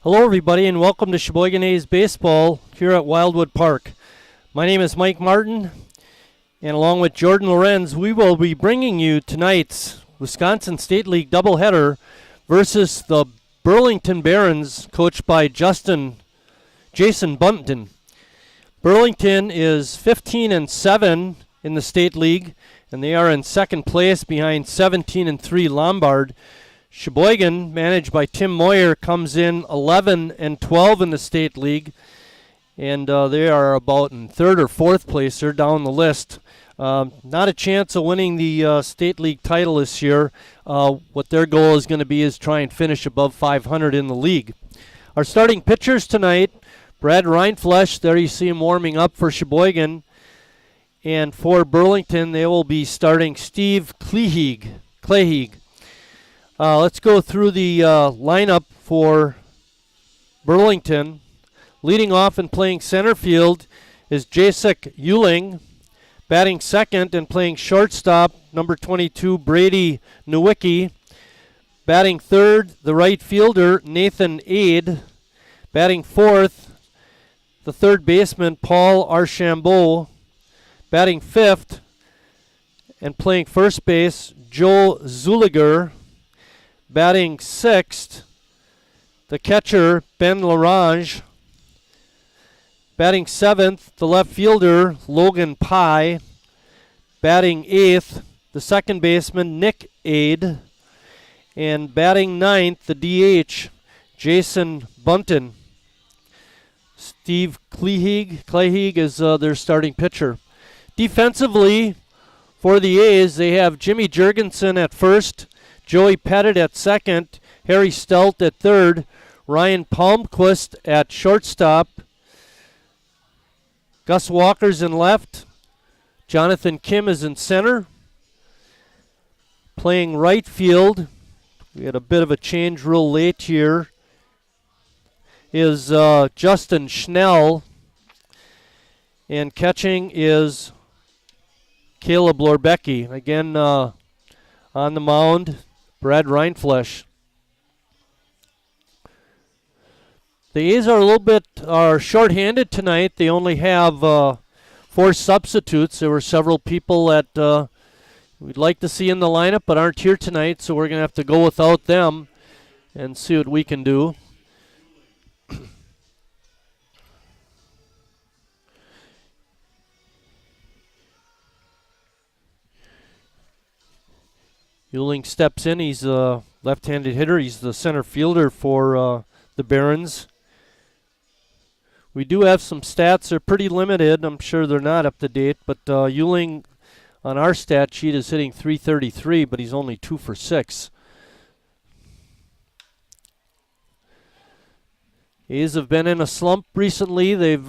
Hello everybody and welcome to Sheboygan A's Baseball here at Wildwood Park. My name is Mike Martin and along with Jordan Lorenz we will be bringing you tonight's Wisconsin State League doubleheader versus the Burlington Barons coached by Jason Bunton. Burlington is 15-7 in the State League and they are in second place behind 17-3 Lombard. Sheboygan, managed by Tim Moyer, comes in 11-12 in the State League, and they are about in third or fourth place. They're down the list. Not a chance of winning the State League title this year. What their goal is going to be is try and finish above 500 in the league. Our starting pitchers tonight, Brad Reinflesch, there you see him warming up for Sheboygan, and for Burlington, they will be starting Steve Clahig. Let's go through the lineup for Burlington. Leading off and playing center field is Jacek Euling. Batting second and playing shortstop, number 22, Brady Nowicki. Batting third, the right fielder, Nathan Aid. Batting fourth, the third baseman, Paul Archambault. Batting fifth and playing first base, Joe Zulliger. Batting sixth, the catcher, Ben Larange. Batting seventh, the left fielder, Logan Pye. Batting eighth, the second baseman, Nick Aid. And batting ninth, the DH, Jason Bunton. Steve Clahig is their starting pitcher. Defensively, for the A's, they have Jimmy Jurgensen at first, Joey Pettit at second, Harry Stelt at third, Ryan Palmquist at shortstop, Gus Walker's in left, Jonathan Kim is in center. Playing right field, we had a bit of a change real late here, is Justin Schnell, and catching is Caleb Lorbecki. Again, on the mound, Brad Reinflesch. The A's are a little bit short-handed tonight. They only have 4 substitutes. There were several people that we'd like to see in the lineup but aren't here tonight, so we're going to have to go without them and see what we can do. Euling steps in. He's a left-handed hitter. He's the center fielder for the Barons. We do have some stats. They're pretty limited. I'm sure they're not up to date, but Euling on our stat sheet is hitting .333, but he's only 2 for 6. A's have been in a slump recently. They've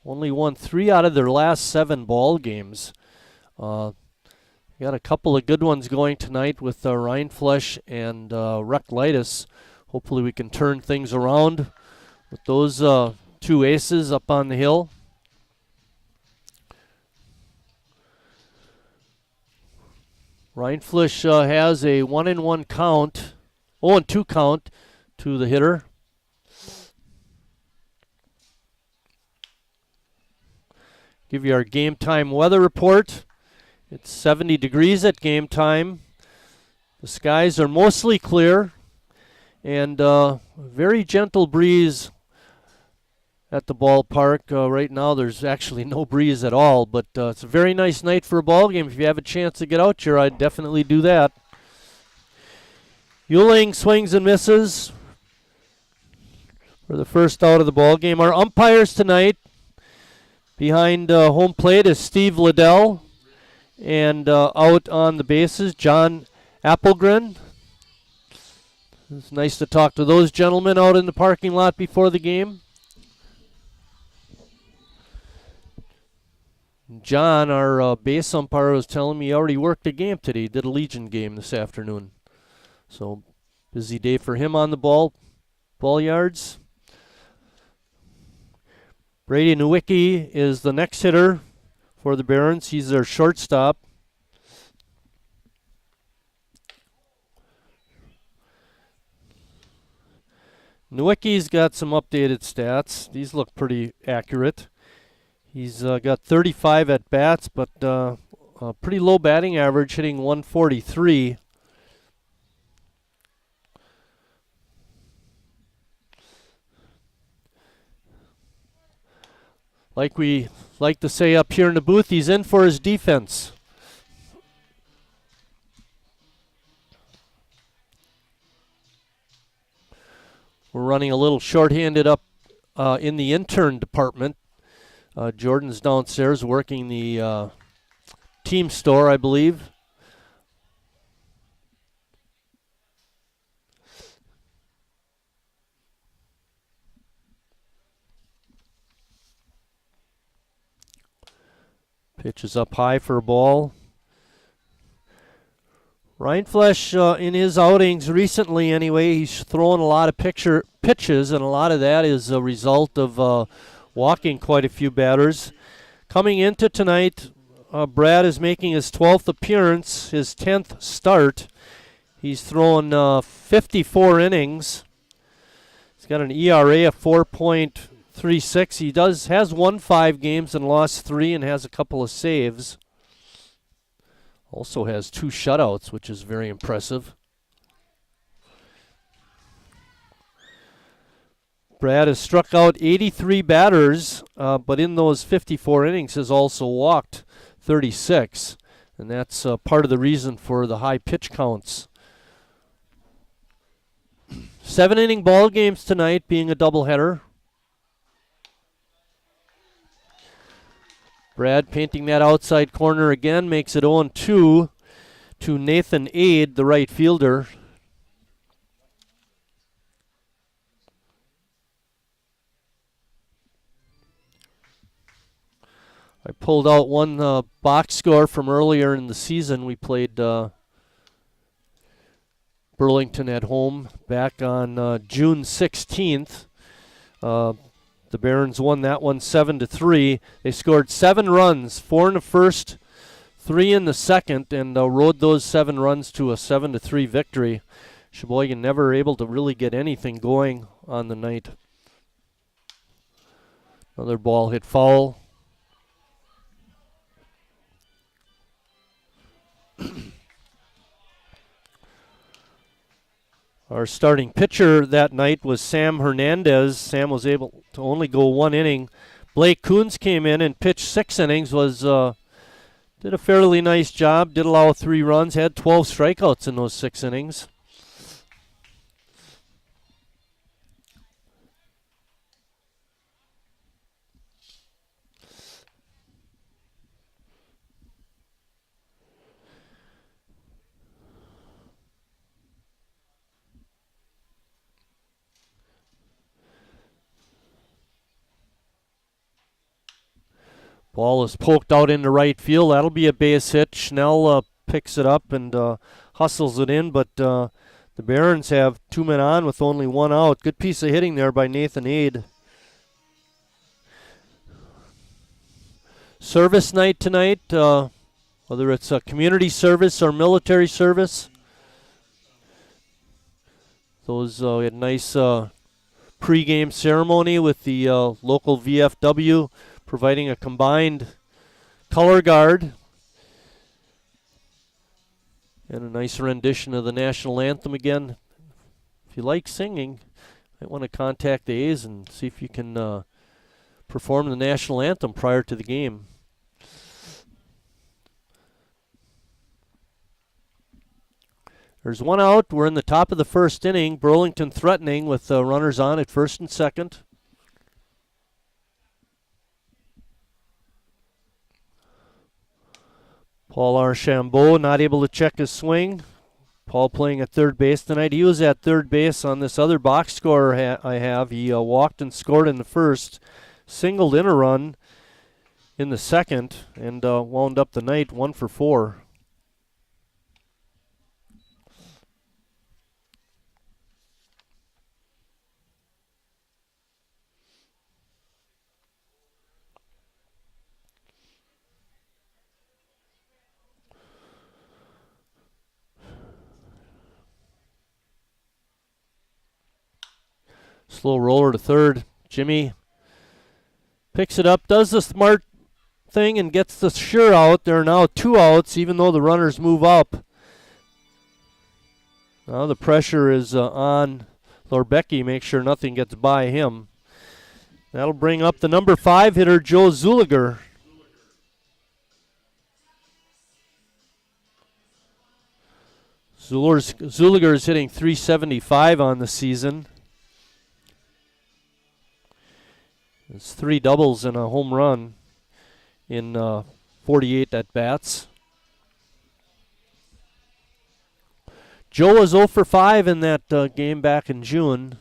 only won 3 out of their last 7 ball games. Got a couple of good ones going tonight with Reinflesch and Reklitis. Hopefully we can turn things around with those 2 aces up on the hill. Reinflesch has a 1-1 count, 0-2 count to the hitter. Give you our game time weather report. It's 70 degrees at game time. The skies are mostly clear and a very gentle breeze at the ballpark. Right now there's actually no breeze at all, but it's a very nice night for a ball game. If you have a chance to get out here, I'd definitely do that. Euling swings and misses for the first out of the ball game. Our umpires tonight, behind home plate is Steve Liddell, and out on the bases, John Appelgren. It's nice to talk to those gentlemen out in the parking lot before the game. John, our base umpire, was telling me he already worked a game today. He did a Legion game this afternoon. So, busy day for him on the ball yards. Brady Nowicki is the next hitter for the Barons. He's their shortstop. Nowicki's got some updated stats. These look pretty accurate. He's got 35 at bats, but a pretty low batting average, hitting 143. Like we like to say up here in the booth, he's in for his defense. We're running a little short-handed up in the intern department. Jordan's downstairs working the team store, I believe. Pitch is up high for a ball. Rindfleisch, in his outings recently anyway, he's thrown a lot of pitches, and a lot of that is a result of walking quite a few batters. Coming into tonight, Brad is making his 12th appearance, his 10th start. He's thrown 54 innings. He's got an ERA of 4.36. He has won 5 games and lost 3 and has a couple of saves. Also has 2 shutouts, which is very impressive. Brad has struck out 83 batters, but in those 54 innings has also walked 36. And that's part of the reason for the high pitch counts. 7-inning ball games tonight, being a doubleheader. Brad painting that outside corner again, makes it 0-2 to Nathan Aid, the right fielder. I pulled out one box score from earlier in the season. We played Burlington at home back on June 16th. The Barons won that one 7-3. They scored 7 runs, 4 in the first, 3 in the second, and rode those 7 runs to a 7-3 victory. Sheboygan never able to really get anything going on the night. Another ball hit foul. Our starting pitcher that night was Sam Hernandez. Sam was able to only go 1 inning. Blake Coons came in and pitched 6 innings, did a fairly nice job, did allow 3 runs, had 12 strikeouts in those 6 innings. Ball is poked out into right field. That'll be a base hit. Schnell picks it up and hustles it in, but the Barons have 2 men on with only 1 out. Good piece of hitting there by Nathan Aid. Service night tonight, whether it's a community service or military service. We had a nice pre-game ceremony with the local VFW providing a combined color guard and a nice rendition of the national anthem again. If you like singing, you might want to contact the A's and see if you can perform the national anthem prior to the game. There's 1 out. We're in the top of the first inning. Burlington threatening with runners on at first and second. Paul Archambault not able to check his swing. Paul playing at third base tonight. He was at third base on this other box score I have. He walked and scored in the first, singled in a run in the second, and wound up the night 1 for 4. Slow roller to third. Jimmy picks it up, does the smart thing, and gets the sure out. There are now 2 outs, even though the runners move up. Now the pressure is on Lorbecki, make sure nothing gets by him. That'll bring up the number 5 hitter, Joe Zulliger. Zulliger is hitting .375 on the season. It's 3 doubles and a home run in 48 at-bats. Joe was 0 for 5 in that game back in June.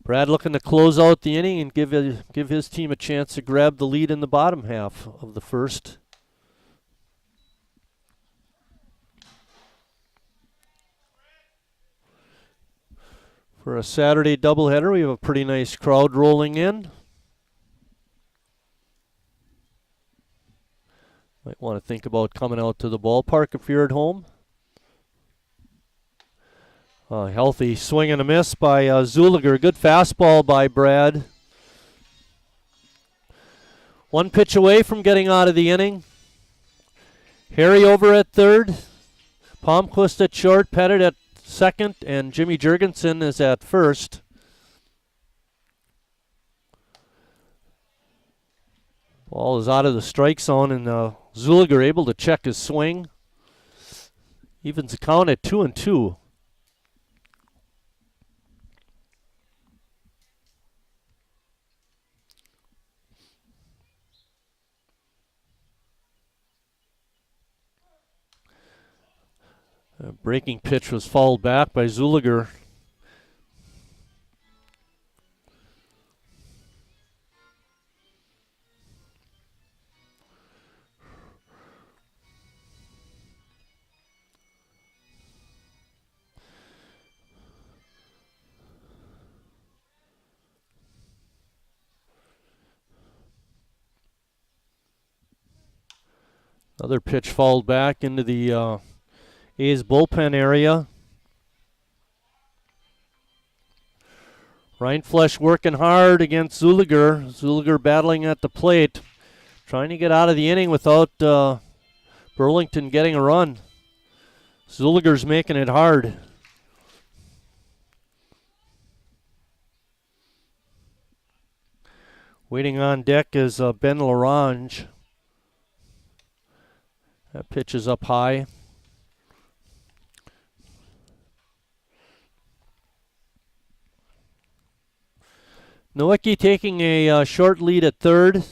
Brad looking to close out the inning and give his team a chance to grab the lead in the bottom half of the first. For a Saturday doubleheader, we have a pretty nice crowd rolling in. Might want to think about coming out to the ballpark if you're at home. Healthy swing and a miss by Zulliger. Good fastball by Brad. 1 pitch away from getting out of the inning. Harry over at third. Palmquist at short, Pettit at second, and Jimmy Jurgensen is at first. Ball is out of the strike zone, and Zulliger able to check his swing. Evens the count at 2-2. A breaking pitch was fouled back by Zulliger. Another pitch fouled back into the A's bullpen area. Rindfleisch working hard against Zulliger. Zulliger battling at the plate, trying to get out of the inning without Burlington getting a run. Zulliger's making it hard. Waiting on deck is Ben Larange. That pitch is up high. Nowicki taking a short lead at third.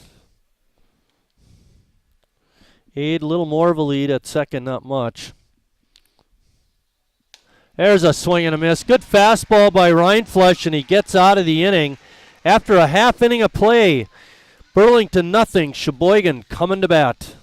Ade a little more of a lead at second, not much. There's a swing and a miss. Good fastball by Rindfleisch, and he gets out of the inning. After a half inning of play, Burlington nothing, Sheboygan coming to bat.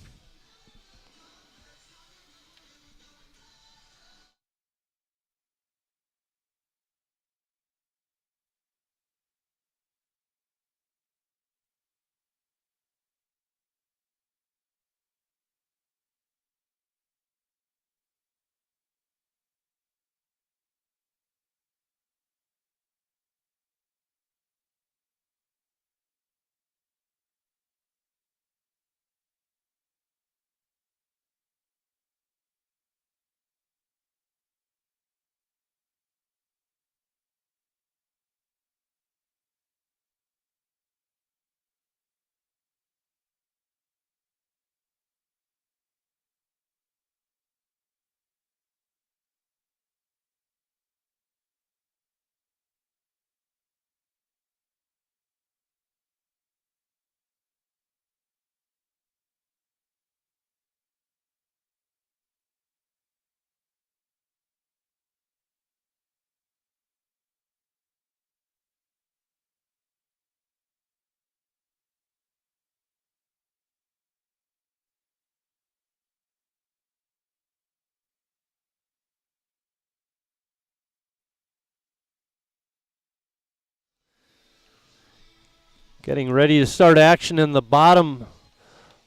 Getting ready to start action in the bottom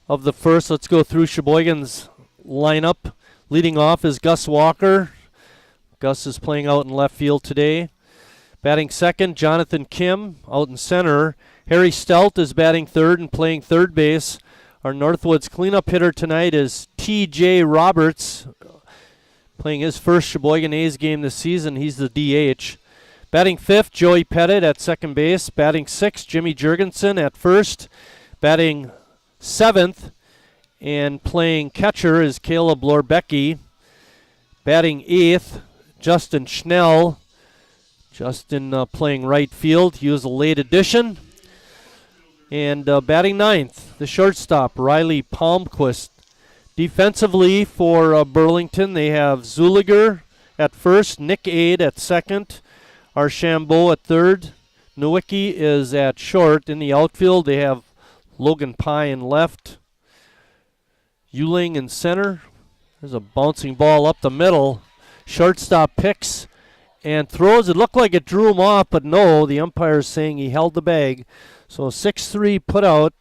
of the first. Let's go through Sheboygan's lineup. Leading off is Gus Walker. Gus is playing out in left field today. Batting second, Jonathan Kim out in center. Harry Stelt is batting third and playing third base. Our Northwoods cleanup hitter tonight is T.J. Roberts, playing his first Sheboygan A's game this season. He's the DH. Batting fifth, Joey Pettit at second base. Batting sixth, Jimmy Jurgensen at first. Batting seventh and playing catcher is Caleb Lorbecki. Batting eighth, Justin Schnell. Justin playing right field. He was a late addition. And batting ninth, the shortstop, Riley Palmquist. Defensively for Burlington, they have Zulliger at first, Nick Aid at second, Archambault at third. Nowicki is at short. In the outfield, they have Logan Pye in left. Euling in center. There's a bouncing ball up the middle. Shortstop picks and throws. It looked like it drew him off, but no, the umpire is saying he held the bag. So 6-3 put out.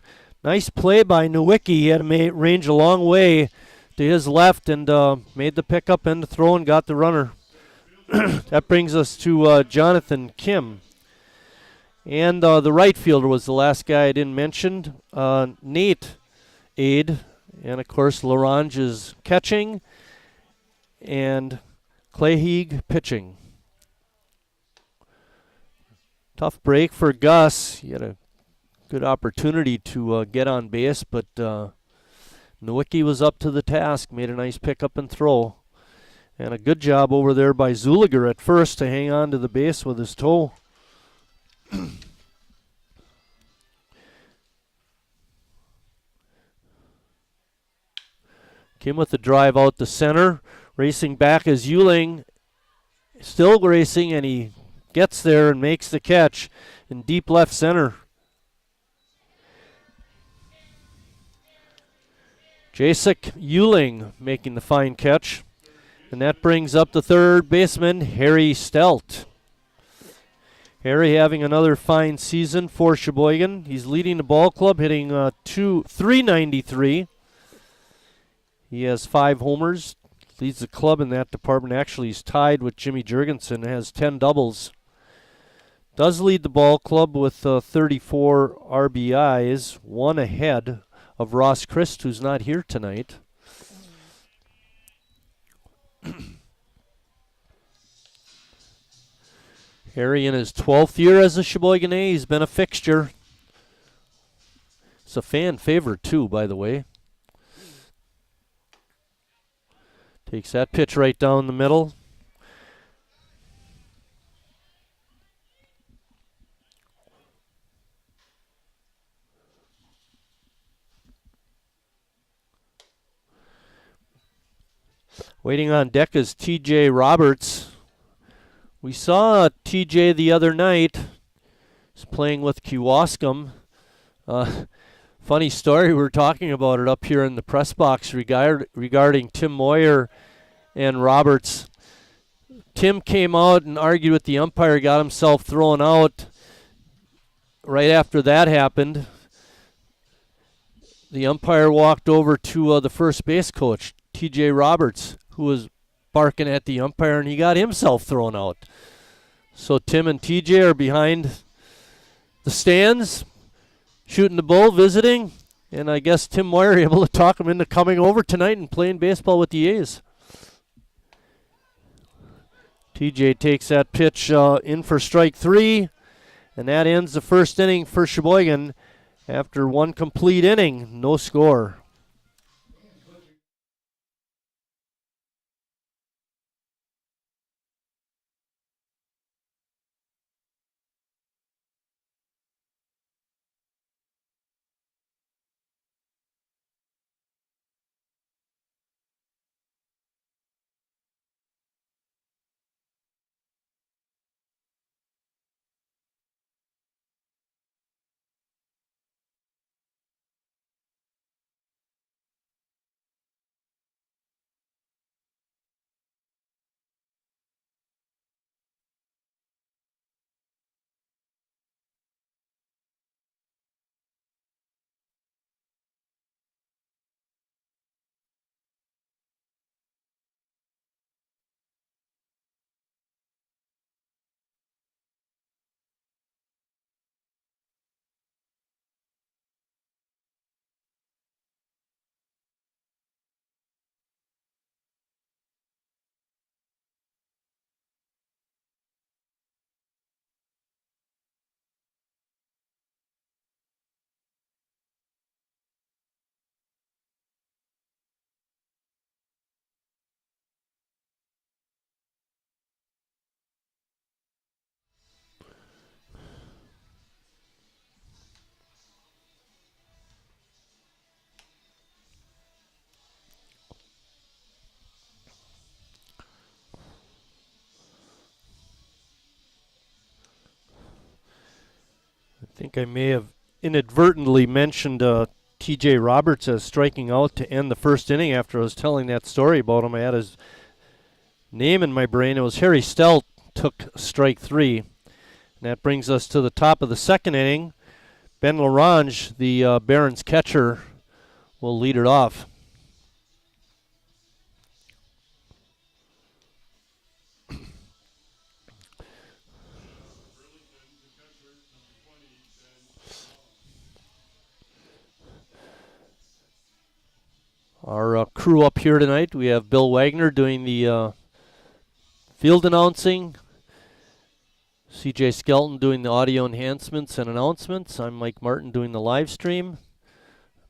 Nice play by Nowicki. He had to range a long way to his left and made the pickup and the throw and got the runner. That brings us to Jonathan Kim. And the right fielder was the last guy I didn't mention, Nate Aid. And, of course, Larange is catching and Clayheeg pitching. Tough break for Gus. He had a good opportunity to get on base, but Nowicki was up to the task, made a nice pickup and throw. And a good job over there by Zulliger at first to hang on to the base with his toe. Kim with the drive out the center. Racing back is Euling. Still racing, and he gets there and makes the catch in deep left center. Jacek Euling making the fine catch. And that brings up the third baseman, Harry Stelt. Harry having another fine season for Sheboygan. He's leading the ball club, hitting .393. He has 5 homers, leads the club in that department. Actually, he's tied with Jimmy Jurgensen, has 10 doubles. Does lead the ball club with 34 RBIs, one ahead of Ross Christ, who's not here tonight. Harry in his 12th year as a Sheboygan A. He's been a fixture. It's a fan favorite, too, by the way. Takes that pitch right down the middle. Waiting on deck is T.J. Roberts. We saw T.J. the other night. He's playing with Kewaskum. Funny story, we were talking about it up here in the press box regarding Tim Moyer and Roberts. Tim came out and argued with the umpire, got himself thrown out. Right after that happened, the umpire walked over to the first base coach, T.J. Roberts, who was barking at the umpire, and he got himself thrown out. So Tim and T.J. are behind the stands, shooting the bull, visiting, and I guess Tim Moyer able to talk him into coming over tonight and playing baseball with the A's. TJ takes that pitch in for strike 3, and that ends the first inning for Sheboygan. After one complete inning, no score. think I may have inadvertently mentioned T.J. Roberts as striking out to end the first inning after I was telling that story about him. I had his name in my brain. It was Harry Stelt took strike 3. And that brings us to the top of the second inning. Ben Larange, the Barons catcher, will lead it off. Our crew up here tonight, we have Bill Wagner doing the field announcing, CJ Skelton doing the audio enhancements and announcements. I'm Mike Martin doing the live stream.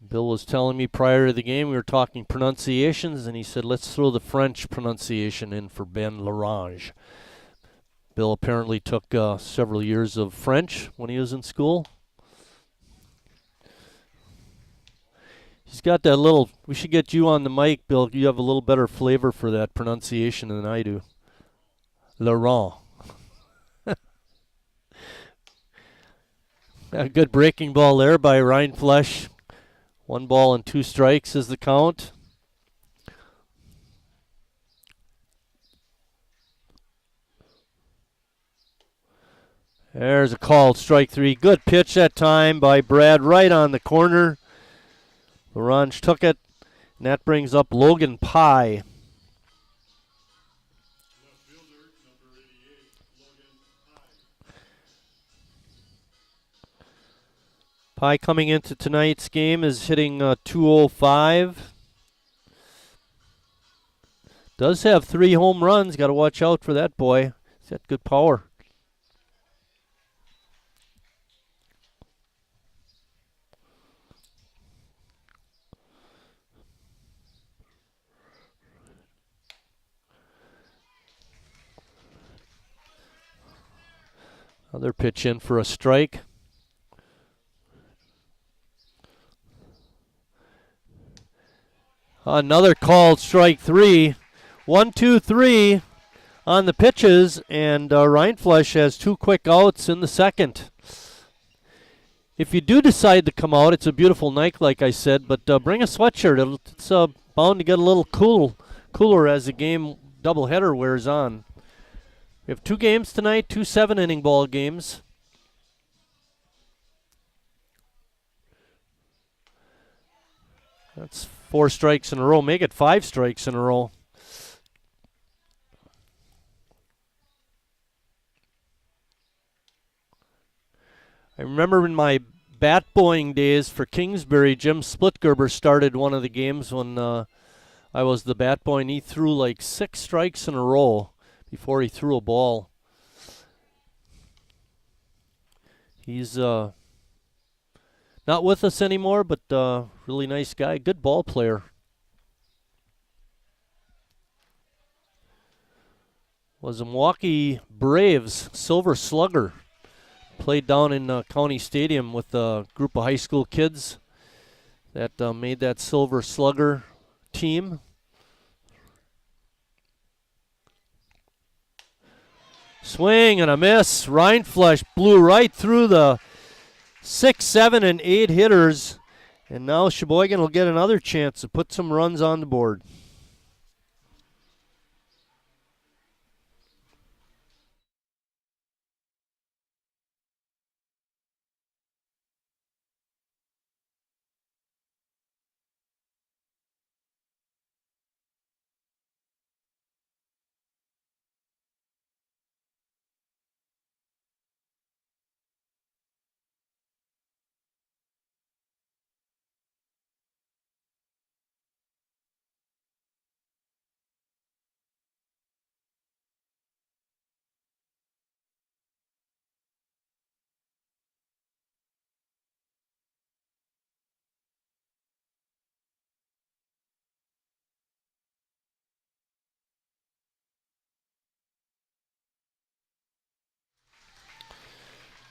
Bill was telling me prior to the game we were talking pronunciations, and he said, let's throw the French pronunciation in for Ben Larange. Bill apparently took several years of French when he was in school. He's got that little, we should get you on the mic, Bill. You have a little better flavor for that pronunciation than I do. Laurent. A good breaking ball there by Ryan Flesch. 1 ball and 2 strikes is the count. There's a call, strike 3. Good pitch that time by Brad, right on the corner. Larange took it, and that brings up Logan Pye. Pye coming into tonight's game is hitting .205. Does have 3 home runs. Got to watch out for that boy. He's got good power. Another pitch in for a strike. Another called strike 3. 1, 2, 3 on the pitches, and Ryan Flesch has 2 quick outs in the second. If you do decide to come out, it's a beautiful night, like I said, but bring a sweatshirt. It's bound to get a little cooler as the game doubleheader wears on. We have 2 games tonight, 2 7-inning ball games. That's 4 strikes in a row. Make it 5 strikes in a row. I remember in my bat boying days for Kingsbury, Jim Splitgerber started one of the games when I was the bat boy, and he threw like 6 strikes in a row before he threw a ball. He's not with us anymore, but really nice guy, good ball player. Was a Milwaukee Braves Silver Slugger. Played down in County Stadium with a group of high school kids that made that Silver Slugger team. Swing and a miss. Ryan Flesch blew right through the 6, 7, and 8 hitters. And now Sheboygan will get another chance to put some runs on the board.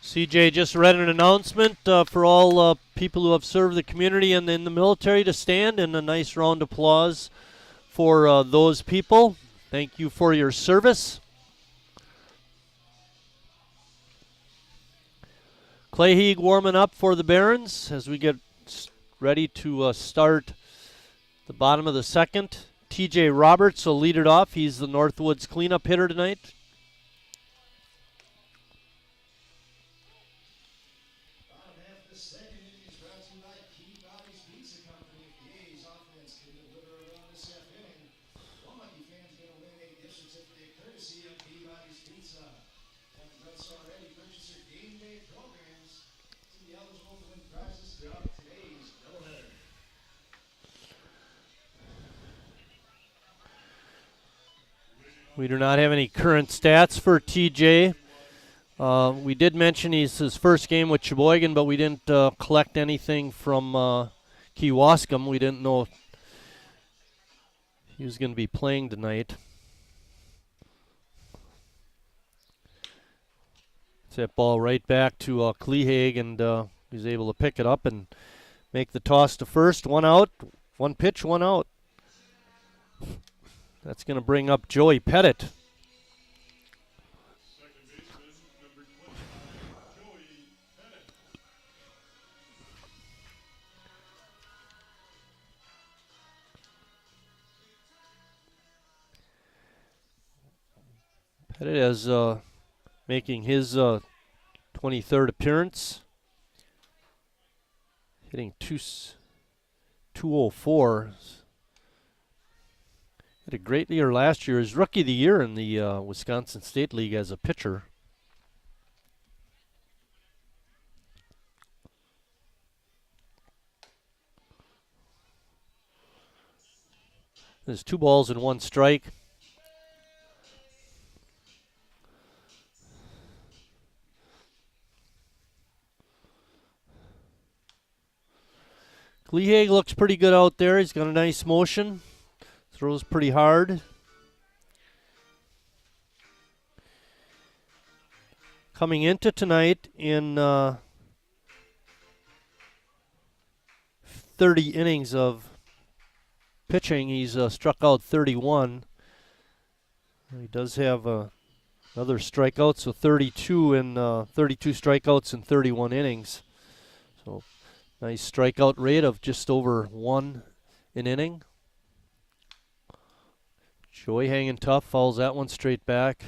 CJ just read an announcement for all people who have served the community and in the military to stand, and a nice round of applause for those people. Thank you for your service. Clay warming up for the Barons as we get ready to start the bottom of the second. TJ Roberts will lead it off. He's the Northwoods cleanup hitter tonight. We do not have any current stats for TJ. We did mention he's his first game with Sheboygan, but we didn't collect anything from Kewaskum. We didn't know he was going to be playing tonight. It's that ball right back to Kleehage, and he's able to pick it up and make the toss to first. One out, one pitch, one out. That's going to bring up Joey Pettit. Pettit is making his 23rd appearance, hitting 204. Had a great year last year. His rookie of the year in the Wisconsin State League as a pitcher. There's 2 balls and 1 strike. Kleehage looks pretty good out there. He's got a nice motion. Throws pretty hard. Coming into tonight in 30 innings of pitching, he's struck out 31. He does have another strikeout, so 32 strikeouts in 31 innings. So nice strikeout rate of just over 1 an inning. Joey hanging tough, fouls that one straight back.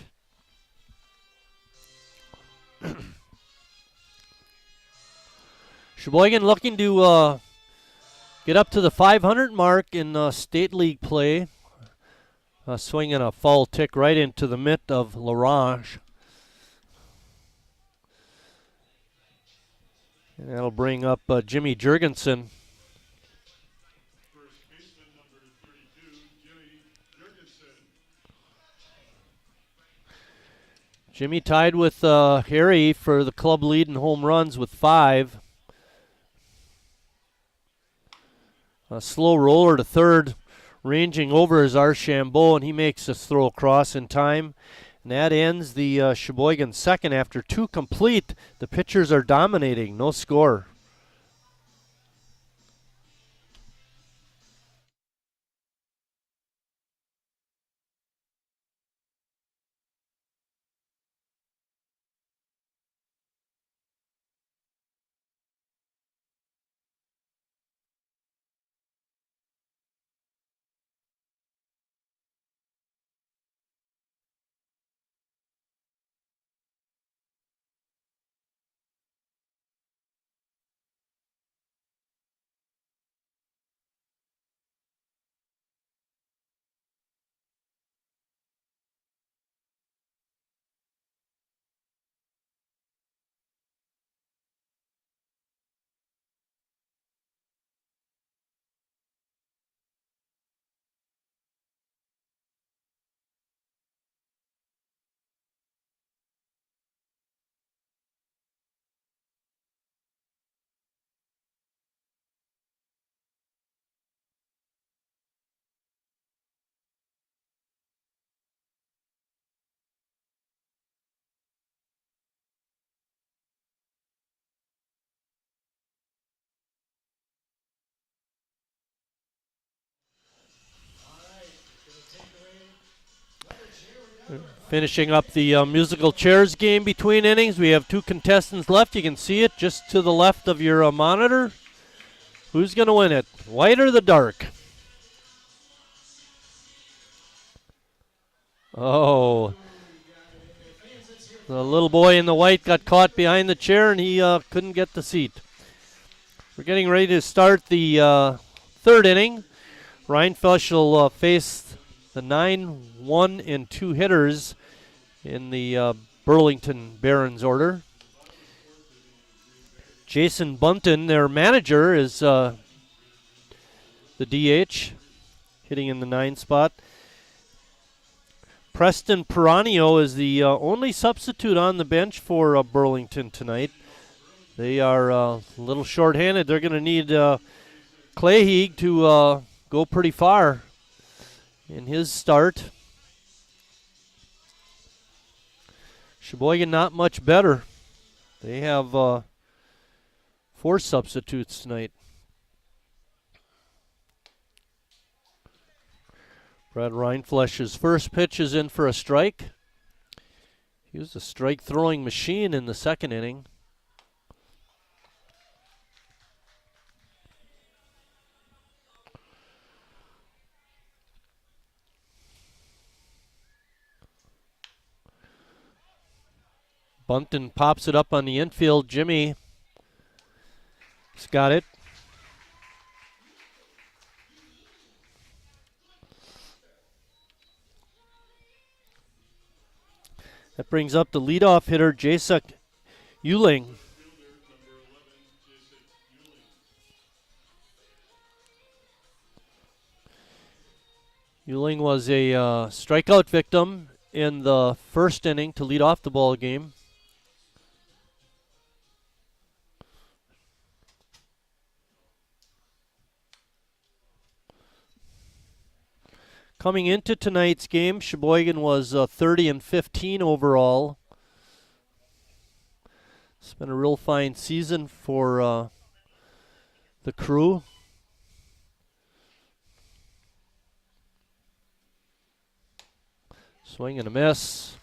Sheboygan looking to get up to the 500 mark in State League play. Swinging a foul tick right into the mitt of Larange. And that'll bring up Jimmy Jurgensen. Jimmy tied with Harry for the club lead in home runs with 5. A slow roller to third, ranging over is Archambault, and he makes a throw across in time. And that ends the Sheboygan second after 2 complete. The pitchers are dominating, no score. Finishing up the musical chairs game between innings. We have 2 contestants left. You can see it just to the left of your monitor. Who's going to win it? White or the dark? Oh. The little boy in the white got caught behind the chair and he couldn't get the seat. We're getting ready to start the 3rd inning. Rheinflush will face the 9, 1, and 2 hitters in the Burlington Barons order. Jason Bunton, their manager, is the DH, hitting in the 9 spot. Preston Piranha is the only substitute on the bench for Burlington tonight. They are a little short-handed. They're going to need Clayheeg to go pretty far in his start. Sheboygan not much better. They have 4 substitutes tonight. Brad Rheinflush's first pitch is in for a strike. He was a strike-throwing machine in the 2nd inning. Bunton pops it up on the infield. Jimmy's got it. That brings up the leadoff hitter, Jasek Euling. Euling was a strikeout victim in the 1st inning to lead off the ball game. Coming into tonight's game, Sheboygan was 30-15 overall. It's been a real fine season for the crew. Swing and a miss.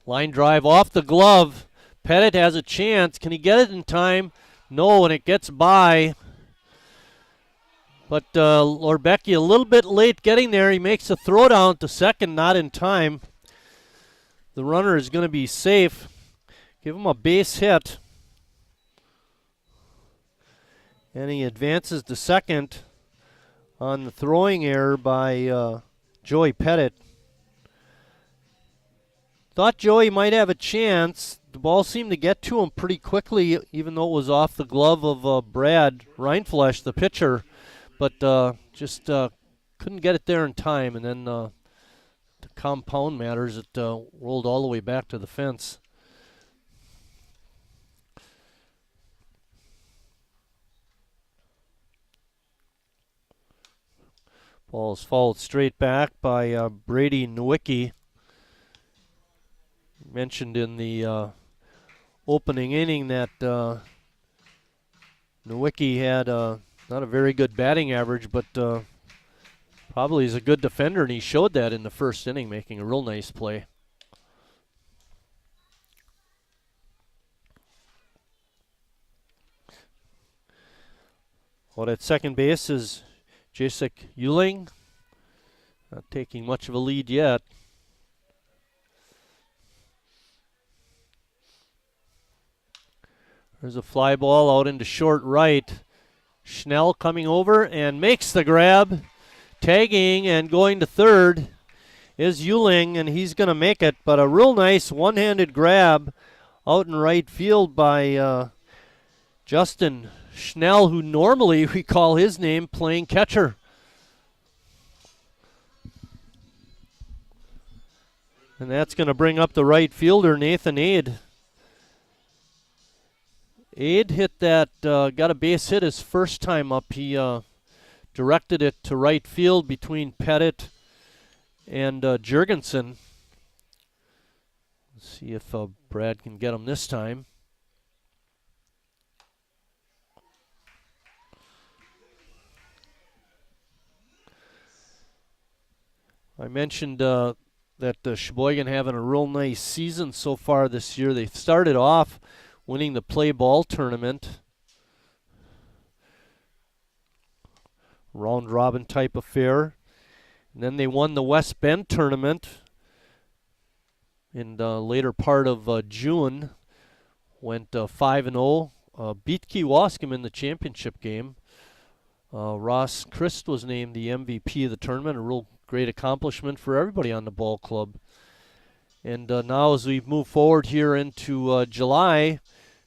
Line drive off the glove. Pettit has a chance. Can he get it in time? No, and it gets by. But Lorbecki a little bit late getting there. He makes a throw down to second, not in time. The runner is going to be safe. Give him a base hit. And he advances to second on the throwing error by Joey Pettit. Thought Joey might have a chance. The ball seemed to get to him pretty quickly, even though it was off the glove of Brad Rheinflush, the pitcher. But just couldn't get it there in time. And then to compound matters, it rolled all the way back to the fence. Ball is fouled straight back by Brady Nowicki. Mentioned in the opening inning that Nowicki had not a very good batting average, but probably is a good defender, and he showed that in the 1st inning, making a real nice play. Well, at second base is Jasek Euling, not taking much of a lead yet. There's a fly ball out into short right. Schnell coming over and makes the grab. Tagging and going to third is Euling, and he's going to make it. But a real nice one-handed grab out in right field by Justin Schnell, who normally we call his name playing catcher. And that's going to bring up the right fielder, Nathan Aid. Aid hit that, got a base hit his first time up. He directed it to right field between Pettit and Jurgensen. Let's see if Brad can get him this time. I mentioned that Sheboygan having a real nice season so far this year. They started off winning the play ball tournament, round robin type affair, and then they won the West Bend tournament in the later part of June. Went 5-0, beat Kewaskum in the championship game. Ross Christ was named the MVP of the tournament, a real great accomplishment for everybody on the ball club. And now as we move forward here into July,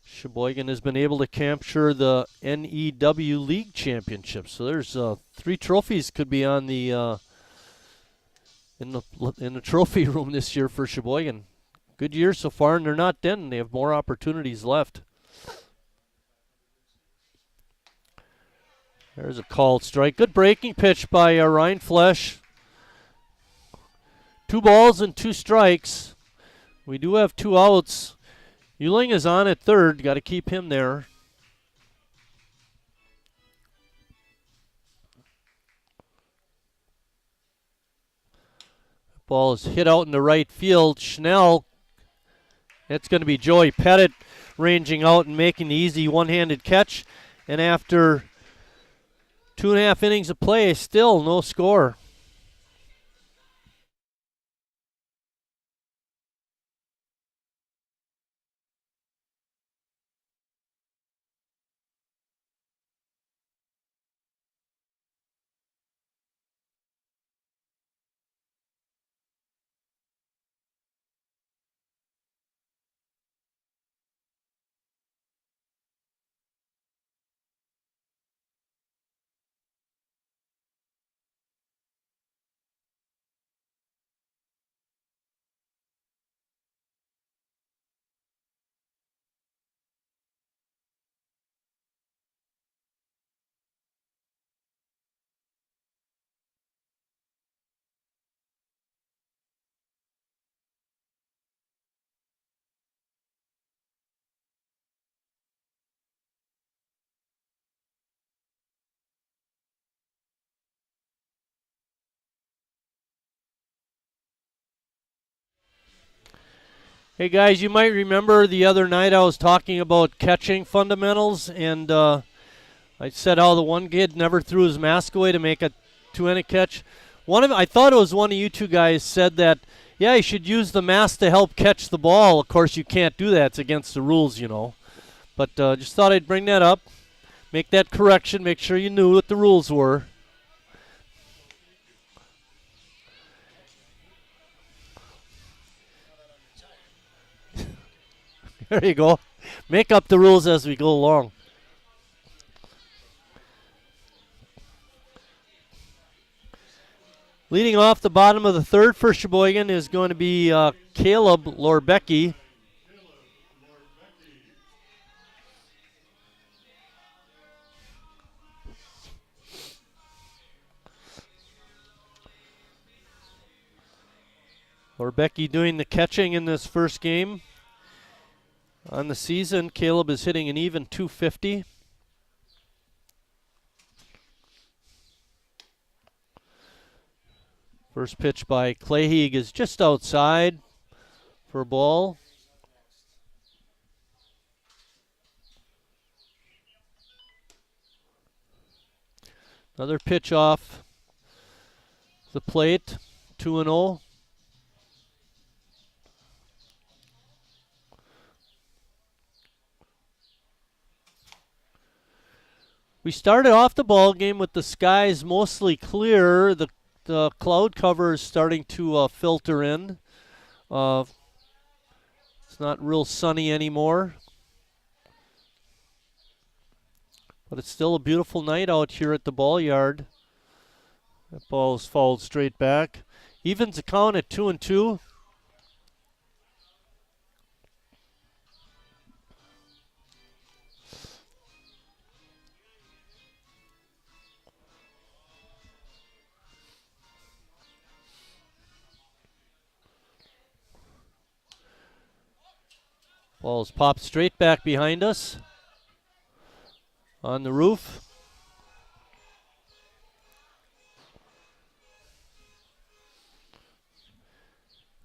Sheboygan has been able to capture the NEW League Championship. So there's 3 trophies could be on the in the trophy room this year for Sheboygan. Good year so far, and they're not done. They have more opportunities left. There's a called strike. Good breaking pitch by Ryan Flesch. 2 balls and 2 strikes. We do have 2 outs. Euling is on at third. Got to keep him there. Ball is hit out in the right field. Schnell. It's going to be Joey Pettit ranging out and making the easy one-handed catch. And after 2.5 innings of play, still no score. Hey guys, you might remember the other night I was talking about catching fundamentals, and I said how the one kid never threw his mask away to make a 2-inning catch. I thought it was one of you 2 guys said that, yeah, you should use the mask to help catch the ball. Of course, you can't do that. It's against the rules, you know. But just thought I'd bring that up, make that correction, make sure you knew what the rules were. There you go. Make up the rules as we go along. Leading off the bottom of the third for Sheboygan is going to be Caleb Lorbecki. Lorbecki doing the catching in this first game. On the season, Caleb is hitting an even .250. First pitch by Clayheeg is just outside for a ball. Another pitch off the plate, 2-0. We started off the ball game with the skies mostly clear. The cloud cover is starting to filter in. It's not real sunny anymore, but it's still a beautiful night out here at the ball yard. That ball is fouled straight back. Evens the count at 2-2. Ball's popped straight back behind us on the roof.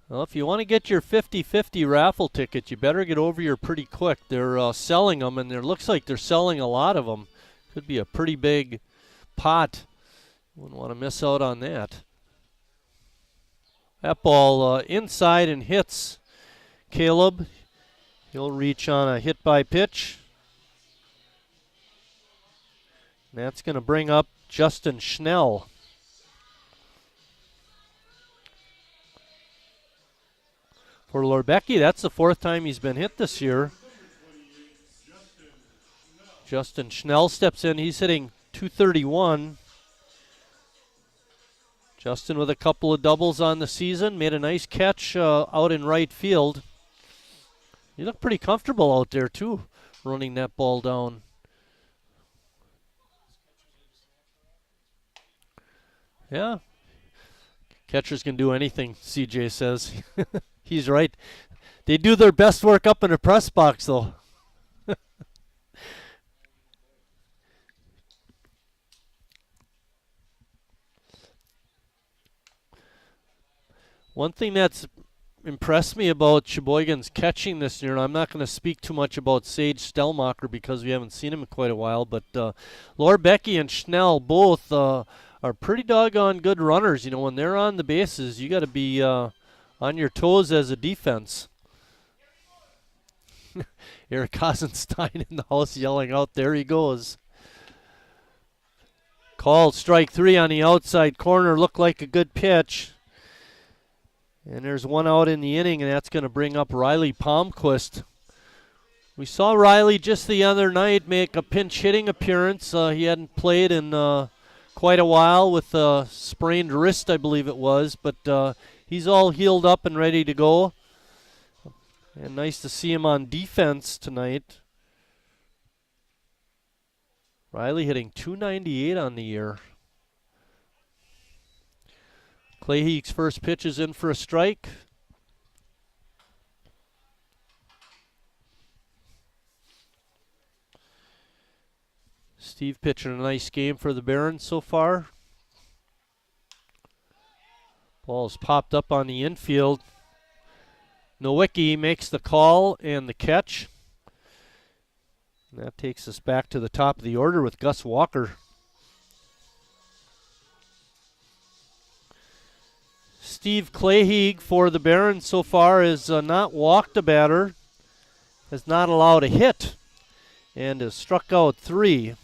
Well, if you want to get your 50-50 raffle ticket, you better get over here pretty quick. They're selling them, and it looks like they're selling a lot of them. Could be a pretty big pot. Wouldn't want to miss out on that. That ball inside and hits Caleb. He'll reach on a hit by pitch. And that's going to bring up Justin Schnell. For Lorbecki, that's the fourth time he's been hit this year. Justin Schnell steps in. He's hitting .231. Justin with a couple of doubles on the season. Made a nice catch out in right field. You look pretty comfortable out there, too, running that ball down. Yeah. Catchers can do anything, CJ says. He's right. They do their best work up in the press box, though. One thing that's impressed me about Sheboygan's catching this year, and I'm not going to speak too much about Sage Stellmacher because we haven't seen him in quite a while, but Lorbecki and Schnell both are pretty doggone good runners. You know, when they're on the bases, you got to be on your toes as a defense. Eric Kosenstein in the house yelling out, there he goes. Called strike three on the outside corner, looked like a good pitch. And there's one out in the inning, and that's going to bring up Riley Palmquist. We saw Riley just the other night make a pinch hitting appearance. He hadn't played in quite a while with a sprained wrist, I believe it was, but he's all healed up and ready to go. And nice to see him on defense tonight. Riley hitting .298 on the year. Claheek's first pitch is in for a strike. Steve pitching a nice game for the Barons so far. Ball's popped up on the infield. Nowicki makes the call and the catch. And that takes us back to the top of the order with Gus Walker. Steve Claheek for the Barons so far has not walked a batter, has not allowed a hit, and has struck out 3.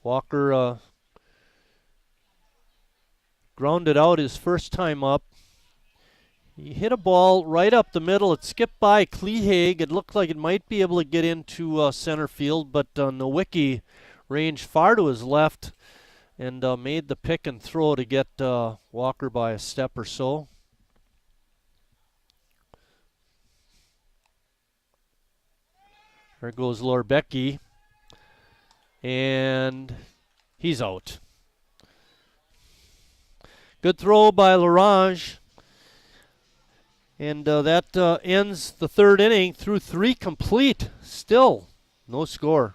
Walker grounded out his first time up. He hit a ball right up the middle. It skipped by Claheek. It looked like it might be able to get into center field, but Nowicki ranged far to his left and made the pick and throw to get Walker by a step or so. There goes Lorbecki, and he's out. Good throw by Larange. And that ends the third inning through 3 complete. Still no score.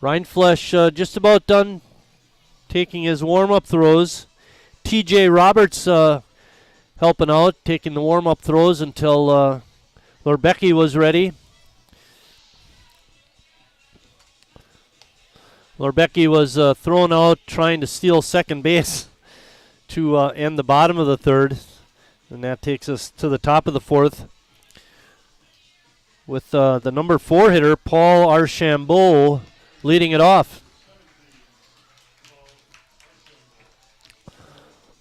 Rindfleisch just about done taking his warm-up throws. TJ Roberts helping out, taking the warm-up throws until Lorbecki was ready. Lorbecki was thrown out trying to steal second base to end the bottom of the third. And that takes us to the top of the fourth with the number 4 hitter, Paul Archambault, leading it off.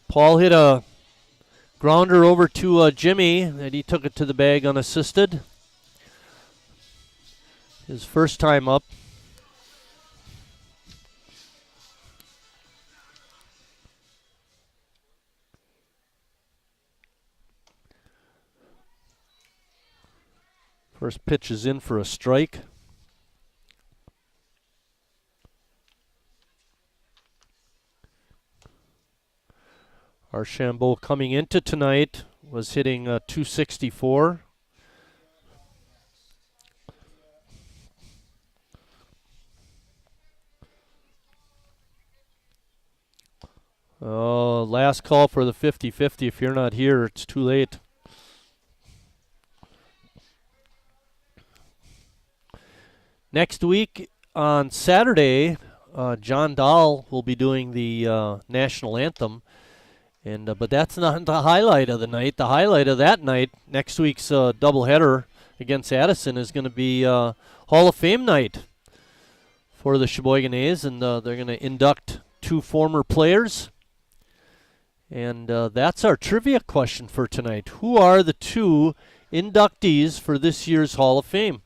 Paul hit a grounder over to Jimmy, and he took it to the bag unassisted. His first time up. First pitch is in for a strike. Archambault coming into tonight was hitting 264. Oh, last call for the 50-50. If you're not here, it's too late. Next week on Saturday, John Dahl will be doing the national anthem, and but that's not the highlight of the night. The highlight of that night, next week's doubleheader against Addison, is going to be Hall of Fame night for the Sheboygan A's, and they're going to induct 2 former players. And that's our trivia question for tonight. Who are the 2 inductees for this year's Hall of Fame?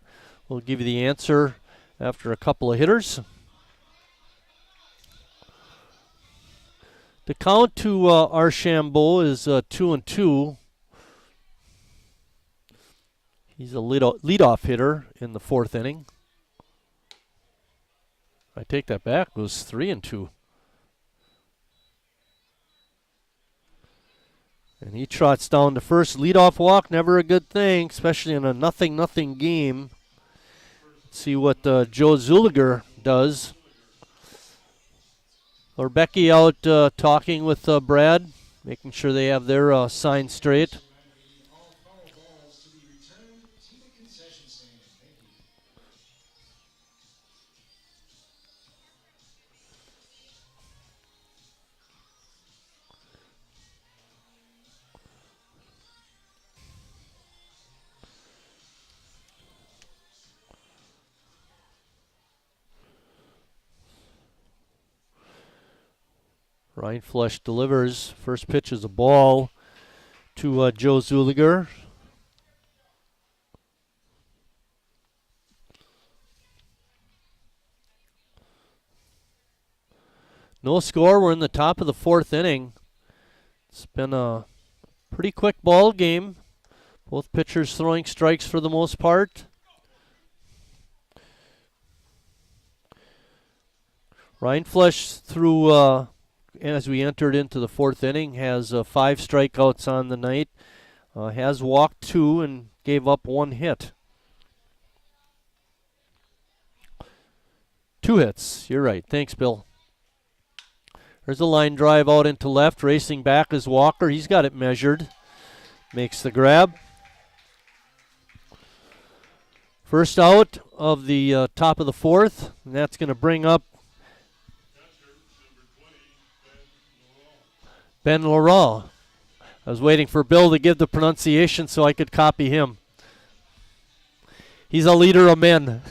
We'll give you the answer after a couple of hitters. The count to Archambault is 2-2. He's a leadoff hitter in the 4th inning. I take that back. It was 3-2. And he trots down to first. Leadoff walk, never a good thing, especially in a 0-0 game. See what Joe Zulliger does. Lorbecki out talking with Brad, making sure they have their sign straight. Rindfleisch delivers. First pitch is a ball to Joe Zulliger. No score. We're in the top of the 4th inning. It's been a pretty quick ball game. Both pitchers throwing strikes for the most part. Rindfleisch through as we entered into the 4th inning, has 5 strikeouts on the night, has walked 2 and gave up 1 hit. 2 hits, you're right. Thanks, Bill. There's a line drive out into left, racing back is Walker. He's got it measured. Makes the grab. First out of the top of the 4th, and that's going to bring up Ben Laurent. I was waiting for Bill to give the pronunciation so I could copy him. He's a leader of men.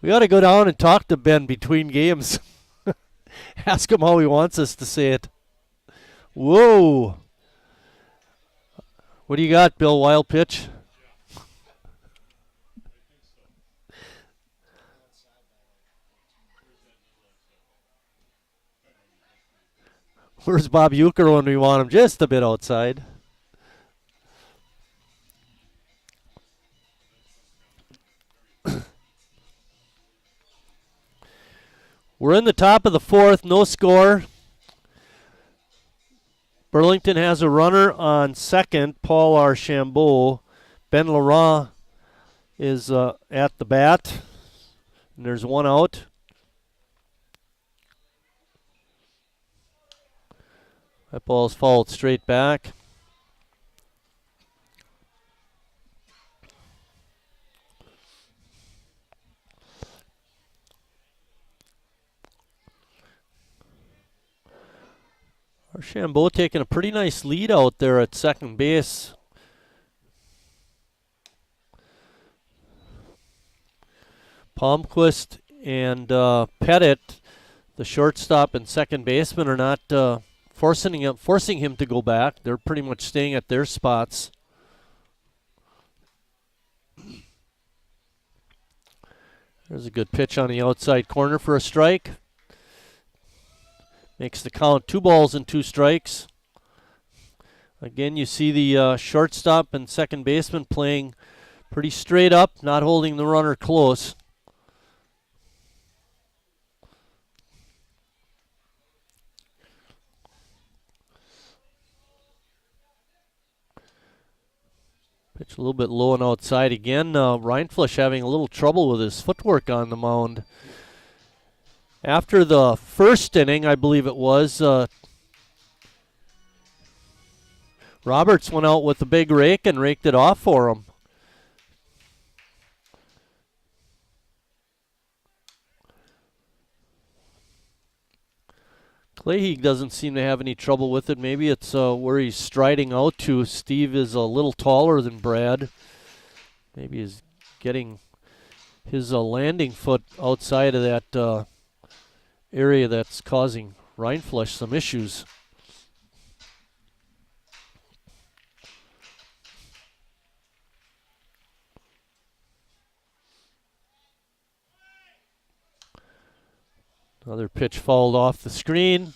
We ought to go down and talk to Ben between games. Ask him how he wants us to say it. Whoa. What do you got, Bill? Wild pitch? Where's Bob Euchre when we want him? Just a bit outside. We're in the top of the 4th, no score. Burlington has a runner on second, Paul Archambault, Ben Laurent is at the bat, and there's one out. That ball's fouled straight back. Archambault taking a pretty nice lead out there at second base. Palmquist and Pettit, the shortstop and second baseman, are not forcing him to go back. They're pretty much staying at their spots. There's a good pitch on the outside corner for a strike. Makes the count 2 balls and 2 strikes. Again, you see the shortstop and second baseman playing pretty straight up, not holding the runner close. Pitch a little bit low and outside again. Reinflush having a little trouble with his footwork on the mound. After the first inning, I believe it was, Roberts went out with a big rake and raked it off for him. Clay doesn't seem to have any trouble with it. Maybe it's where he's striding out to. Steve is a little taller than Brad. Maybe he's getting his landing foot outside of that area that's causing Reinflush some issues. Another pitch fouled off the screen,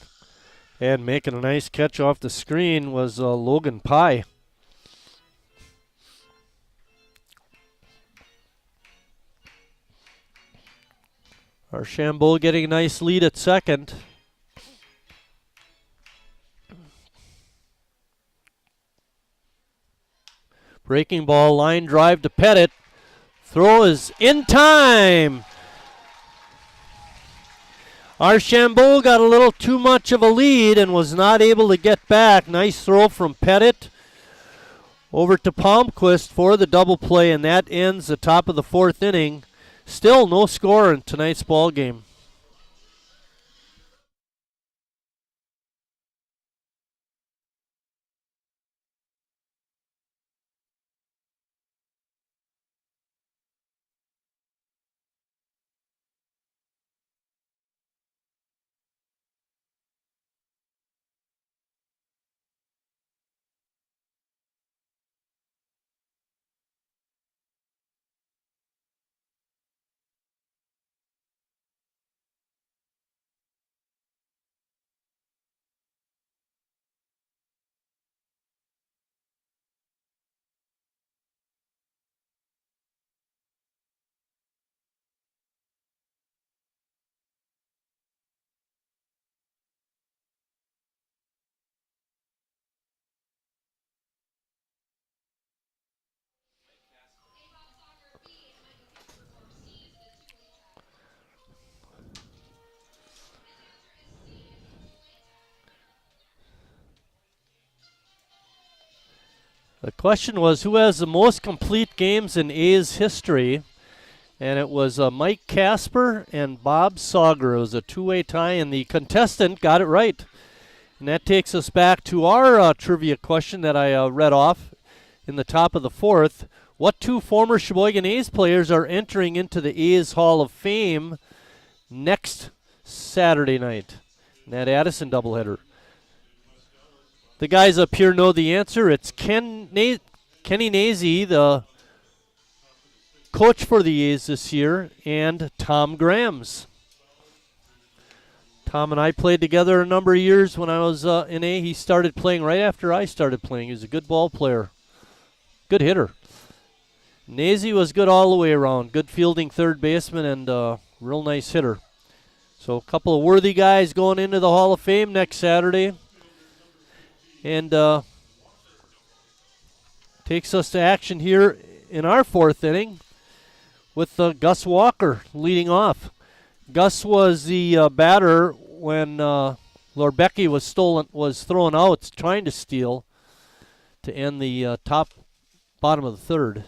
and making a nice catch off the screen was Logan Pye. Archambault getting a nice lead at second. Breaking ball, line drive to Pettit. Throw is in time. Archambault got a little too much of a lead and was not able to get back. Nice throw from Pettit over to Palmquist for the double play, and that ends the top of the 4th inning. Still no score in tonight's ball game. The question was, who has the most complete games in A's history? And it was Mike Casper and Bob Sauger. It was a 2-way tie, and the contestant got it right. And that takes us back to our trivia question that I read off in the top of the 4th. What 2 former Sheboygan A's players are entering into the A's Hall of Fame next Saturday night? And that Addison doubleheader. The guys up here know the answer. It's Kenny Nazy, the coach for the A's this year, and Tom Grams. Tom and I played together a number of years when I was in A. He started playing right after I started playing. He was a good ball player, good hitter. Nazy was good all the way around. Good fielding third baseman and real nice hitter. So a couple of worthy guys going into the Hall of Fame next Saturday. And takes us to action here in our fourth inning with Gus Walker leading off. Gus was the batter when Lorbecky was thrown out trying to steal to end the bottom of the third.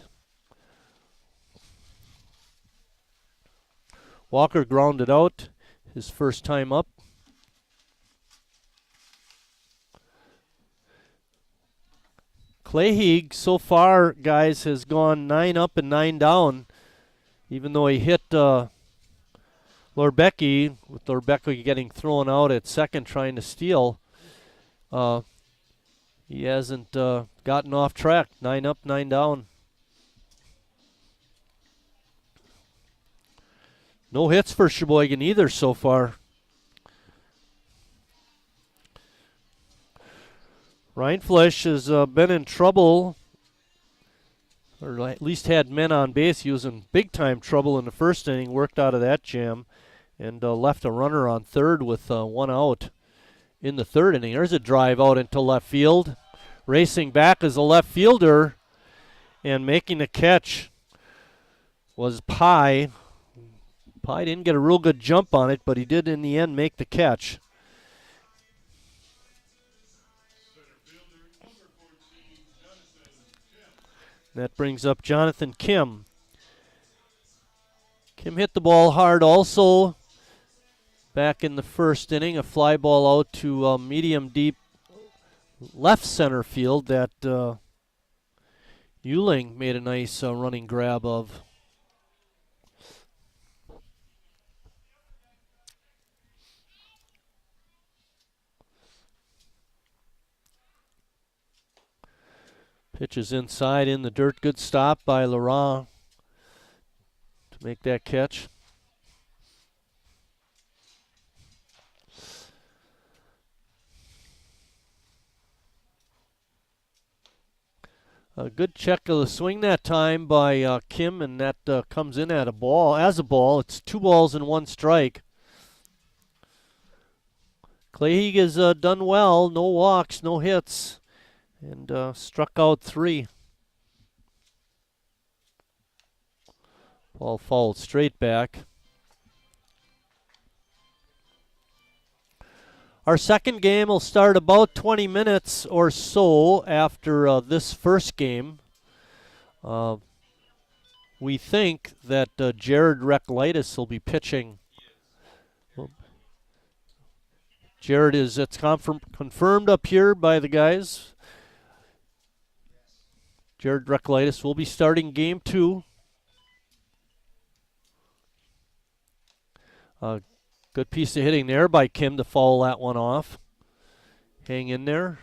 Walker grounded out his first time up. Claheig so far, guys, has gone 9 up and 9 down, even though he hit Lorbecky, with Lorbecky getting thrown out at second trying to steal. He hasn't gotten off track. 9 up, 9 down. No hits for Sheboygan either so far. Reinfleisch has been in trouble, or at least had men on base. He was in big-time trouble in the first inning, worked out of that jam, and left a runner on third with 1 out in the third inning. There's a drive out into left field. Racing back as a left fielder and making the catch was Pye. Pye didn't get a real good jump on it, but he did in the end make the catch. That brings up Jonathan Kim. Kim hit the ball hard also back in the first inning. A fly ball out to medium deep left center field that Euling made a nice running grab of. Pitch is inside in the dirt. Good stop by Laurent to make that catch. A good check of the swing that time by Kim, and that comes in at a ball. As a ball, it's 2 balls and 1 strike. Claheig has done well. No walks, no hits. And struck out 3. Ball fouled straight back. Our second game will start about 20 minutes or so after this first game. We think that Jared Recklitis will be pitching. Jared it's confirmed up here by the guys. Jared Recklitis will be starting game 2. Good piece of hitting there by Kim to foul that one off. Hang in there.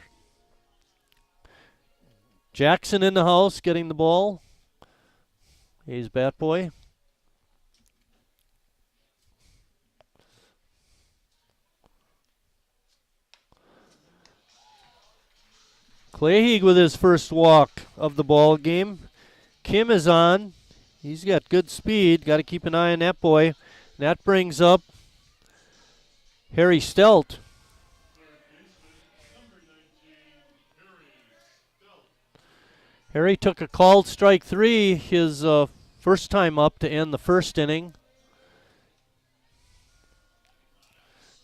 Jackson in the house getting the ball. He's bat boy. Claheig with his first walk of the ball game. Kim is on. He's got good speed. Got to keep an eye on that boy. And that brings up Harry Stelt. Harry took a called strike 3 his first time up to end the first inning.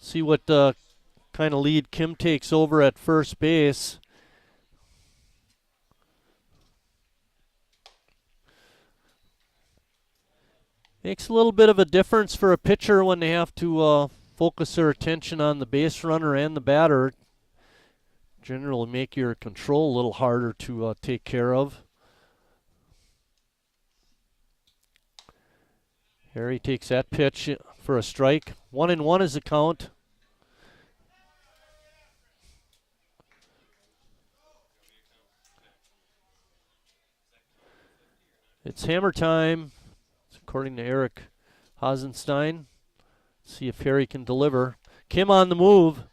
See what kind of lead Kim takes over at first base. Makes a little bit of a difference for a pitcher when they have to focus their attention on the base runner and the batter. Generally make your control a little harder to take care of. Harry takes that pitch for a strike. 1-1 is the count. It's hammer time, according to Eric Hasenstein. See if Harry can deliver. Kim on the move.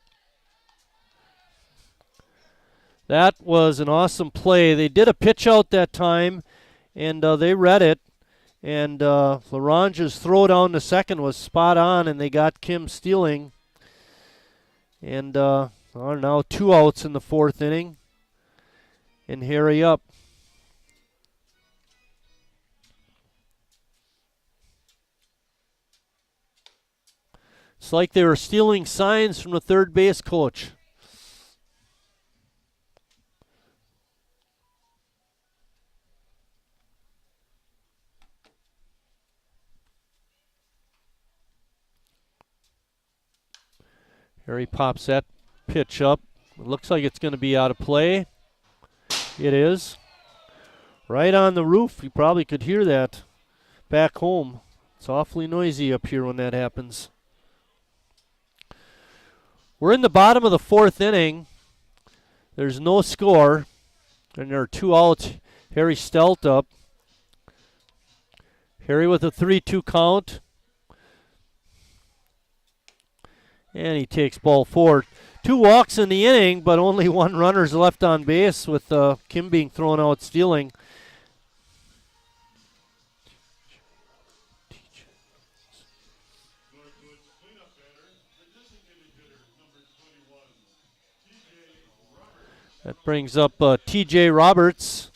That was an awesome play. They did a pitch out that time, and they read it. And Larange's throw down to second was spot on, and they got Kim stealing. And now 2 outs in the fourth inning. And Harry up. It's like they were stealing signs from the third base coach. Harry pops that pitch up. It looks like it's going to be out of play. It is. Right on the roof. You probably could hear that back home. It's awfully noisy up here when that happens. We're in the bottom of the fourth inning. There's no score. And there are 2 outs. Harry Stelt up. Harry with a 3-2 count. And he takes ball 4. 2 walks in the inning, but only 1 runner's left on base with Kim being thrown out stealing. That brings up T.J. Roberts.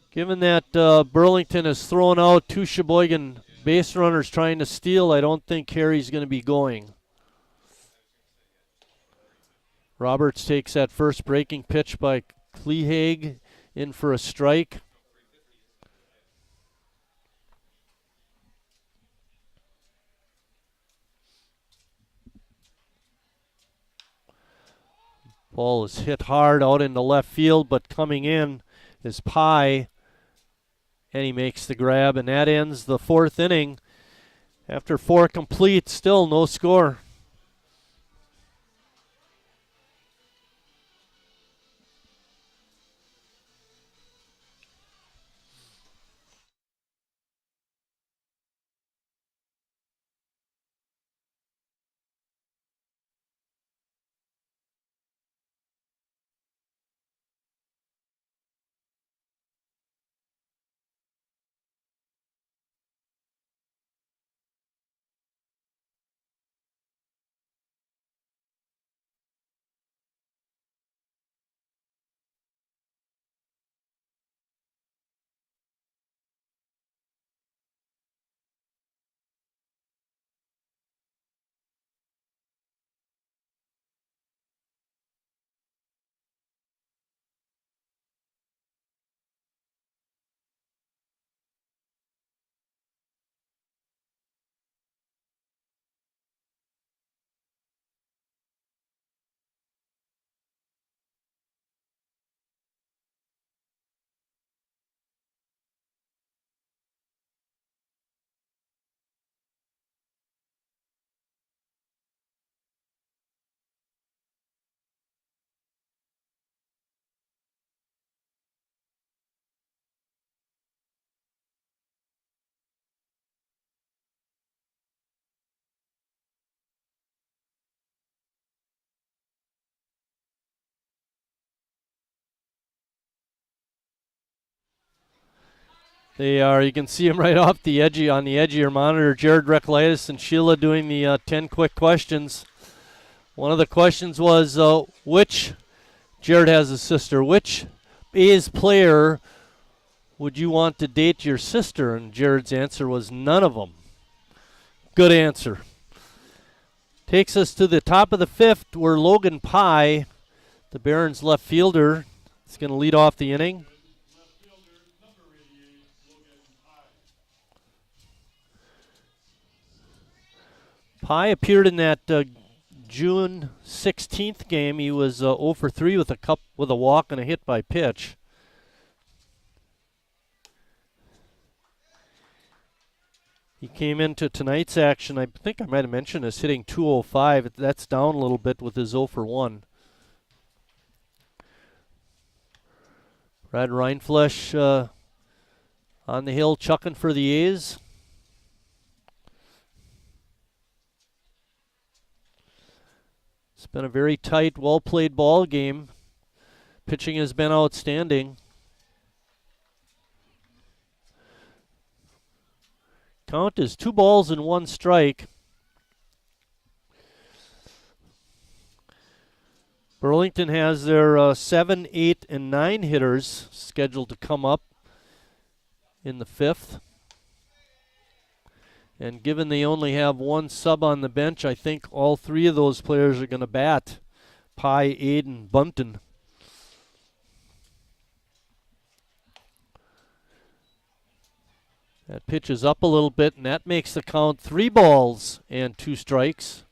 Given that Burlington has thrown out 2 Sheboygan base runners trying to steal, I don't think Harry's going to be going. Roberts takes that first breaking pitch by Kleehage in for a strike. Ball is hit hard out into left field, but coming in is Pye, and he makes the grab, and that ends the 4th inning. After 4 complete, still no score. They are, you can see them right off the edge, on the edge of your monitor. Jared Reklitis and Sheila doing the 10 quick questions. One of the questions was, Jared has a sister, which A's player would you want to date your sister? And Jared's answer was none of them. Good answer. Takes us to the top of the 5th, where Logan Pye, the Barons left fielder, is going to lead off the inning. Pye appeared in that June 16th game. He was 0 for 3 with a walk and a hit by pitch. He came into tonight's action, I think I might have mentioned this, hitting 205. That's down a little bit with his 0 for 1. Brad Reinflesch on the hill chucking for the A's. It's been a very tight, well-played ball game. Pitching has been outstanding. Count is 2 balls and 1 strike. Burlington has their 7, 8, and 9 hitters scheduled to come up in the 5th. And given they only have one sub on the bench, I think all three of those players are going to bat. Pye, Aid, and Bunton. That pitch is up a little bit, and that makes the count 3 balls and 2 strikes.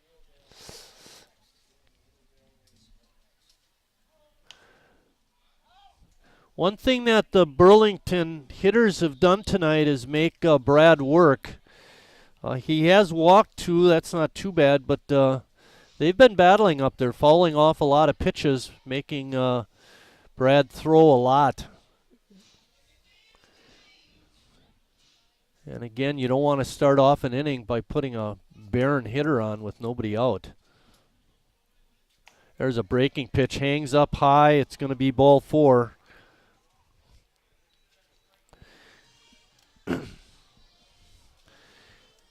One thing that the Burlington hitters have done tonight is make Brad work. He has walked 2, that's not too bad, but they've been battling up there, fouling off a lot of pitches, making Brad throw a lot. And again, you don't want to start off an inning by putting a barren hitter on with nobody out. There's a breaking pitch, hangs up high, it's going to be ball 4.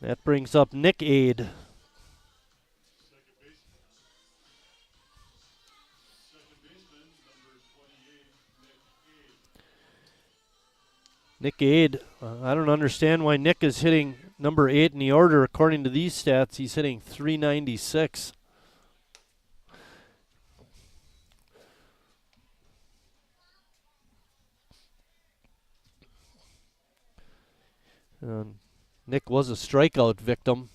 That brings up Nick Aid. Nick Aid, I don't understand why Nick is hitting number 8 in the order. According to these stats, he's hitting .396. Nick was a strikeout victim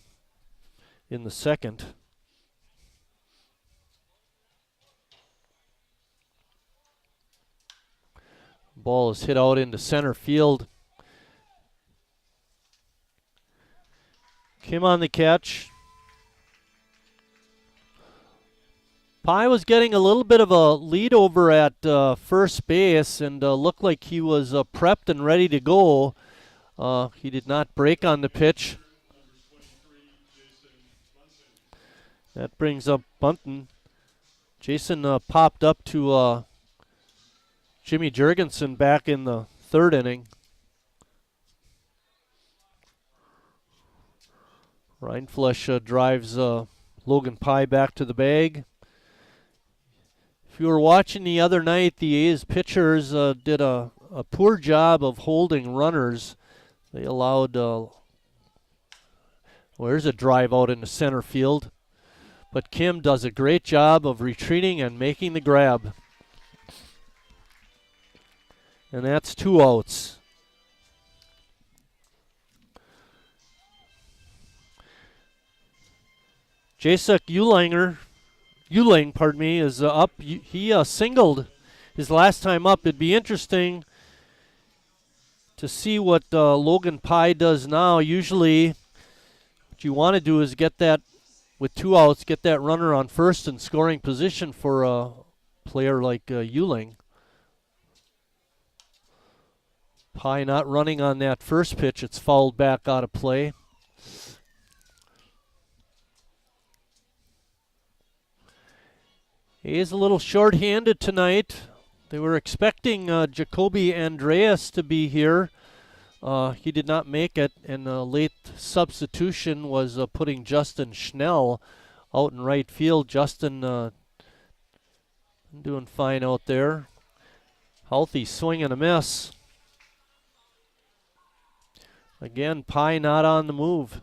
in the second. Ball is hit out into center field. Kim on the catch. Pye was getting a little bit of a lead over at first base and looked like he was prepped and ready to go. He did not break on the pitch. That brings up Bunton. Jason popped up to Jimmy Jurgensen back in the 3rd inning. Rindfleisch drives Logan Pye back to the bag. If you were watching the other night, the A's pitchers did a poor job of holding runners. They allowed, there's a drive out into center field. But Kim does a great job of retreating and making the grab. And that's 2 outs. Jacek Euling, is up. He singled his last time up. It'd be interesting to see what Logan Pye does now. Usually what you want to do is get that, with 2 outs, get that runner on first in scoring position for a player like Euling. Pye not running on that first pitch. It's fouled back out of play. He is a little short-handed tonight. They were expecting Jacoby Andreas to be here. He did not make it, and a late substitution was putting Justin Schnell out in right field. Justin doing fine out there. Healthy swing and a miss. Again, Pye not on the move.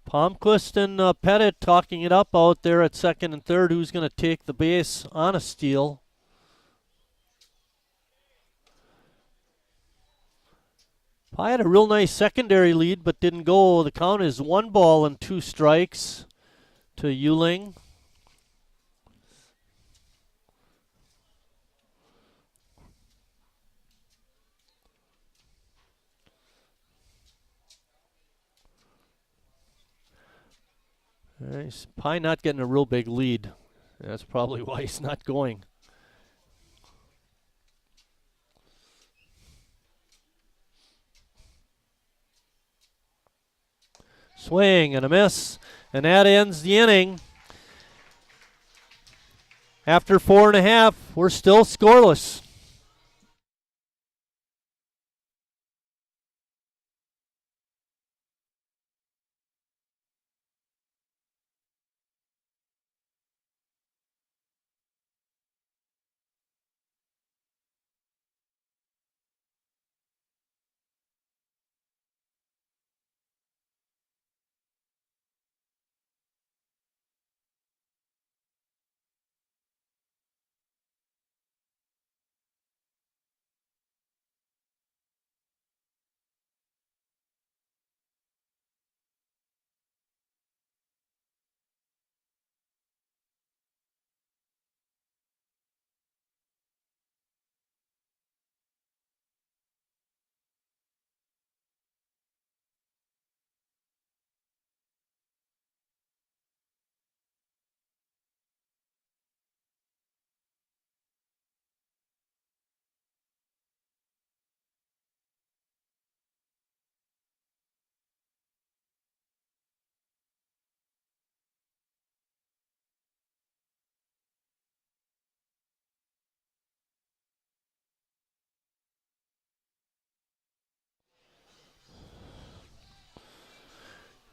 Palmquist and Pettit talking it up out there at second and third. Who's going to take the base on a steal? Pye had a real nice secondary lead, but didn't go. The count is 1 ball and 2 strikes to Euling. Nice. Pye not getting a real big lead. That's probably why he's not going. Swing and a miss, and that ends the inning. After 4.5, we're still scoreless.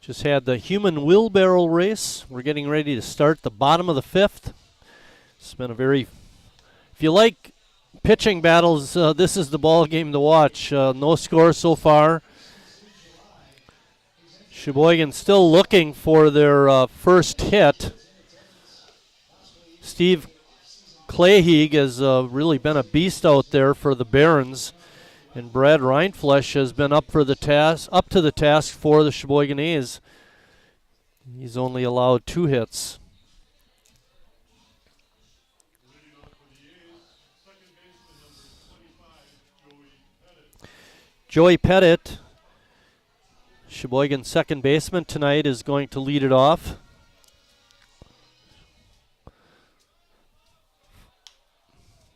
Just had the human wheelbarrow race. We're getting ready to start the bottom of the fifth. It's been a very, if you like pitching battles, this is the ball game to watch. No score so far. Sheboygan still looking for their first hit. Steve Clayheeg has really been a beast out there for the Barons. And Brad Reinflesch has been up to the task for the Sheboygan A's. He's only allowed 2 hits. Joey Pettit, Sheboygan's second baseman tonight, is going to lead it off.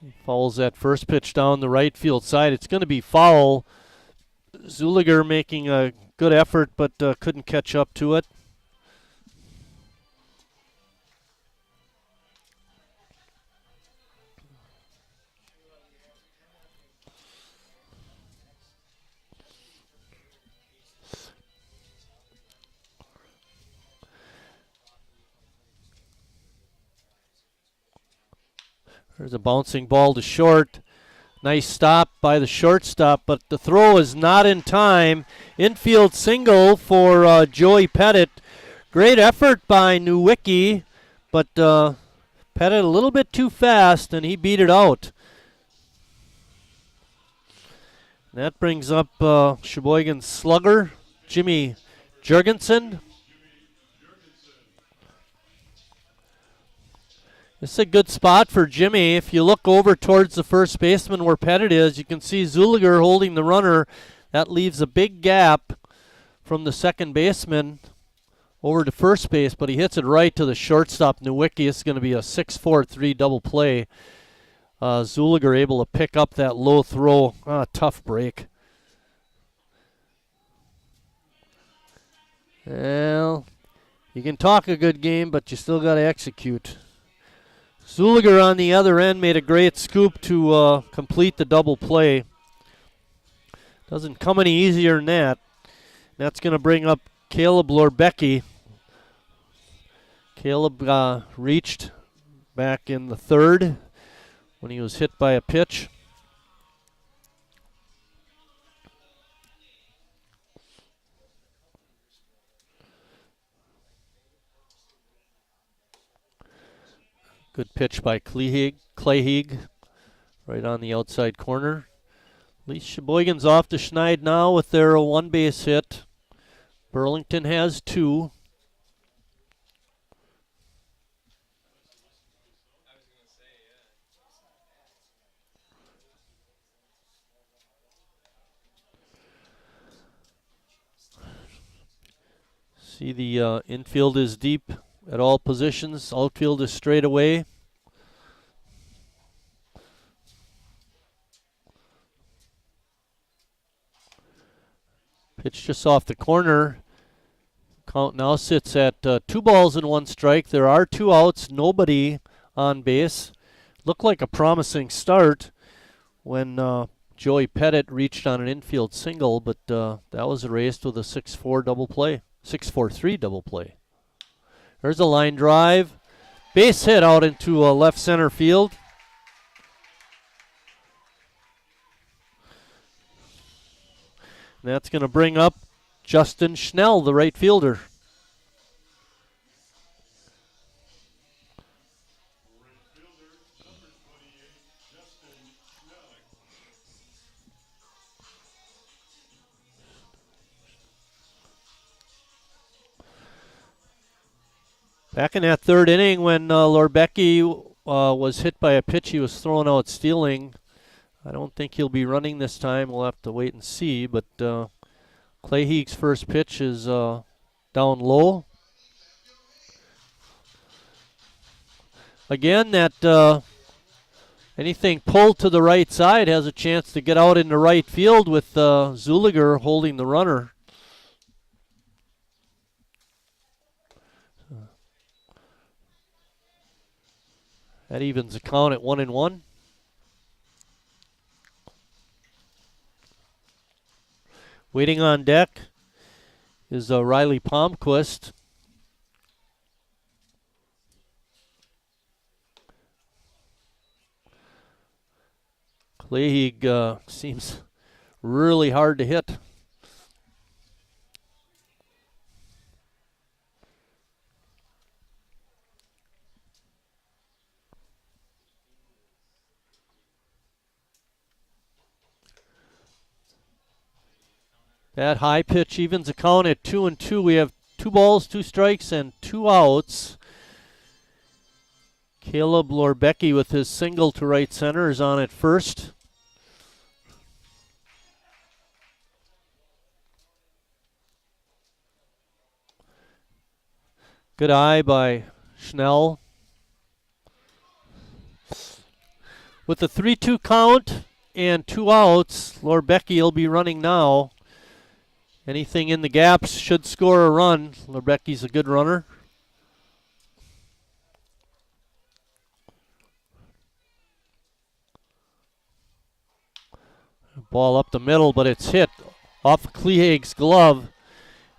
He fouls that first pitch down the right field side. It's going to be foul. Zulliger making a good effort, but couldn't catch up to it. There's a bouncing ball to short. Nice stop by the shortstop, but the throw is not in time. Infield single for Joey Pettit. Great effort by Nowicki, but Pettit a little bit too fast, and he beat it out. And that brings up Sheboygan's slugger, Jimmy Jurgensen. This is a good spot for Jimmy. If you look over towards the first baseman where Pettit is, you can see Zulliger holding the runner. That leaves a big gap from the second baseman over to first base, but he hits it right to the shortstop, Nowicki. It's going to be a 6-4-3 double play. Zulliger able to pick up that low throw. Tough break. Well, you can talk a good game, but you still got to execute. Zulliger on the other end made a great scoop to complete the double play. Doesn't come any easier than that. That's going to bring up Caleb Lorbecki. Caleb reached back in the third when he was hit by a pitch. Good pitch by Clayheeg, right on the outside corner. At least Sheboygan's off to Schneid now with their one base hit. Burlington has 2. See, the infield is deep at all positions. Outfield is straight away. Pitch just off the corner. Count now sits at 2 balls and 1 strike. There are 2 outs, nobody on base. Looked like a promising start when Joey Pettit reached on an infield single, but that was erased with a 6-4 double play. 6-4-3 double play. There's a line drive. Base hit out into left center field. And that's going to bring up Justin Schnell, the right fielder. Back in that third inning when Lorbecki was hit by a pitch he was throwing out stealing, I don't think he'll be running this time. We'll have to wait and see. But Clayheeg's first pitch is down low. Again, that anything pulled to the right side has a chance to get out into right field with Zulliger holding the runner. That evens the count at 1-1. Waiting on deck is Riley Palmquist. Clayheig seems really hard to hit. That high pitch evens the count at 2-2. We have 2 balls, 2 strikes, and 2 outs. Caleb Lorbecki with his single to right center is on at first. Good eye by Schnell. With the 3-2 count and 2 outs, Lorbecki will be running now. Anything in the gaps should score a run. Lorbecki's a good runner. Ball up the middle, but it's hit off Clayheig's glove.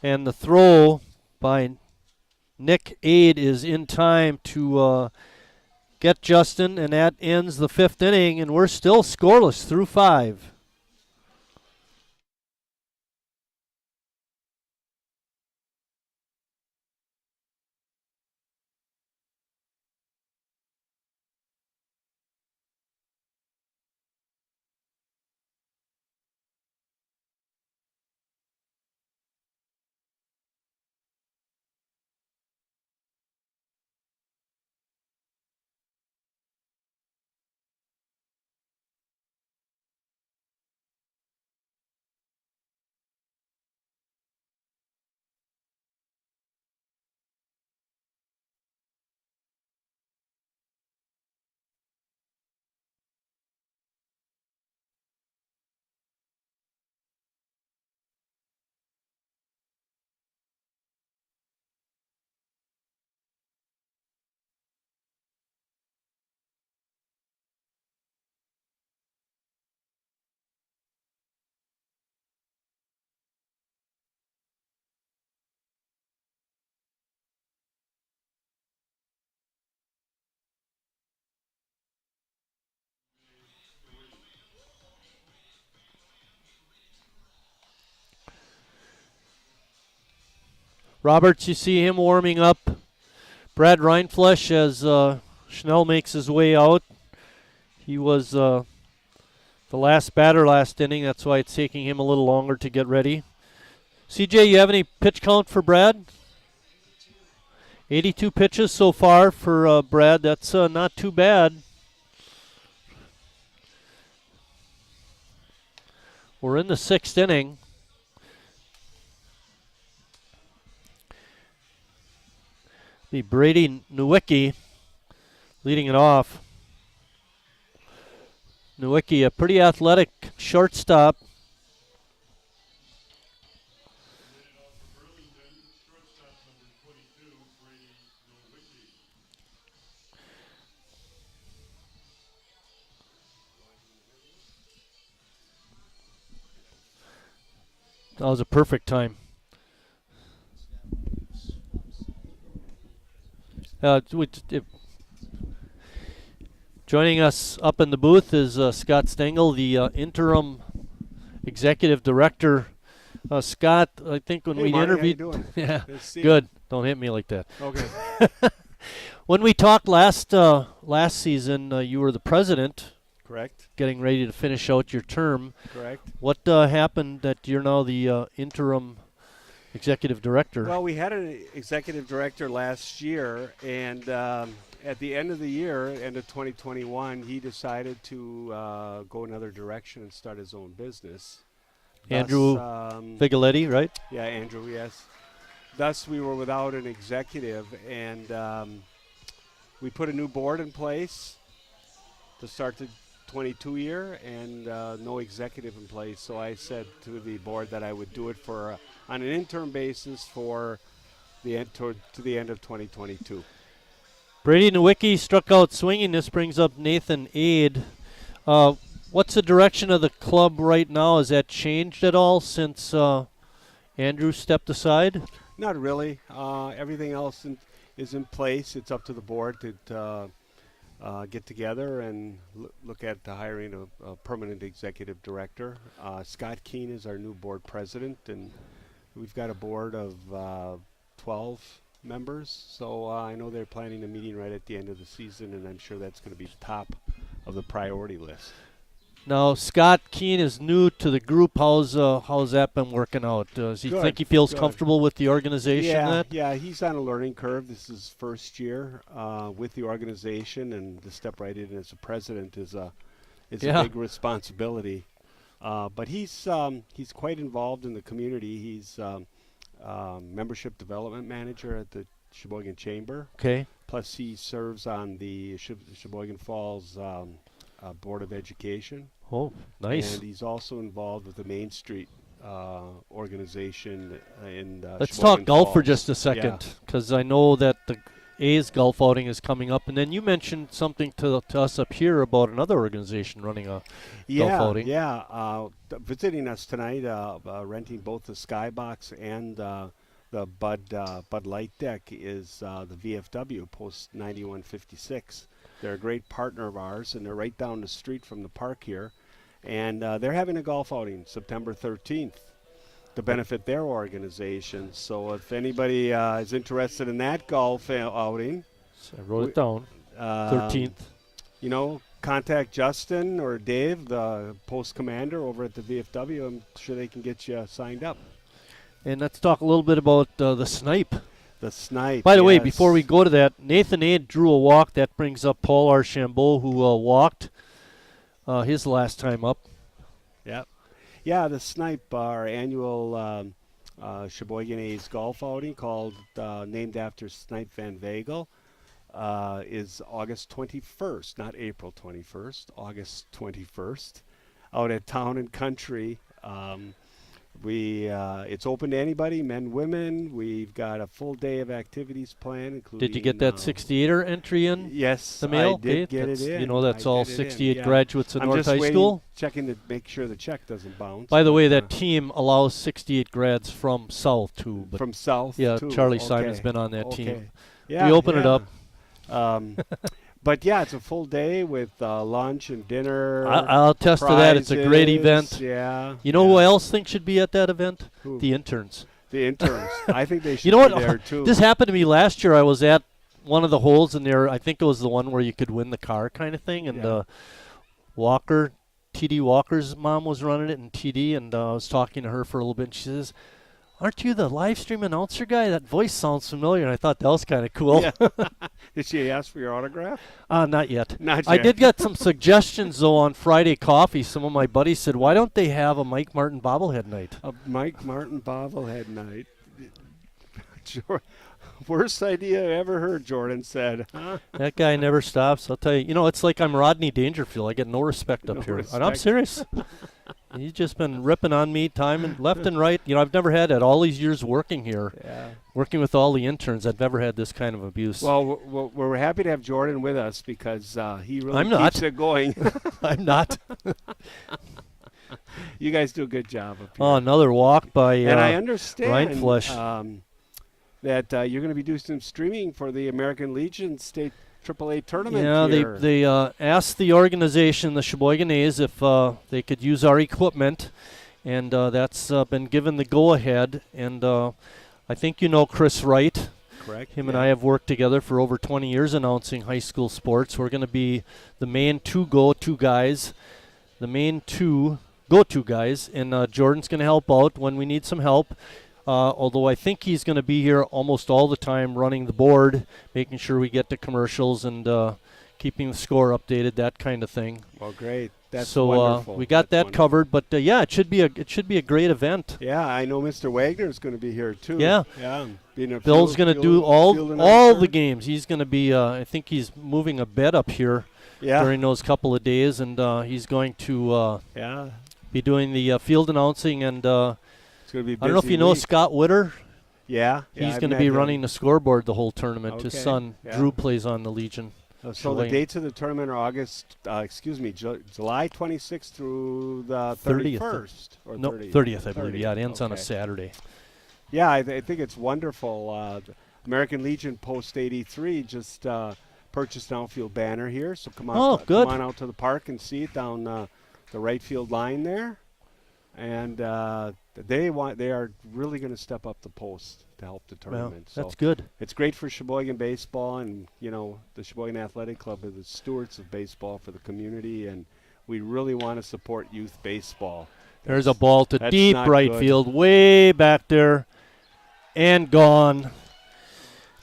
And the throw by Nick Aid is in time to get Justin, and that ends the 5th inning, and we're still scoreless through 5. Roberts, you see him warming up. Brad Reinflesch as Schnell makes his way out. He was the last batter last inning. That's why it's taking him a little longer to get ready. CJ, you have any pitch count for Brad? 82 pitches so far for Brad. That's not too bad. We're in the 6th inning. Be Brady Nowicki leading it off. Nowicki, a pretty athletic shortstop. That was a perfect time. Joining us up in the booth is Scott Stengel, the interim executive director. Scott, I think when we Marty, interviewed, how you doing? yeah, Good. good. Don't hit me like that. Okay. When we talked last season, you were the president. Correct. Getting ready to finish out your term. Correct. What happened that you're now the interim executive director? Well, we had an executive director last year, and at the end of the year, end of 2021, he decided to go another direction and start his own business. Andrew Vigoletti, right? Yeah, Andrew, yes. Thus, we were without an executive, and we put a new board in place to start the 22 year, and no executive in place. So I said to the board that I would do it for on an interim basis for the end to the end of 2022. Brady Nowicki struck out swinging. This brings up Nathan Aid. What's the direction of the club right now? Has that changed at all since Andrew stepped aside? Not really. Everything else is in place. It's up to the board to get together and look at the hiring a permanent executive director. Scott Keene is our new board president, and we've got a board of 12 members. So I know they're planning a meeting right at the end of the season, and I'm sure that's going to be top of the priority list. Now, Scott Keene is new to the group. How's that been working out? Does he think he feels comfortable with the organization? Yeah, he's on a learning curve. This is his first year with the organization, and to step right in as a president is a big responsibility. But he's quite involved in the community. He's membership development manager at the Sheboygan Chamber. Okay. Plus, he serves on the Sheboygan Falls Board of Education. Oh, nice. And he's also involved with the Main Street organization in Let's Sheboygan talk golf Falls. for just a second, because I know that the A's golf outing is coming up. And then you mentioned something to us up here about another organization running a golf outing. Yeah, visiting us tonight, renting both the Skybox and the Bud Light deck is the VFW Post 9156. They're a great partner of ours, and they're right down the street from the park here. And they're having a golf outing September 13th to benefit their organization. So if anybody is interested in that golf outing, So I wrote it down. 13th. Contact Justin or Dave, the post commander over at the VFW. I'm sure they can get you signed up. And let's talk a little bit about the snipe. The snipe. By the way, before we go to that, Nathan A. drew a walk. That brings up Paul Archambault, who walked his last time up. Yep. Yeah, the snipe, our annual Sheboygan A's golf outing named after Snipe Van Vagel, is August 21st, not April 21st, August 21st, out at Town and Country. It's open to anybody, men, women. We've got a full day of activities planned, including. Did you get that 68er entry in? Yes, the mail. I did get it in. That's all 68 in, graduates of I'm North just High School. Checking to make sure the check doesn't bounce. By the way, that team allows 68 grads from South too. But from South. Yeah, too. Charlie Okay. Simon's been on that team. Yeah, we open it up. But yeah, it's a full day with lunch and dinner. I'll attest to that. It's a great event. Yeah. You know who else think should be at that event? Who? The interns. The interns. I think they should You know be what? there too. This happened to me last year. I was at one of the holes in there. I think it was the one where you could win the car kind of thing. And TD Walker's mom was running it in TD, and I was talking to her for a little bit. And she says, "Aren't you the live stream announcer guy? That voice sounds familiar." And I thought that was kind of cool. Yeah. Did she ask for your autograph? Not yet. Not I yet. did get some suggestions, though, on Friday Coffee. Some of my buddies said, why don't they have a Mike Martin bobblehead night? A Mike Martin bobblehead night. Worst idea I ever heard, Jordan said. Huh? That guy never stops. I'll tell you. It's like I'm Rodney Dangerfield. I get no respect up here. And I'm serious. He's just been ripping on me time and left and right. I've never had that all these years working here. Yeah. Working with all the interns, I've never had this kind of abuse. Well, we're happy to have Jordan with us because he really keeps it going. I'm not. You guys do a good job up here. Oh, another walk by and I understand Rindfleisch. That you're going to be doing some streaming for the American Legion State AAA tournament. Yeah, here. they asked the organization, the Sheboygan A's, if they could use our equipment, and that's been given the go-ahead. And I think you know Chris Wright. Correct. Him and I have worked together for over 20 years announcing high school sports. We're going to be the main two go-to guys, and Jordan's going to help out when we need some help. Although I think he's going to be here almost all the time running the board, making sure we get to commercials and keeping the score updated, that kind of thing. Well, great. That's so wonderful. We got that covered, but it should be a great event. Yeah, I know Mr. Wagner is going to be here too. Yeah. Bill's going to do all the games. He's going to be. I think he's moving a bed up here during those couple of days, and he's going to be doing the field announcing and. It's going to be I don't know if you know Scott Witter. Yeah. He's going to be running the scoreboard the whole tournament. Okay. His son Drew plays on the Legion. So the dates of the tournament are July 26th through the 31st. Or 30th, I believe. Yeah, it ends on a Saturday. Yeah, I think it's wonderful. The American Legion Post 83 just purchased an outfield banner here, so come Oh, out, good. come on out to the park and see it down the right field line there. And they are really going to step up the post to help the Well, tournament. So that's good. it's great for Sheboygan baseball, and the Sheboygan Athletic Club are the stewards of baseball for the community, and we really want to support youth baseball. There's a ball to that's deep not right good. field, way back there, and gone.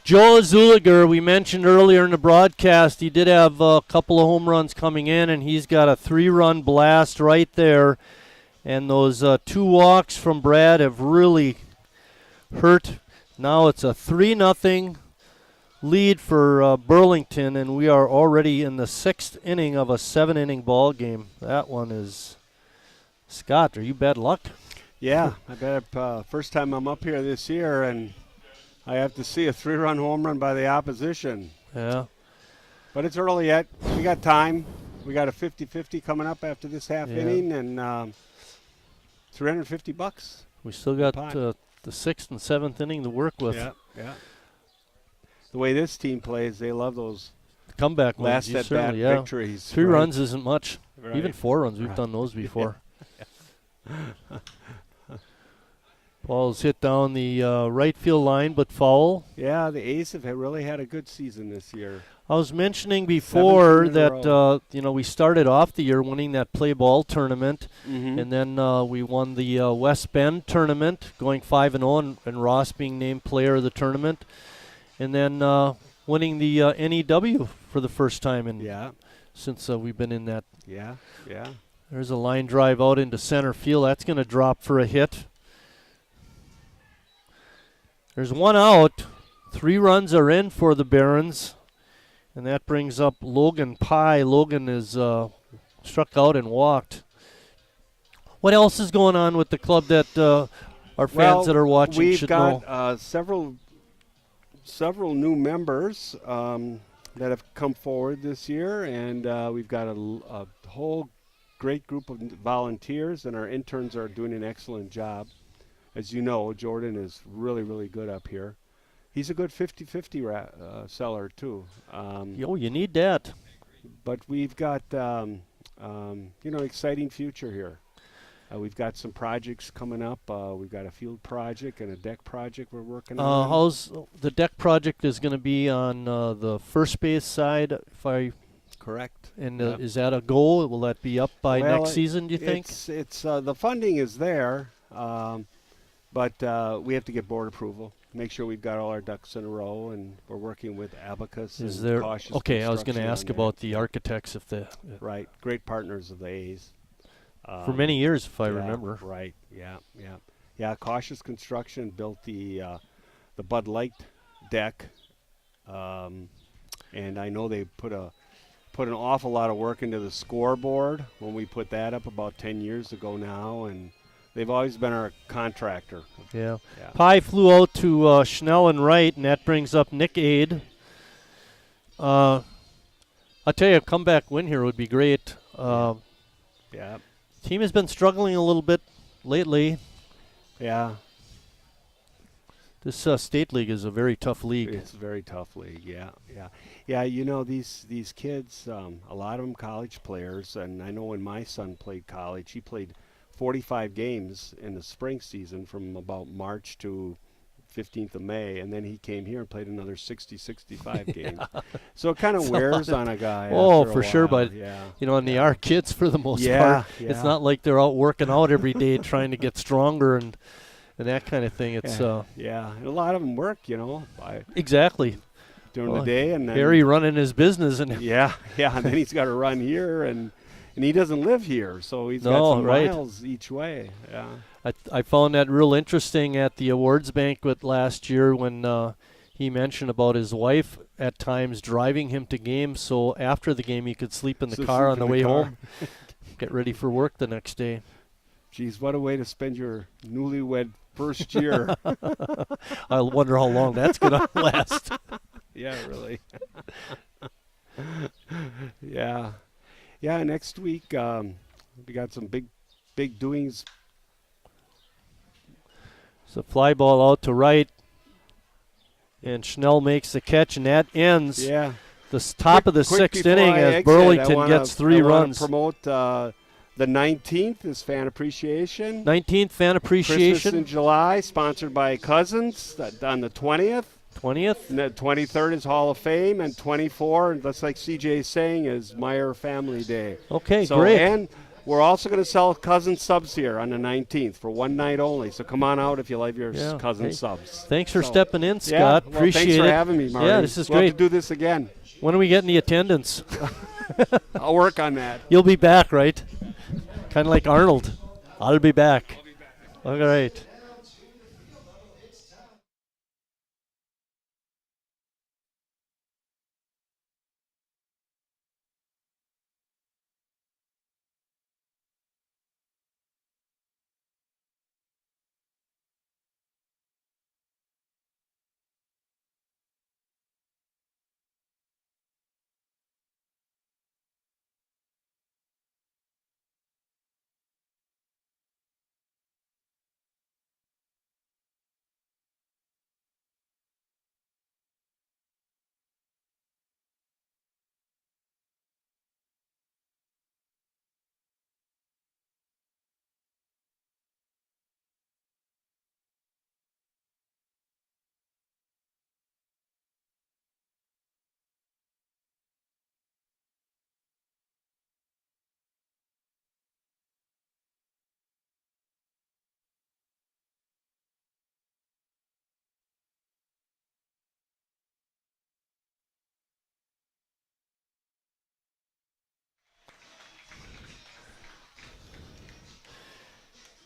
Joe Zulliger, we mentioned earlier in the broadcast, he did have a couple of home runs coming in, and he's got a 3-run blast right there. And those 2 walks from Brad have really hurt. Now it's a 3-0 lead for Burlington, and we are already in the 6th inning of a 7-inning ball game. That one is... Scott, are you bad luck? Yeah, I bet first time I'm up here this year, and I have to see a 3-run home run by the opposition. Yeah. But it's early yet. We got time. We got a 50-50 coming up after this half inning, and $350. We still got the 6th and 7th inning to work with. Yeah. The way this team plays, they love those Comeback last ones, at-bat yeah. victories. 3 runs isn't much. Right. Even 4 runs, we've done those before. Ball's hit down the right field line, but foul. Yeah, the A's have really had a good season this year. I was mentioning before 17 in a row. that we started off the year winning that play ball tournament, Mm-hmm. and then we won the West Bend tournament, going 5-0, and Ross being named player of the tournament, and then winning the NEW for the first time since we've been in that. Yeah. There's a line drive out into center field. That's going to drop for a hit. There's 1 out. 3 runs are in for the Barons. And that brings up Logan Pye. Logan is struck out and walked. What else is going on with the club that our fans that are watching should know? We've got several new members that have come forward this year, and we've got a whole great group of volunteers, and our interns are doing an excellent job. As you know, Jordan is really, really good up here. He's a good 50-50 seller, too. You need that. But we've got, exciting future here. We've got some projects coming up. We've got a field project and a deck project we're working on. How's the deck project is going to be on the first base side, if I... Correct. And is that a goal? Will that be up by next season, do you think? It's the funding is there, but we have to get board approval. Make sure we've got all our ducks in a row, and we're working with Abacus and Cautious Okay, I was going to Construction ask on about that. the architects if the Right, great partners of the A's. for many years, if I remember. Right. Yeah. Cautious Construction built the Bud Light deck, and I know they put an awful lot of work into the scoreboard when we put that up about 10 years ago now, and they've always been our contractor. Yeah. Pye flew out to Schnell and right, and that brings up Nick Aid. I'll tell you, a comeback win here would be great. Yeah. Team has been struggling a little bit lately. Yeah. This state league is a very tough league. It's a very tough league, yeah. These kids, a lot of them college players, and I know when my son played college, he played 45 games in the spring season from about March to 15th of May, and then he came here and played another 65 games. So it kind of wears on a guy. Oh, after a for sure, while. but and they are kids for the most part. It's not like they're out working out every day trying to get stronger and that kind of thing. It's and a lot of them work, exactly during the day, and then Harry running his business, and and then he's got to run here, and he doesn't live here, so he's got some miles each way. Yeah, I found that real interesting at the awards banquet last year when he mentioned about his wife at times driving him to games, so after the game he could sleep in the car on the way home, get ready for work the next day. Geez, what a way to spend your newlywed first year. I wonder how long that's going to last. Yeah, really. Yeah. Next week we got some big doings. It's a fly ball out to right. And Schnell makes the catch, and that ends the top of the sixth inning as Burlington gets 3 runs. Promote the 19th is Fan Appreciation. 19th Fan Appreciation. Christmas in July, sponsored by Cousins on the 20th. 20th. And the 23rd is Hall of Fame, and 24, that's like CJ is saying, is Meyer Family Day. Okay, great. And we're also going to sell Cousins subs here on the 19th for one night only. So come on out if you love your Cousins subs. Thanks for stepping in, Scott. Appreciate thanks for having me, Marty. Yeah, this is we'll great. Have to do this again. When are we getting the attendance? I'll work on that. You'll be back, right? Kind of like Arnold. I'll be back. All right.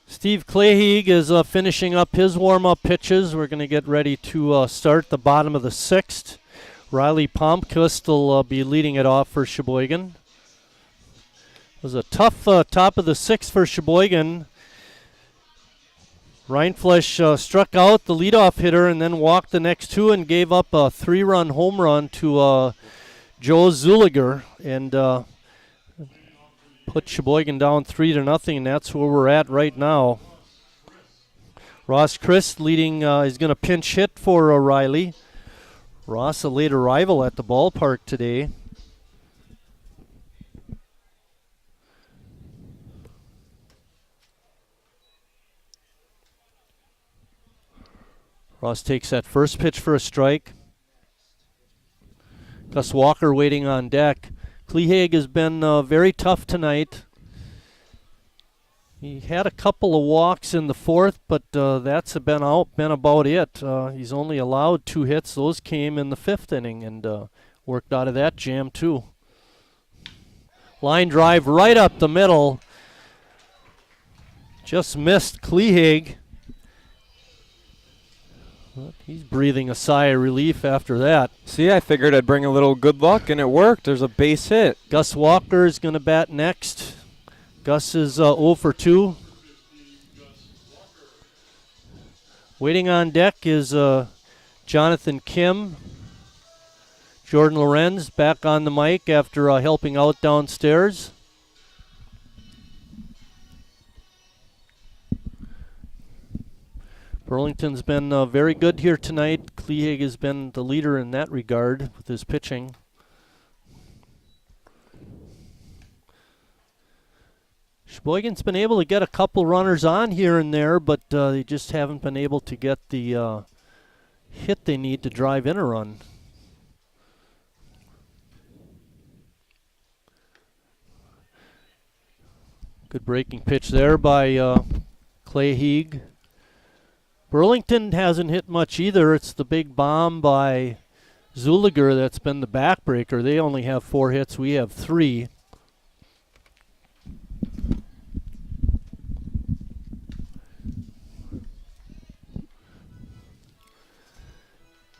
Steve Clayheeg is finishing up his warm-up pitches. We're going to get ready to start the bottom of the sixth. Riley Palmquist will be leading it off for Sheboygan. It was a tough top of the sixth for Sheboygan. Reinfleisch struck out the leadoff hitter and then walked the next two and gave up a 3-run home run to Joe Zulliger and put Sheboygan down 3-0, and that's where we're at right now. Ross Christ leading is going to pinch hit for Riley. Ross, a late arrival at the ballpark today. Ross takes that first pitch for a strike. Gus Walker waiting on deck. Clayheeg has been very tough tonight. He had a couple of walks in the fourth, but that's been about it. He's only allowed 2 hits. Those came in the 5th inning and worked out of that jam too. Line drive right up the middle. Just missed Clayheeg. He's breathing a sigh of relief after that. See, I figured I'd bring a little good luck, and it worked. There's a base hit. Gus Walker is going to bat next. Gus is 0 for 2. Waiting on deck is Jonathan Kim. Jordan Lorenz back on the mic after helping out downstairs. Burlington's been very good here tonight. Clayheeg has been the leader in that regard with his pitching. Sheboygan's been able to get a couple runners on here and there, but they just haven't been able to get the hit they need to drive in a run. Good breaking pitch there by Clayheeg. Burlington hasn't hit much either. It's the big bomb by Zulliger that's been the backbreaker. They only have 4 hits. We have 3.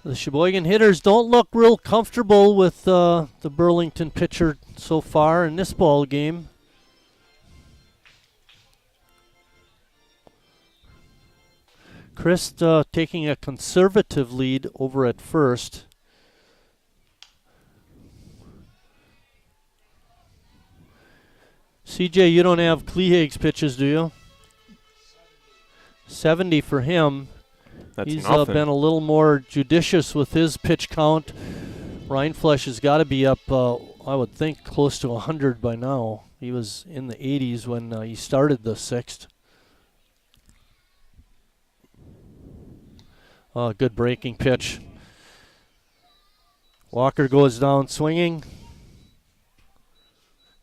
The Sheboygan hitters don't look real comfortable with the Burlington pitcher so far in this ball game. Christ taking a conservative lead over at first. CJ, you don't have Clayheeg's pitches, do you? 70 for him. That's He's nothing. been a little more judicious with his pitch count. Rindfleisch has got to be up, I would think, close to 100 by now. He was in the 80s when he started the 6th. Good breaking pitch. Walker goes down swinging.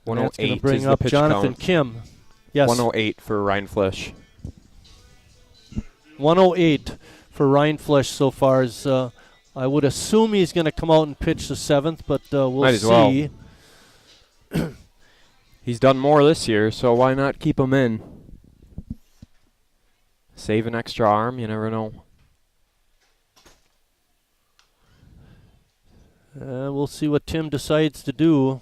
And that's going to 108 bring is the up pitch Jonathan count. Kim. Yes. 108 for Rindfleisch. 108 for Rindfleisch so far. I would assume he's going to come out and pitch the 7th, but we'll Might as see. well. He's done more this year, so why not keep him in? Save an extra arm, you never know. We'll see what Tim decides to do.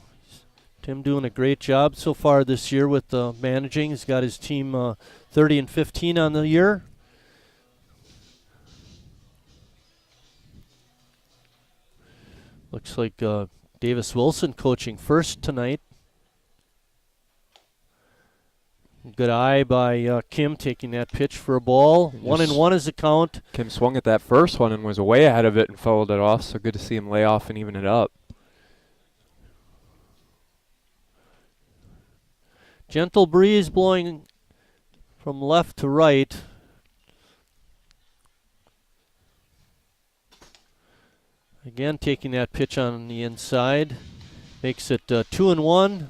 Tim doing a great job so far this year with managing. He's got his team 30-15 on the year. Looks like Davis Wilson coaching first tonight. Good eye by Kim taking that pitch for a ball. 1-1 is the count. Kim swung at that first one and was way ahead of it and fouled it off, so good to see him lay off and even it up. Gentle breeze blowing from left to right. Again, taking that pitch on the inside. Makes it 2-1.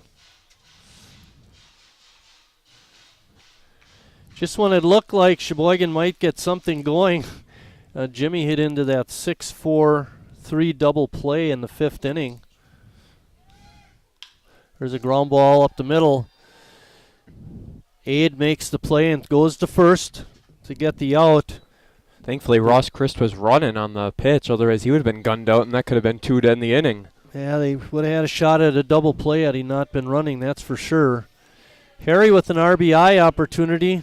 Just when it looked like Sheboygan might get something going, Jimmy hit into that 6-4-3 double play in the 5th inning. There's a ground ball up the middle. Aide makes the play and goes to first to get the out. Thankfully, Ross Christ was running on the pitch, otherwise he would have been gunned out, and that could have been 2 to end the inning. Yeah, they would have had a shot at a double play had he not been running, that's for sure. Harry with an RBI opportunity.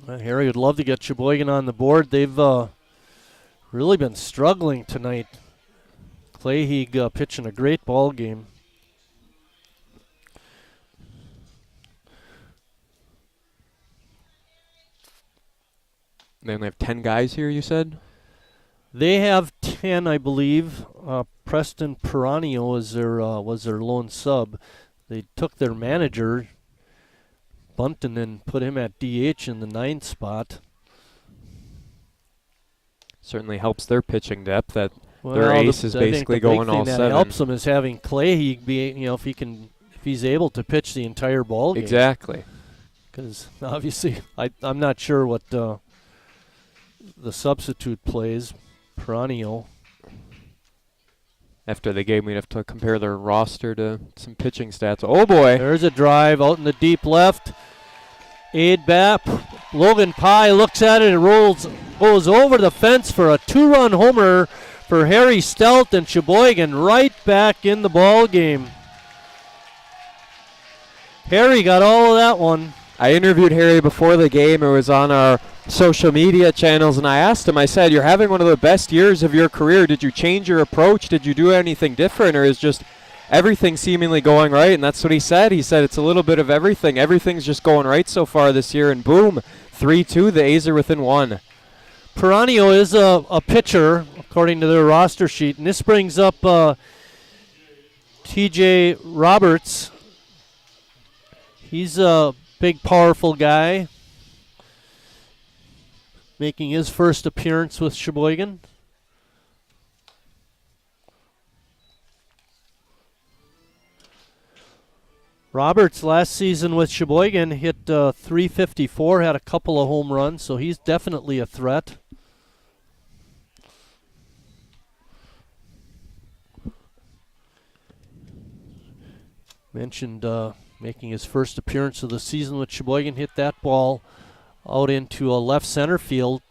Harry would love to get Sheboygan on the board. They've really been struggling tonight. Clay pitching a great ball game. They only have 10 guys here, you said? They have 10, I believe. Preston Piranha was their lone sub. They took their manager, Bunton, and put him at DH in the 9th spot. Certainly helps their pitching depth that Well, their ace is I think basically the big going thing all that 7. helps them is having Clay. If he's able to pitch the entire ball game. Exactly. Because obviously, I'm not sure what the substitute plays. Piranha. After the game, we'd have to compare their roster to some pitching stats. Oh boy! There's a drive out in the deep left. Aid Bapp. Logan Pye looks at it. It goes over the fence for a 2-run homer for Harry Stelt, and Sheboygan right back in the ball game. Harry got all of that one. I interviewed Harry before the game. It was on our social media channels, and I asked him, I said, you're having one of the best years of your career. Did you change your approach? Did you do anything different, or is just everything seemingly going right? And that's what he said. He said it's a little bit of everything. Everything's just going right so far this year, and boom, 3-2, the A's are within 1. Piranha is a pitcher, according to their roster sheet, and this brings up TJ Roberts. He's a big, powerful guy, making his first appearance with Sheboygan. Roberts last season with Sheboygan hit .354, had a couple of home runs, so he's definitely a threat. Mentioned making his first appearance of the season with Sheboygan, hit that ball out into a left center field.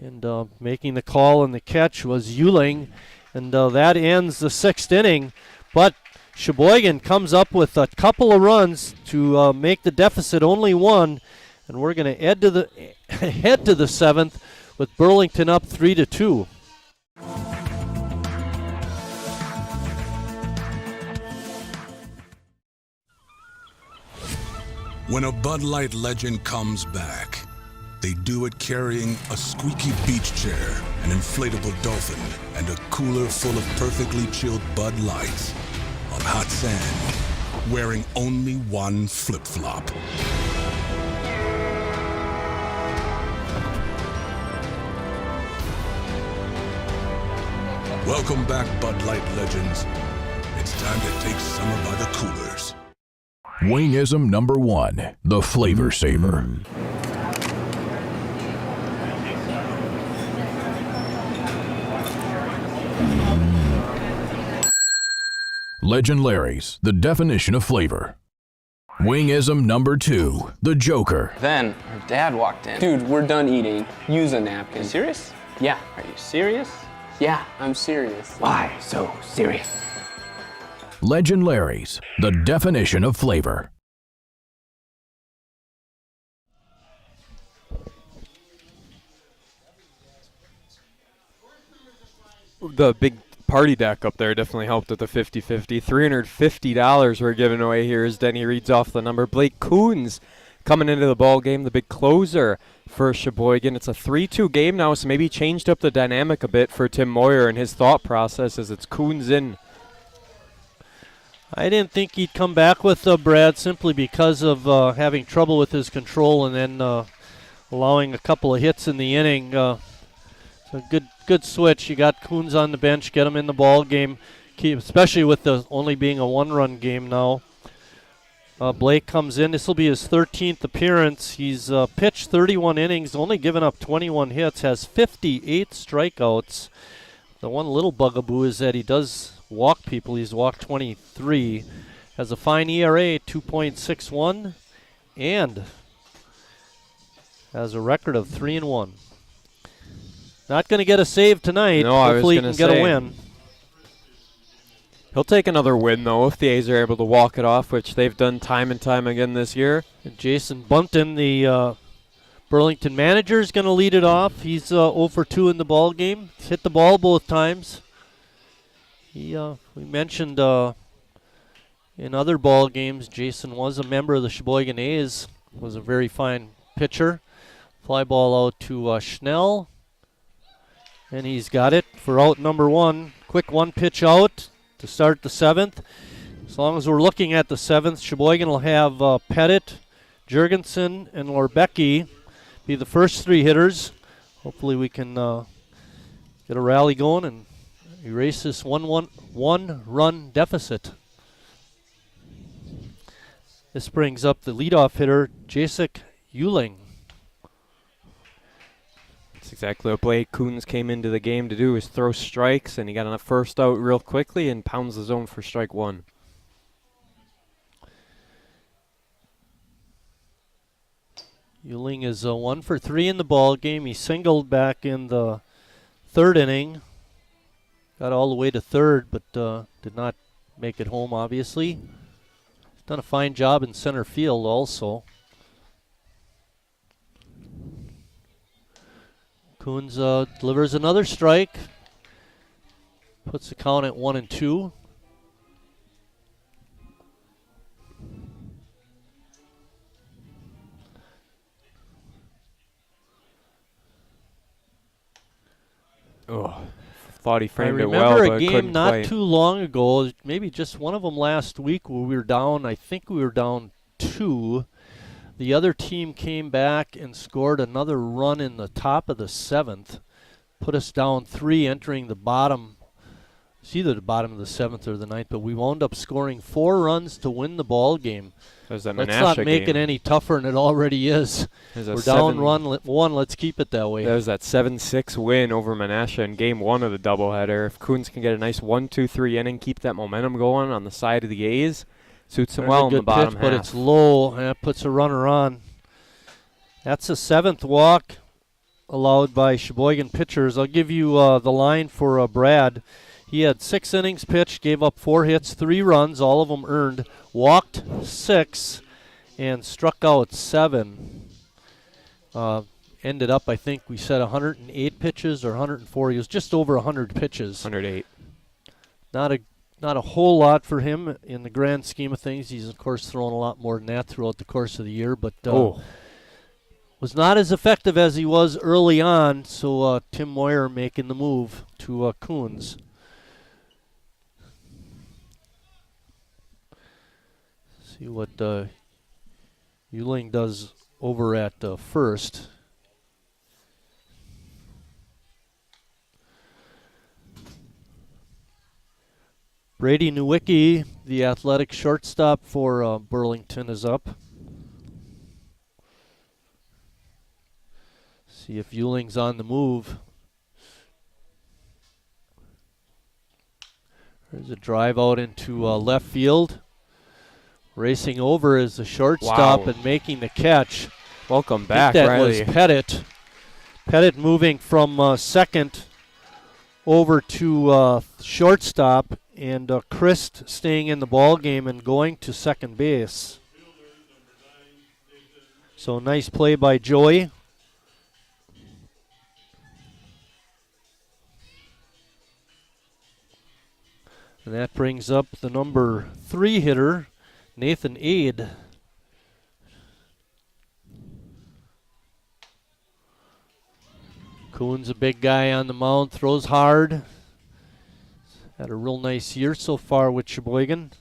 And making the call and the catch was Euling. And that ends the 6th inning. But Sheboygan comes up with a couple of runs to make the deficit only 1. And we're going to head to the 7th with Burlington up 3-2. When a Bud Light legend comes back, they do it carrying a squeaky beach chair, an inflatable dolphin, and a cooler full of perfectly chilled Bud Lights on hot sand, wearing only one flip-flop. Welcome back, Bud Light legends. It's time to take summer by the coolers. Wingism number 1, the Flavor Saver. Legend Larry's, the definition of flavor. Wingism number 2, the Joker. Then her dad walked in. Dude, we're done eating. Use a napkin. You serious? Yeah. Are you serious? Yeah, I'm serious. Why so serious? Legend Larry's, the definition of flavor. The big party deck up there definitely helped with the 50-50. $350 we're giving away here as Denny reads off the number. Blake Coons coming into the ball game, the big closer for Sheboygan. It's a 3-2 game now, so maybe changed up the dynamic a bit for Tim Moyer and his thought process as it's Coons in. I didn't think he'd come back with Brad simply because of having trouble with his control and then allowing a couple of hits in the inning. So good switch. You got Coons on the bench, get him in the ball game, especially with the only being a one-run game now. Blake comes in. This will be his 13th appearance. He's pitched 31 innings, only given up 21 hits, has 58 strikeouts. The one little bugaboo is that he does walk people. He's walked 23. Has a fine ERA, 2.61, and has a record of 3-1. Not going to get a save tonight. No, hopefully he can get a win. He'll take another win, though, if the A's are able to walk it off, which they've done time and time again this year. And Jason Bunton, the Burlington manager, is going to lead it off. He's 0 for 2 in the ball game. He's hit the ball both times. We mentioned in other ball games, Jason was a member of the Sheboygan A's, was a very fine pitcher. Fly ball out to Schnell, and he's got it for out number 1. Quick one pitch out to start the 7th. As long as we're looking at the 7th, Sheboygan will have Pettit, Jurgensen, and Lorbecki be the first 3 hitters. Hopefully we can get a rally going and erase this one-run deficit. This brings up the leadoff hitter, Jacek Euling. That's exactly what Blake Coons came into the game to do, is throw strikes, and he got on a first out real quickly and pounds the zone for strike 1. Euling is 1 for 3 in the ball game. He singled back in the 3rd inning. Got all the way to 3rd, but did not make it home, obviously. He's done a fine job in center field also. Coons delivers another strike. Puts the count at 1-2. Oh, thought he framed it well, I remember but a game couldn't not quite. too long ago, maybe just one of them last week, where we were down, I think we were down 2. The other team came back and scored another run in the top of the 7th. Put us down 3 entering the bottom. It's either the bottom of the 7th or the 9th, but we wound up scoring 4 runs to win the ball game. Let's not make it any tougher than it already is. We're down 1. Let's keep it that way. That was that 7-6 win over Menasha in game 1 of the doubleheader. If Coons can get a nice 1-2-3 inning, keep that momentum going on the side of the A's, suits him well in the bottom pitch, half. but it's low, and that puts a runner on. That's the 7th walk allowed by Sheboygan pitchers. I'll give you the line for Brad. He had 6 innings pitched, gave up 4 hits, 3 runs, all of them earned, walked 6, and struck out 7. Ended up, I think we said 108 pitches or 104. He was just over 100 pitches. 108. Not a not a whole lot for him in the grand scheme of things. He's, of course, thrown a lot more than that throughout the course of the year, but was not as effective as he was early on, so Tim Moyer making the move to Coons. See what Euling does over at first. Brady Nowicki, the athletic shortstop for Burlington, is up. See if Euling's on the move. There's a drive out into left field. Racing over is the shortstop and making the catch. Welcome back, that Riley. was Pettit. Pettit moving from second over to shortstop, and Christ staying in the ball game and going to second base. So nice play by Joey. And that brings up the number 3 hitter, Nathan Aid. Coon's a big guy on the mound, throws hard. Had a real nice year so far with Sheboygan.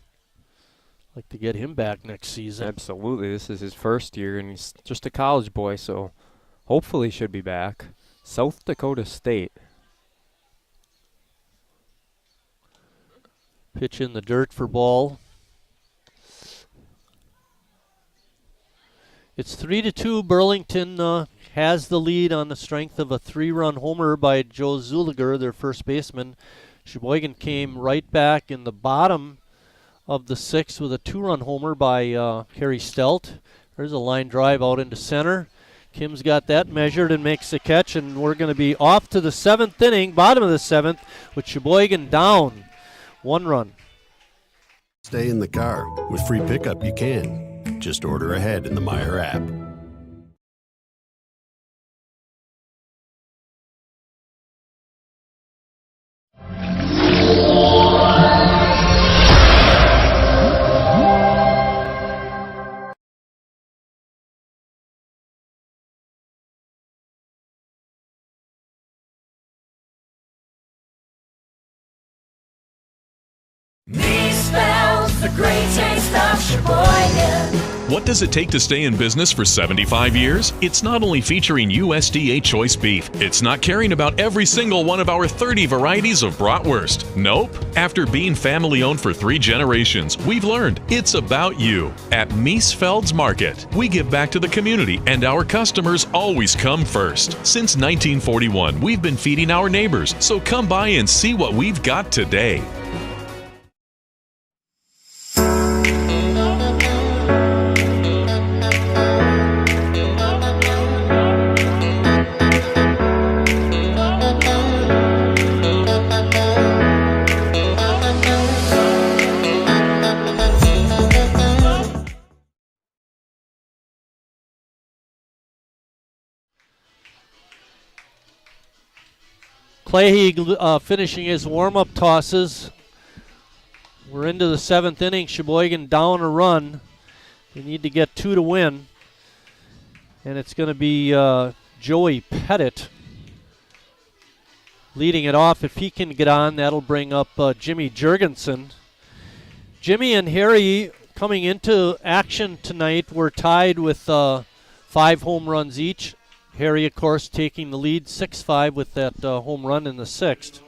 Like to get him back next season. Absolutely. This is his first year, and he's just a college boy, so hopefully should be back. South Dakota State. Pitch in the dirt for ball. It's 3-2. Burlington has the lead on the strength of a 3-run homer by Joe Zulliger, their first baseman. Sheboygan came right back in the bottom of the 6th with a 2-run homer by Harry Stelt. There's a line drive out into center. Kim's got that measured and makes the catch, and we're going to be off to the 7th inning, bottom of the 7th, with Sheboygan down 1 run. Stay in the car. With free pickup, you can. Just order ahead in the Meyer app. The great taste of Sheboygan. What does it take to stay in business for 75 years? It's not only featuring USDA choice beef. It's not caring about every single one of our 30 varieties of bratwurst. Nope. After being family-owned for 3 generations, we've learned it's about you. At Miesfeld's Market, we give back to the community, and our customers always come first. Since 1941, we've been feeding our neighbors, so come by and see what we've got today. Clay finishing his warm-up tosses. We're into the 7th inning. Sheboygan down a run. They need to get 2 to win. And it's going to be Joey Pettit leading it off. If he can get on, that'll bring up Jimmy Jurgensen. Jimmy and Harry coming into action tonight were tied with 5 home runs each. Harry, of course, taking the lead 6-5 with that home run in the 6th.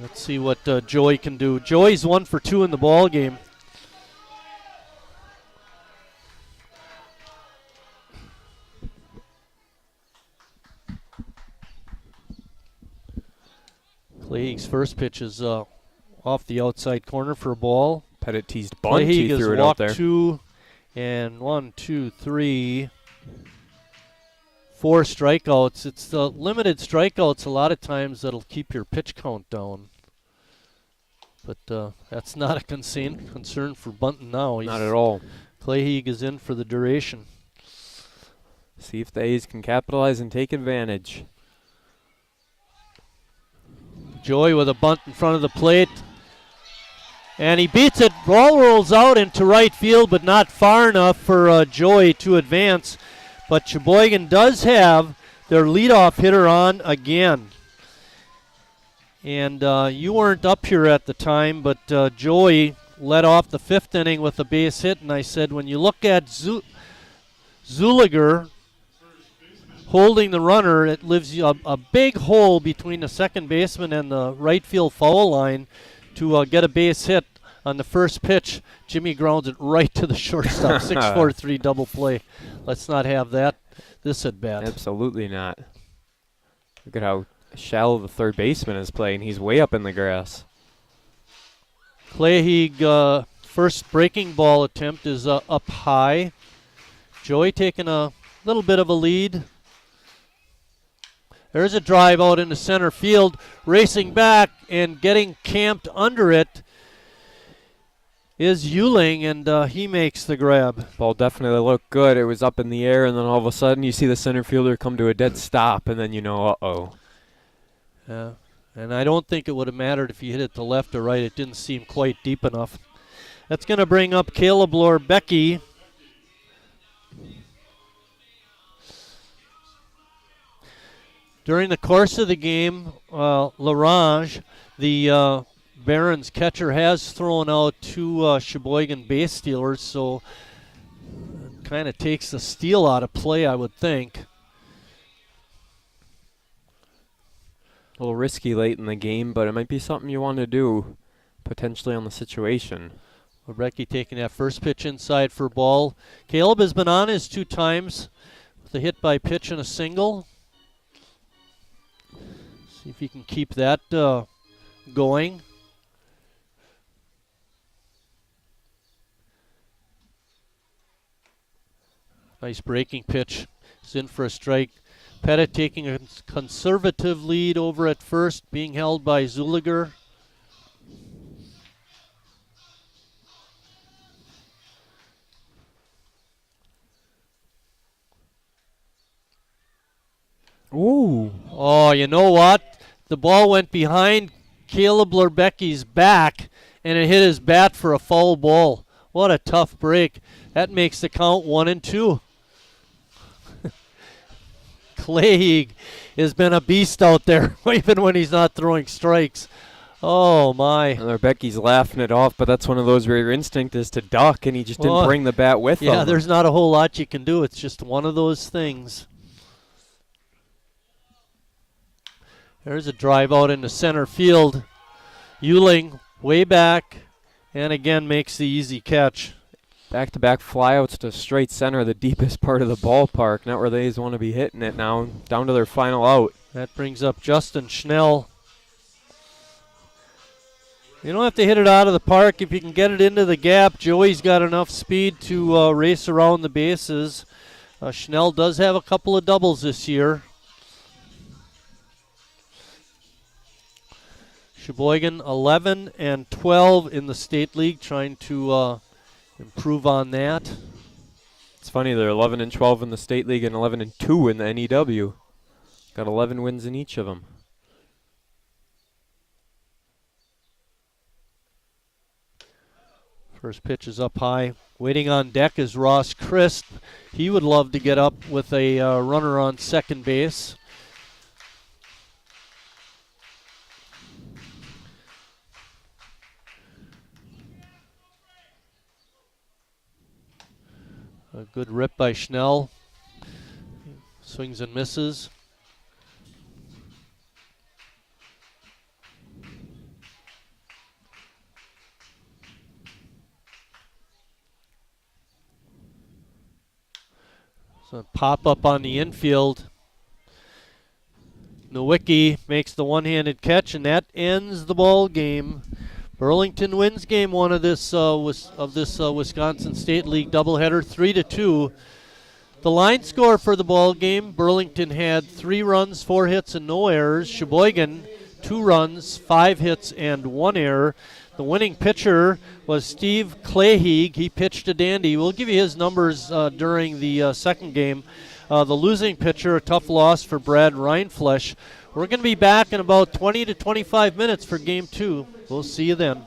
Let's see what Joey can do. Joey's 1 for 2 in the ball game. Clayheag's first pitch is off the outside corner for a ball. Pettit teased bunt. He Clayheag threw has it out walked there. 2, and 1, 2, 3, 4 strikeouts. It's the limited strikeouts a lot of times that'll keep your pitch count down. But that's not a concern for Bunton now. Not at all. Clayheag is in for the duration. See if the A's can capitalize and take advantage. Joey with a bunt in front of the plate. And he beats it. Ball rolls out into right field, but not far enough for Joey to advance. But Sheboygan does have their leadoff hitter on again. And you weren't up here at the time, but Joey led off the 5th inning with a base hit. And I said, when you look at Zulliger holding the runner, it leaves you a big hole between the second baseman and the right field foul line to get a base hit on the first pitch. Jimmy grounds it right to the shortstop. 6-4-3 double play. Let's not have that this at bat. Absolutely not. Look at how shallow the third baseman is playing. He's way up in the grass. Clayheeg, first breaking ball attempt is up high. Joey taking a little bit of a lead. There's a drive out into center field. Racing back and getting camped under it is Euling, and he makes the grab. Ball definitely looked good. It was up in the air, and then all of a sudden you see the center fielder come to a dead stop, and then you know, uh-oh. Yeah, and I don't think it would have mattered if he hit it to left or right. It didn't seem quite deep enough. That's going to bring up Caleb Lorbecki. During the course of the game, Larange, the Barons catcher, has thrown out 2 Sheboygan base stealers, so it kind of takes the steal out of play, I would think. A little risky late in the game, but it might be something you want to do, potentially on the situation. Lorbecki taking that first pitch inside for ball. Caleb has been on his 2 times with a hit by pitch and a single. See if he can keep that going. Nice breaking pitch. It's in for a strike. Pettit taking a conservative lead over at first, being held by Zulliger. Ooh. Oh, you know what? The ball went behind Caleb Lorbecki's back, and it hit his bat for a foul ball. What a tough break. That makes the count 1-2. Clayheeg has been a beast out there, even when he's not throwing strikes. Oh, my. And Lorbecki's laughing it off, but that's one of those where your instinct is to duck, and he just didn't bring the bat with him. Yeah, there's not a whole lot you can do. It's just one of those things. There's a drive out into center field. Euling way back, and again makes the easy catch. Back-to-back flyouts to straight center, the deepest part of the ballpark. Not where they want to be hitting it now, down to their final out. That brings up Justin Schnell. You don't have to hit it out of the park. If you can get it into the gap, Joey's got enough speed to race around the bases. Schnell does have a couple of doubles this year. Sheboygan 11 and 12 in the state league, trying to improve on that. It's funny, they're 11 and 12 in the state league and 11 and 2 in the NEW. Got 11 wins in each of them. First pitch is up high. Waiting on deck is Ross Christ. He would love to get up with a runner on second base. A good rip by Schnell. Swings and misses. So pop up on the infield. Nowicki makes the one-handed catch, and that ends the ball game. Burlington wins game 1 of this Wisconsin State League doubleheader, 3-2. The line score for the ball game: Burlington had 3 runs, 4 hits, and no errors. Sheboygan 2 runs, 5 hits, and 1 error. The winning pitcher was Steve Clayheeg. He pitched a dandy. We'll give you his numbers during the second game. The losing pitcher, a tough loss for Brad Reinflesch. We're going to be back in about 20 to 25 minutes for game 2. We'll see you then.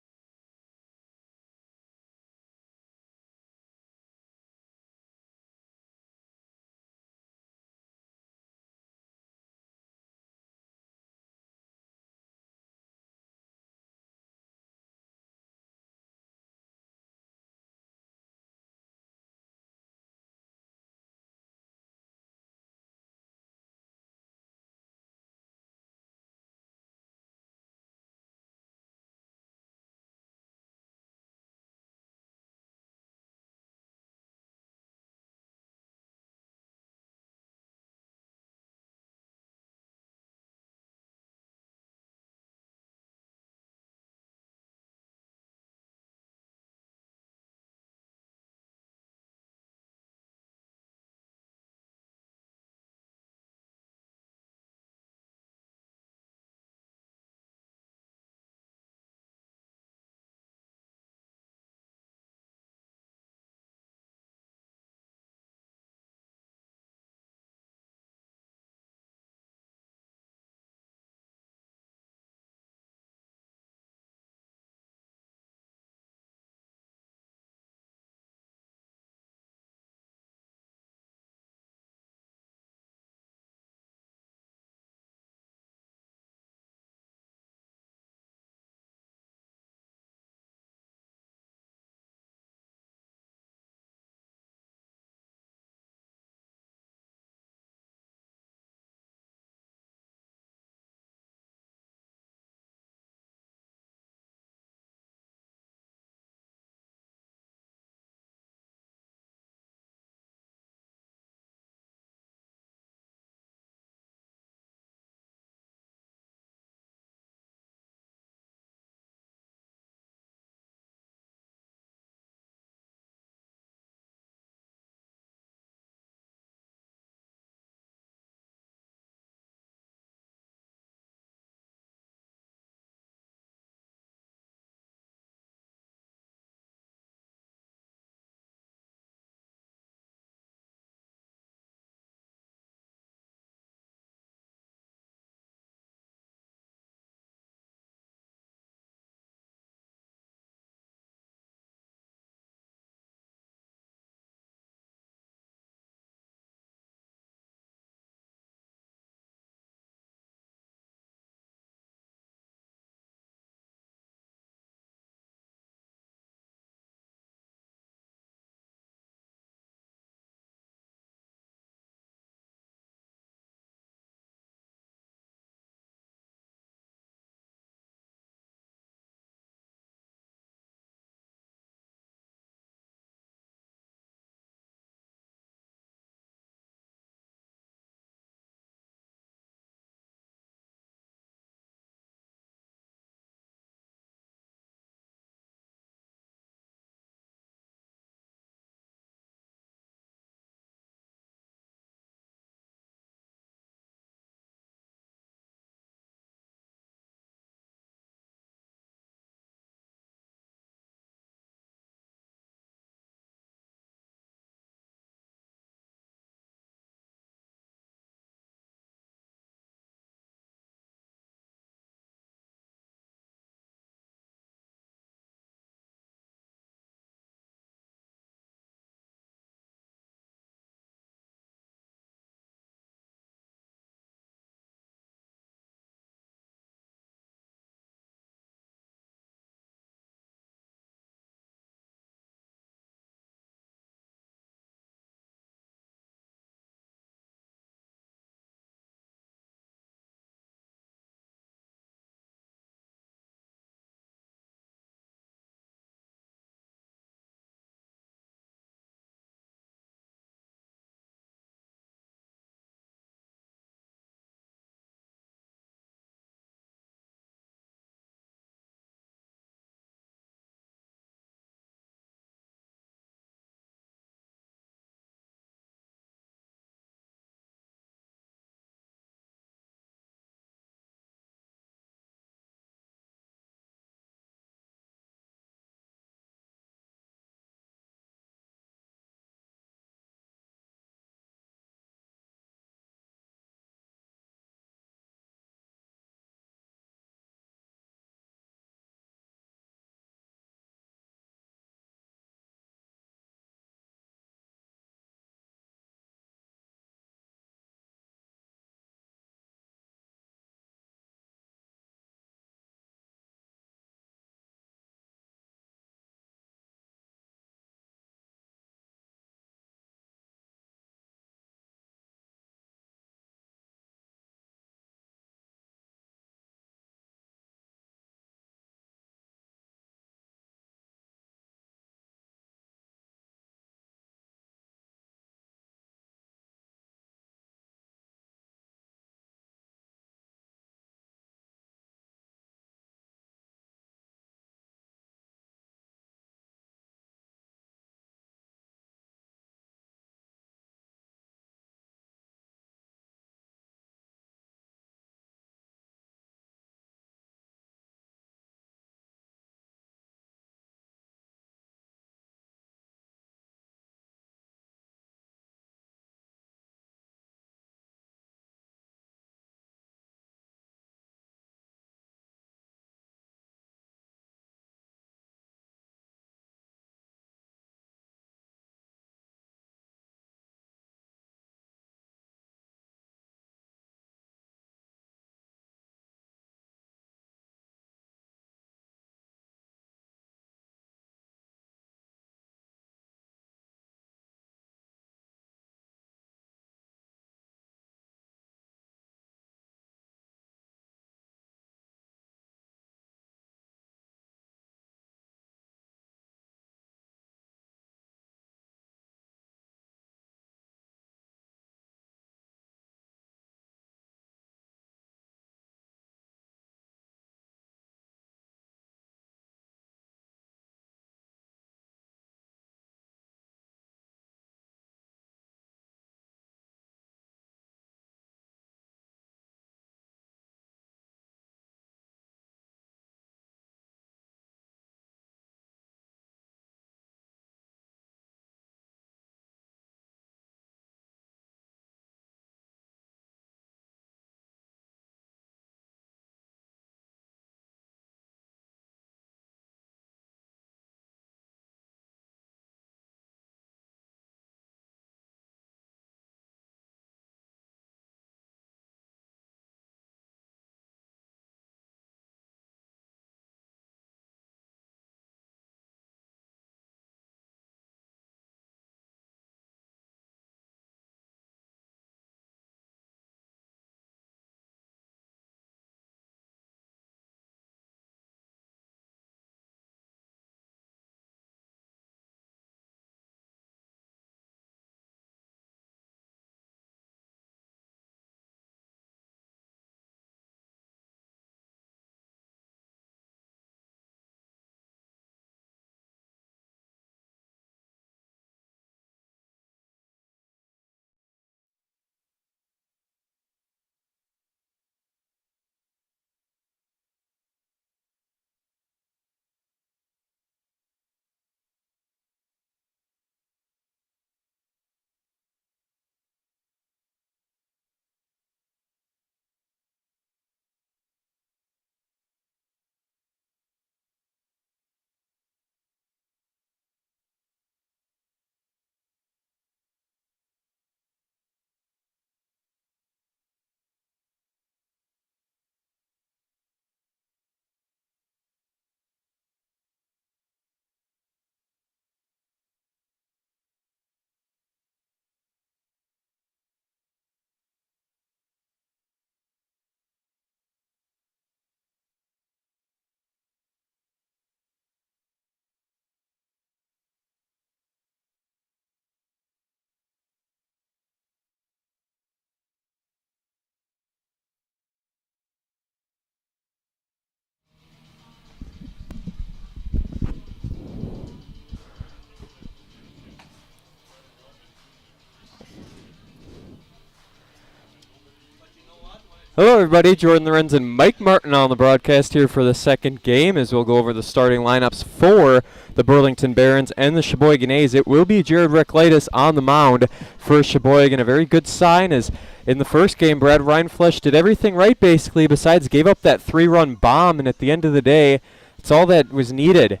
Hello, everybody. Jordan Lorenz and Mike Martin on the broadcast here for the second game as we'll go over the starting lineups for the Burlington Barons and the Sheboygan A's. It will be Jared Reklitis on the mound for Sheboygan. A very good sign as in the first game, Brad Reinflesch did everything right basically besides gave up that 3-run bomb, and at the end of the day, it's all that was needed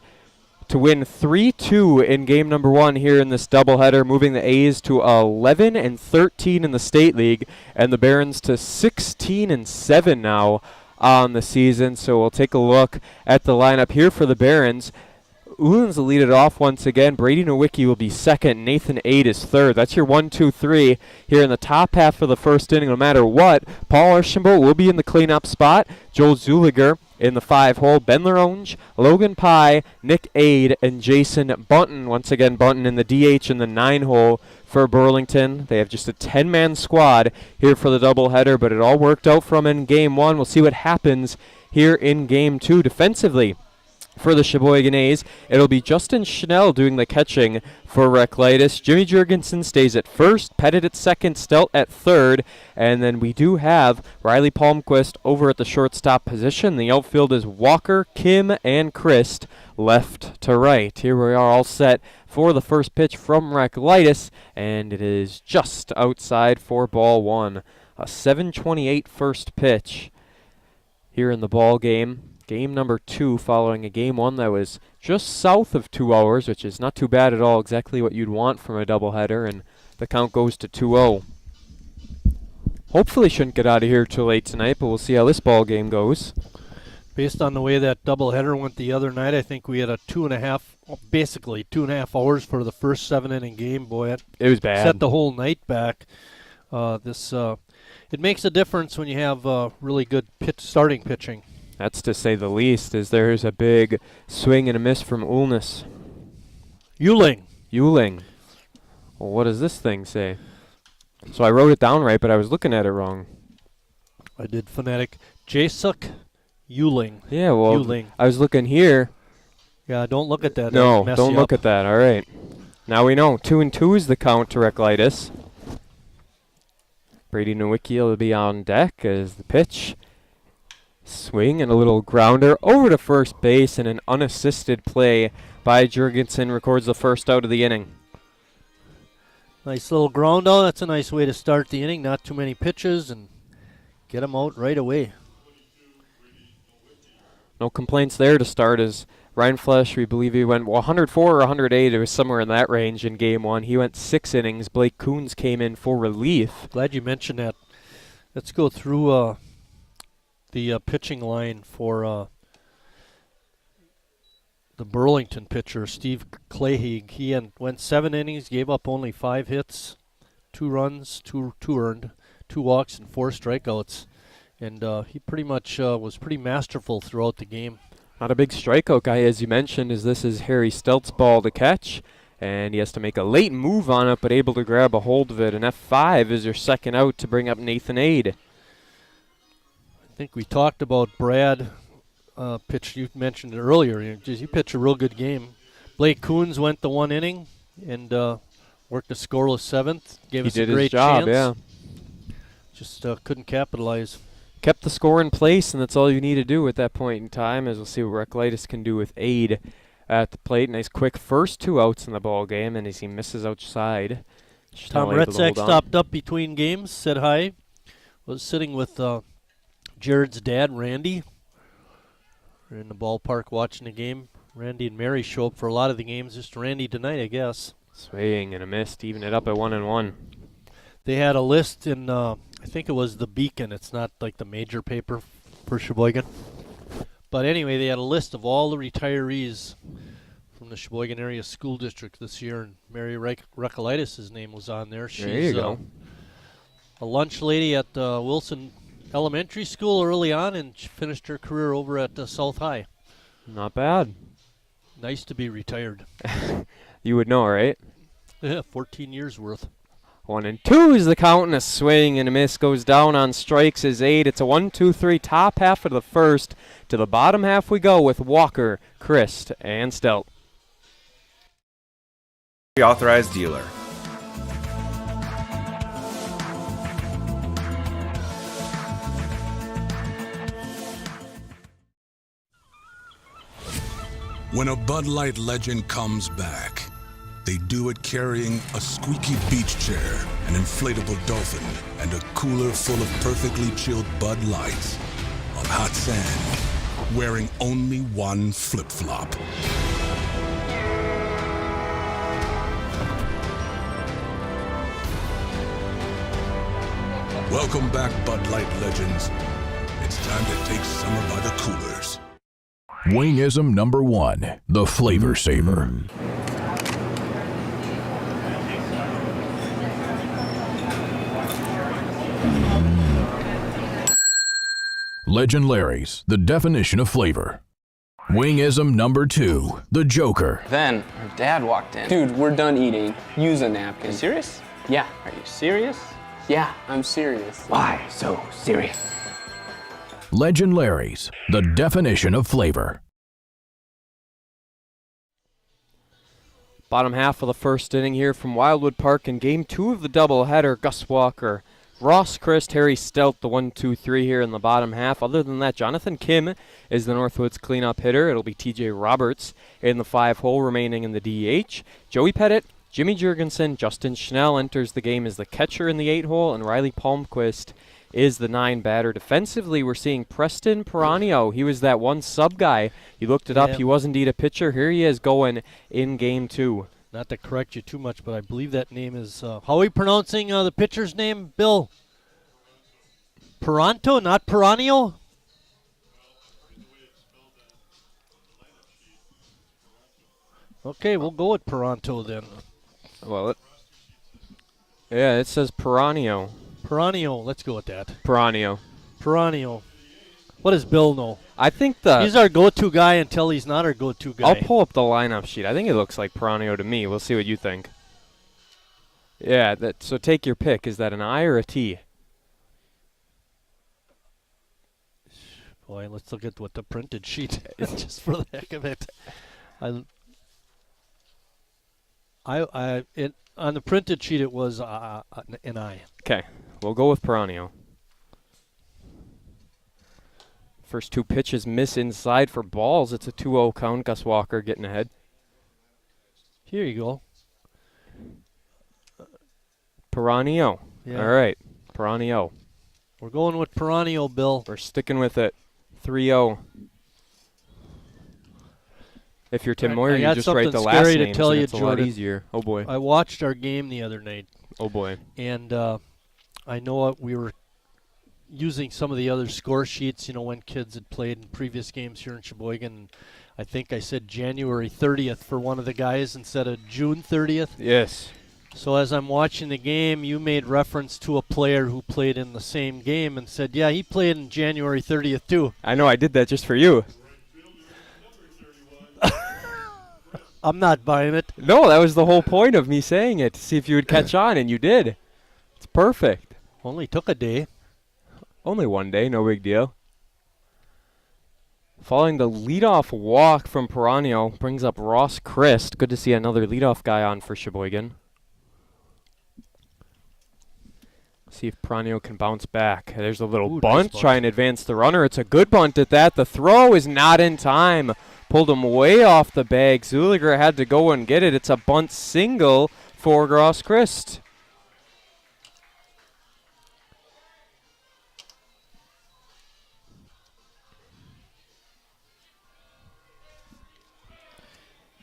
to win 3-2 in game number 1 here in this doubleheader, moving the A's to 11-13 in the State League and the Barons to 16-7 now on the season. So we'll take a look at the lineup here for the Barons. Uhlens will lead it off once again. Brady Nowicki will be second. Nathan Ade is third. That's your 1-2-3 here in the top half of the first inning. No matter what, Paul Archambault will be in the cleanup spot. Joel Zulliger in the 5-hole. Ben Laronge, Logan Pye, Nick Ade, and Jason Bunton. Once again, Bunton in the DH in the 9-hole for Burlington. They have just a 10-man squad here for the doubleheader, but it all worked out for them in game 1. We'll see what happens here in game 2 defensively. For the Sheboygan A's, it'll be Justin Schnell doing the catching for Reklitis. Jimmy Jurgensen stays at first, Pettit at second, Stelt at third, and then we do have Riley Palmquist over at the shortstop position. The outfield is Walker, Kim, and Christ left to right. Here we are all set for the first pitch from Reklitis, and it is just outside for ball 1. A 7:28 first pitch here in the ball game. Game number 2 following a game 1 that was just south of 2 hours, which is not too bad at all, exactly what you'd want from a doubleheader, and the count goes to 2-0. Hopefully shouldn't get out of here too late tonight, but we'll see how this ball game goes. Based on the way that doubleheader went the other night, I think we had a basically 2.5 hours for the first 7-inning game. Boy, it was bad. Set the whole night back. It makes a difference when you have really good starting pitching. That's to say the least, as there's a big swing and a miss from Uhlnes. Euling. Well, what does this thing say? So I wrote it down right, but I was looking at it wrong. I did phonetic. Jasuk Euling. Yeah, well, Euling. I was looking here. Yeah, don't look at that. No, don't look at that. All right. Now we know. 2-2 is the count to Reklitis. Brady Nowicki will be on deck as the pitch. Swing and a little grounder over to first base, and an unassisted play by Jurgensen records the first out of the inning. Nice little ground out. That's a nice way to start the inning. Not too many pitches and get them out right away. No complaints there to start as Reinflesch, we believe he went 104 or 108. It was somewhere in that range in game 1. He went 6 innings. Blake Coons came in for relief. Glad you mentioned that. Let's go through the pitching line for the Burlington pitcher, Steve Clahy. He went 7 innings, gave up only 5 hits, 2 runs, 2 earned, 2 walks, and 4 strikeouts. And he pretty much was pretty masterful throughout the game. Not a big strikeout guy, as you mentioned, as this is Harry Stelt's ball to catch. And he has to make a late move on it, but able to grab a hold of it. And F5 is your second out to bring up Nathan Ade. I think we talked about Brad pitch. You mentioned it earlier. He pitched a real good game. Blake Coons went the 1 inning and worked a scoreless 7th. Gave us a great chance. Yeah. Just couldn't capitalize. Kept the score in place, and that's all you need to do at that point in time, as we'll see what Reklitis can do with Ade at the plate. Nice quick first 2 outs in the ball game, and as he misses outside. Tom Retzak stopped up between games, said hi. Was sitting with Jared's dad, Randy. We're in the ballpark watching the game. Randy and Mary show up for a lot of the games. Just Randy tonight, I guess. Swing and a miss to even it up at 1-1. They had a list in, I think it was the Beacon. It's not like the major paper for Sheboygan. But anyway, they had a list of all the retirees from the Sheboygan Area School District this year, and Mary Reklitis' name was on there. She's there you go. A lunch lady at Wilson Elementary School early on, and she finished her career over at South High. Not bad. Nice to be retired. You would know, right? Yeah, 14 years worth. 1-2 is the count, and a swing and a miss goes down on strikes is 8. It's a 1-2-3 top half of the first. To the bottom half we go with Walker, Christ, and Stelt. Authorized dealer. When a Bud Light legend comes back, they do it carrying a squeaky beach chair, an inflatable dolphin, and a cooler full of perfectly chilled Bud Lights on hot sand, wearing only one flip-flop. Welcome back, Bud Light legends. It's time to take summer by the coolers. Wingism number 1, the Flavor Saver. Legend Larry's, the definition of flavor. Wingism number 2, the Joker. Then her dad walked in. Dude, we're done eating. Use a napkin. You serious? Yeah. Are you serious? Yeah, I'm serious. Why so serious? Legend Larry's, the definition of flavor. Bottom half of the first inning here from Wildwood Park in Game 2 of the doubleheader. Gus Walker, Ross Christ, Harry Stelt, the 1-2-3 here in the bottom half. Other than that, Jonathan Kim is the Northwoods cleanup hitter. It'll be TJ Roberts in the 5-hole remaining in the DH. Joey Pettit, Jimmy Jurgensen, Justin Schnell enters the game as the catcher in the 8-hole, and Riley Palmquist is the 9-batter. Defensively, we're seeing Preston Piranha. He was that one sub guy. You looked it up. He was indeed a pitcher. Here he is going in Game 2. Not to correct you too much, but I believe that name is, how are we pronouncing the pitcher's name, Bill? Piranto, not Piranio? Okay, we'll go with Piranto then. Well, it says Piranha. Piranio, let's go with that. Piranha. Piranio. What does Bill know? I think he's our go-to guy until he's not our go-to guy. I'll pull up the lineup sheet. I think it looks like Piranha to me. We'll see what you think. Yeah, so take your pick. Is that an I or a T? Boy, let's look at what the printed sheet is just for the heck of it. On the printed sheet it was an I. Okay, we'll go with Piranha. First 2 pitches miss inside for balls. It's a 2-0 count. Gus Walker getting ahead. Here you go. Piranha. Yeah. All right, Piranha. We're going with Piranha, Bill. We're sticking with it. 3-0. If you're Tim Moyer, you just write the last name. Tell you, it's a lot easier. Oh boy. I watched our game the other night. Oh boy. And I know we were using some of the other score sheets, when kids had played in previous games here in Sheboygan. I think I said January 30th for one of the guys instead of June 30th. Yes. So as I'm watching the game, you made reference to a player who played in the same game and said, yeah, he played in January 30th too. I know, I did that just for you. I'm not buying it. No, that was the whole point of me saying it, to see if you would catch on, and you did. It's perfect. Only took a day. Only one day, no big deal. Following the leadoff walk from Piranha brings up Ross Christ. Good to see another leadoff guy on for Sheboygan. See if Piranha can bounce back. There's a little bunt, nice try and advance the runner. It's a good bunt at that. The throw is not in time. Pulled him way off the bag. Zulliger had to go and get it. It's a bunt single for Ross Christ.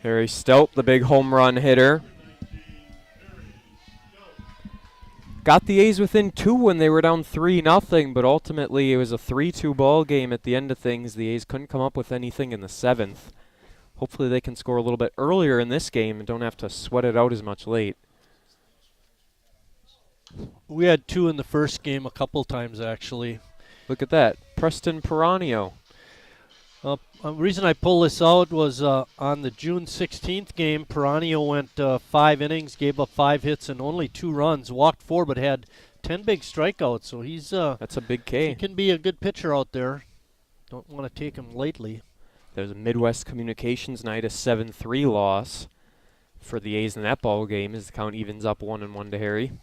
Harry Stelt, the big home run hitter. Got the A's within 2 when they were down 3-0, but ultimately it was a 3-2 ball game at the end of things. The A's couldn't come up with anything in the 7th. Hopefully they can score a little bit earlier in this game and don't have to sweat it out as much late. We had 2 in the first game a couple times, actually. Look at that. Preston Piranha. The reason I pulled this out was on the June 16th game, Piranha went 5 innings, gave up 5 hits and only 2 runs, walked 4 but had 10 big strikeouts. So he's that's a big K. He can be a good pitcher out there. Don't want to take him lately. There's a Midwest Communications night, a 7-3 loss for the A's in that ball game as the count evens up 1-1 to Harry.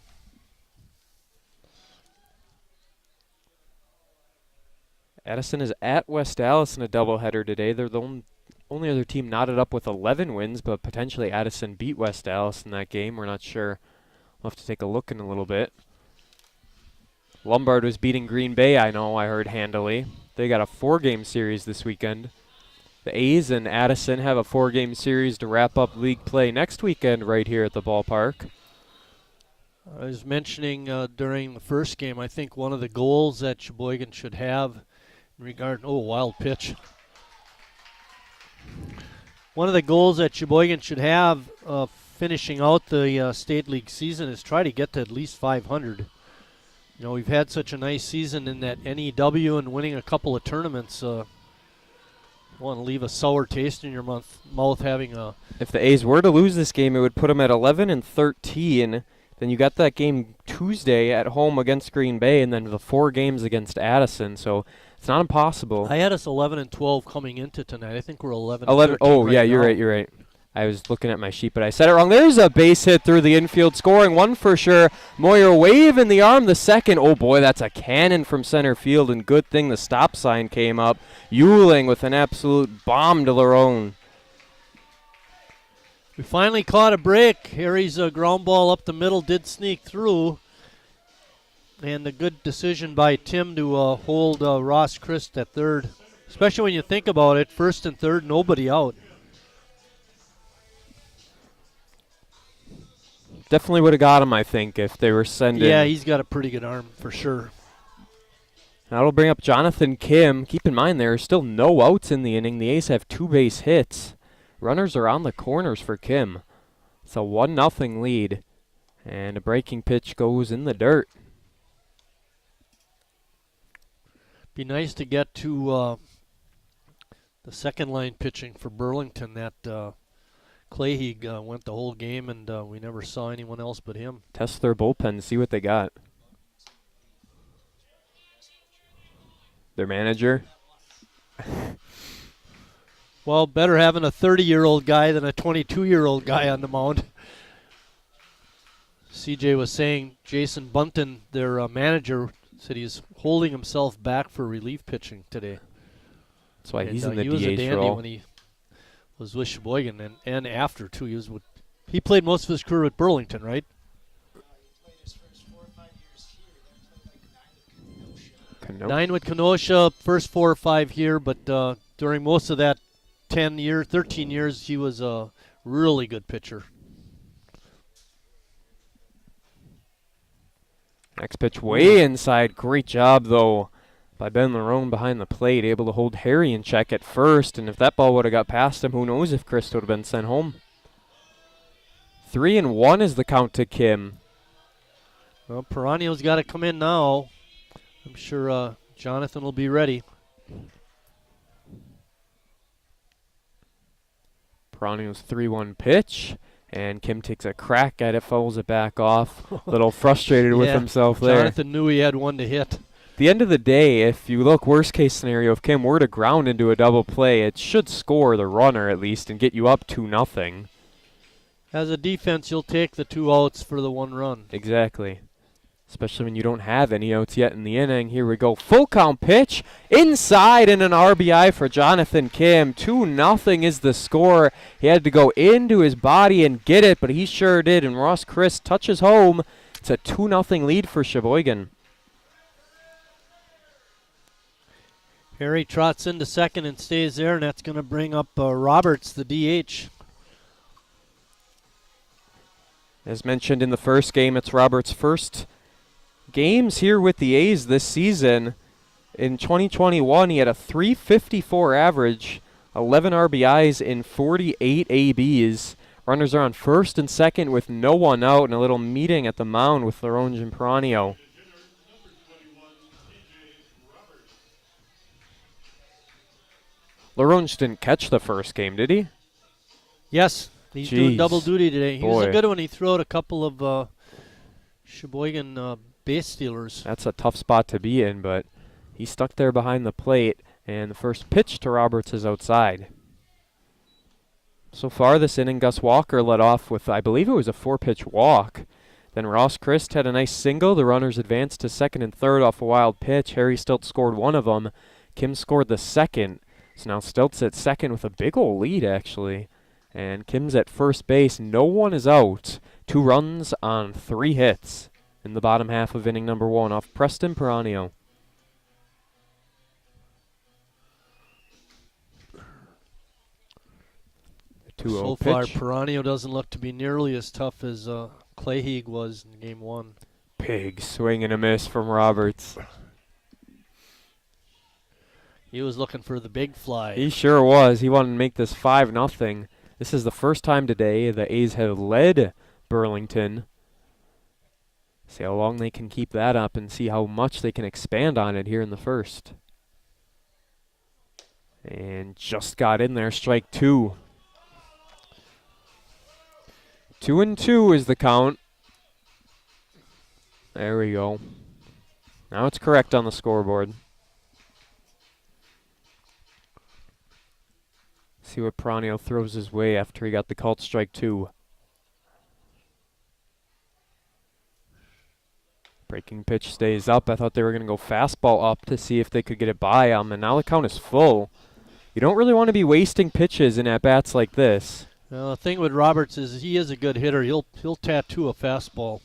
Addison is at West Allis in a doubleheader today. They're the only other team knotted up with 11 wins, but potentially Addison beat West Dallas in that game. We're not sure. We'll have to take a look in a little bit. Lombard was beating Green Bay, I heard handily. They got a 4-game series this weekend. The A's and Addison have a 4-game series to wrap up league play next weekend right here at the ballpark. I was mentioning during the first game, I think one of the goals that Sheboygan should have in regard, wild pitch. One of the goals that Sheboygan should have finishing out the state league season is try to get to at least 500. You know, we've had such a nice season in that NEW and winning a couple of tournaments. Want to leave a sour taste in your mouth having a... If the A's were to lose this game, it would put them at 11-13. Then you got that game Tuesday at home against Green Bay, and then the 4 games against Addison. So it's not impossible. I had us 11-12 coming into tonight. I think we're 11. 11. Oh, right yeah, now. you're right. I was looking at my sheet, but I said it wrong. There's a base hit through the infield, scoring one for sure. Moyer waving the arm, the second. Oh, boy, that's a cannon from center field, and good thing the stop sign came up. Euling with an absolute bomb to Larone. We finally caught a break. Harry's ground ball up the middle did sneak through. And a good decision by Tim to hold Ross Christ at third. Especially when you think about it, first and third, nobody out. Definitely would have got him, I think, if they were sending. Yeah, he's got a pretty good arm for sure. That'll bring up Jonathan Kim. Keep in mind there are still no outs in the inning. The A's have 2 base hits. Runners are on the corners for Kim. It's a 1-0 lead. And a breaking pitch goes in the dirt. Be nice to get to the second line pitching for Burlington. That Clahy went the whole game, and we never saw anyone else but him. Test their bullpen, see what they got. Their manager. Well, better having a 30-year-old guy than a 22-year-old guy on the mound. CJ was saying Jason Bunton, their manager, said he's holding himself back for relief pitching today. That's why he's and, in the he was a DH dandy role. when he was with Sheboygan, and after, too. He played most of his career with Burlington, right? He played his first 4 or 5 years here. Then played like 9 with Kenosha. 9 with Kenosha, first 4 or 5 here, but during most of that 13 years, he was a really good pitcher. Next pitch way inside. Great job, though, by Ben Larone behind the plate, able to hold Harry in check at first. And if that ball would have got past him, who knows if Chris would have been sent home. 3-1 is the count to Kim. Well, Piranha's got to come in now. I'm sure Jonathan will be ready. Piranha's 3-1 pitch. And Kim takes a crack at it, fouls it back off. A little frustrated with himself there. Jonathan knew he had one to hit. At the end of the day, if you look worst case scenario, if Kim were to ground into a double play, it should score the runner at least and get you up 2-0. As a defense, you'll take the 2 outs for the 1 run. Exactly. Especially when you don't have any outs yet in the inning. Here we go. Full count pitch. Inside and an RBI for Jonathan Kim. 2-0 is the score. He had to go into his body and get it, but he sure did. And Ross Christ touches home. It's a 2-0 lead for Sheboygan. Harry trots into second and stays there, and that's going to bring up Roberts, the DH. As mentioned in the first game, it's Roberts' first games here with the A's this season. In 2021, he had a .354 average, 11 RBIs in 48 ABs. Runners are on first and second with no one out, and a little meeting at the mound with Larone and Piranha. Larone just didn't catch the first game, did he? Yes, he's doing double duty today. He was a good one. He threw out a couple of Sheboygan base stealers. That's a tough spot to be in, but he stuck there behind the plate, and the first pitch to Roberts is outside. So far this inning, Gus Walker led off with, I believe it was a 4-pitch walk. Then Ross Christ had a nice single. The runners advanced to second and third off a wild pitch. Harry Stelt scored one of them. Kim scored the second. So now Stelt's at second with a big ol' lead, actually. And Kim's at first base. No one is out. 2 runs on 3 hits in the bottom half of inning number 1 off Preston Piranha. So far, Piranha doesn't look to be nearly as tough as Clayheeg was in game 1. Big swing and a miss from Roberts. He was looking for the big fly. He sure was. He wanted to make this 5-0. This is the first time today the A's have led Burlington. See how long they can keep that up and see how much they can expand on it here in the first. And just got in there, strike 2. 2-2 is the count. There we go. Now it's correct on the scoreboard. See what Piranha throws his way after he got the called strike 2. Breaking pitch stays up. I thought they were going to go fastball up to see if they could get it by him, and now the count is full. You don't really want to be wasting pitches in at-bats like this. Well, the thing with Roberts is he is a good hitter. He'll tattoo a fastball.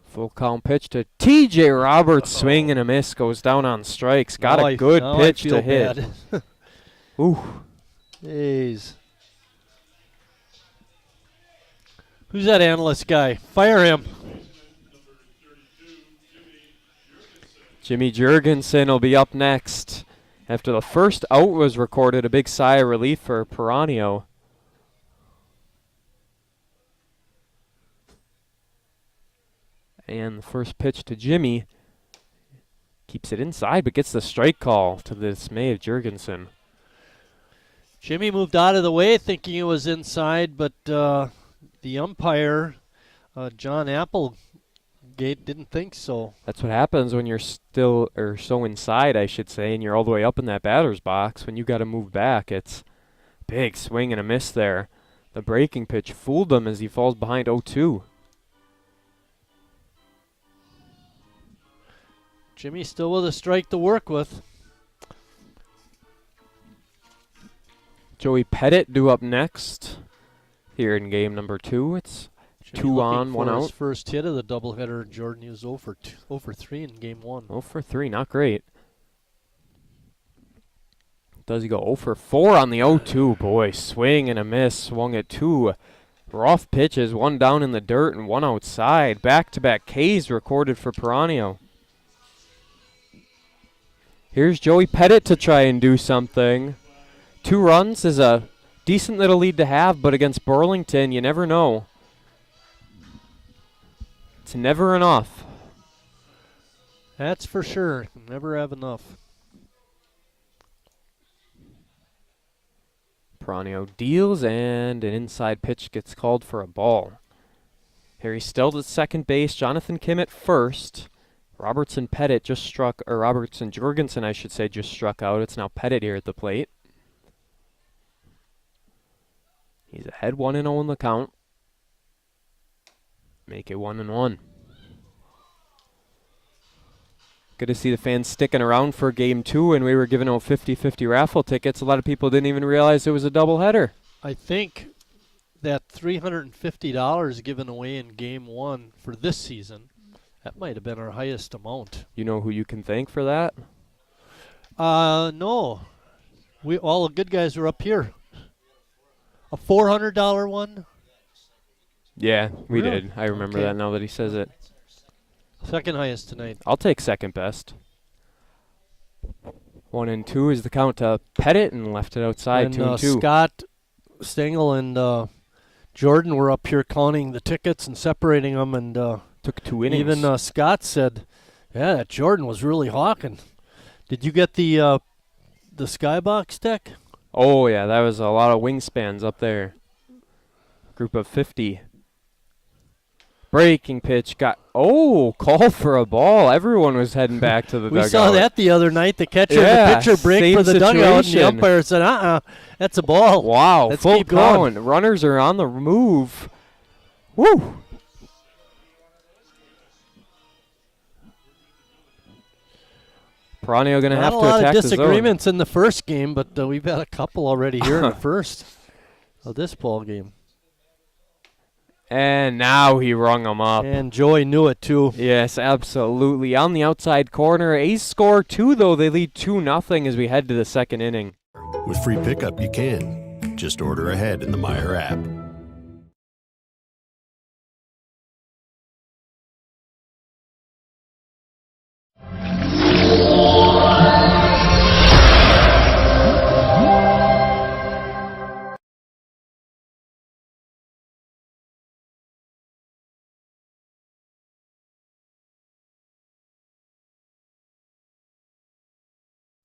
Full count pitch to T.J. Roberts. Swing and a miss. Goes down on strikes. Got a good pitch to hit. Ooh. Jeez. Who's that analyst guy? Fire him. Jimmy Jurgensen will be up next. After the first out was recorded, a big sigh of relief for Piranha. And the first pitch to Jimmy. Keeps it inside, but gets the strike call to the dismay of Jurgensen. Jimmy moved out of the way thinking it was inside, but the umpire, John Applegate, didn't think so. That's what happens when you're still, or so inside, I should say, and you're all the way up in that batter's box. When you got to move back, it's big swing and a miss there. The breaking pitch fooled him as he falls behind 0-2. Jimmy still with a strike to work with. Joey Pettit due up next here in game number 2. It's Jimmy 2 on, 1 out. His first hit of the doubleheader, Jordan. He was 0 for 3 in game 1. 0 for 3, not great. Does he go 0 for 4 on the 0-2? Boy, swing and a miss. Swung at 2 rough pitches, 1 down in the dirt and 1 outside. Back-to-back Ks recorded for Piranha. Here's Joey Pettit to try and do something. 2 runs is a decent little lead to have, but against Burlington, you never know. It's never enough. That's for sure. Never have enough. Piranha deals, and an inside pitch gets called for a ball. Harry Stelt at second base, Jonathan Kim at first. Robertson Jurgensen, I should say, just struck out. It's now Pettit here at the plate. He's ahead 1-0 in the count. Make it 1-1. Good to see the fans sticking around for game 2, and we were giving out 50-50 raffle tickets. A lot of people didn't even realize it was a doubleheader. I think that $350 given away in game 1 for this season, that might have been our highest amount. You know who you can thank for that? No. All the good guys were up here. A $400 one? Yeah, we Really? did. I remember Okay. that now that he says it. Second highest tonight. I'll take second best. 1-2 is the count to Pettit and left it outside. And 2-2. Scott Stengel and Jordan were up here counting the tickets and separating them, and Took 2 innings. even Scott said, "Yeah, that Jordan was really hawking." Did you get the skybox deck? Oh, yeah, that was a lot of wingspans up there. Group of 50. Breaking pitch called for a ball. Everyone was heading back to the dugout. We saw that the other night. The catcher Yeah, and the pitcher break same for the dugout, and the situation. umpire said, that's a ball. Wow, Let's full keep going. count. Runners are on the move. Woo! Piranha going to have Not to a lot attack of the zone. disagreements in the first game, but we've had a couple already here in the first of this ball game. And now he rung him up. And Joey knew it too. Yes, absolutely. On the outside corner. Ace score 2, though. They lead 2-0 as we head to the second inning. With free pickup, you can. Just order ahead in the Meyer app.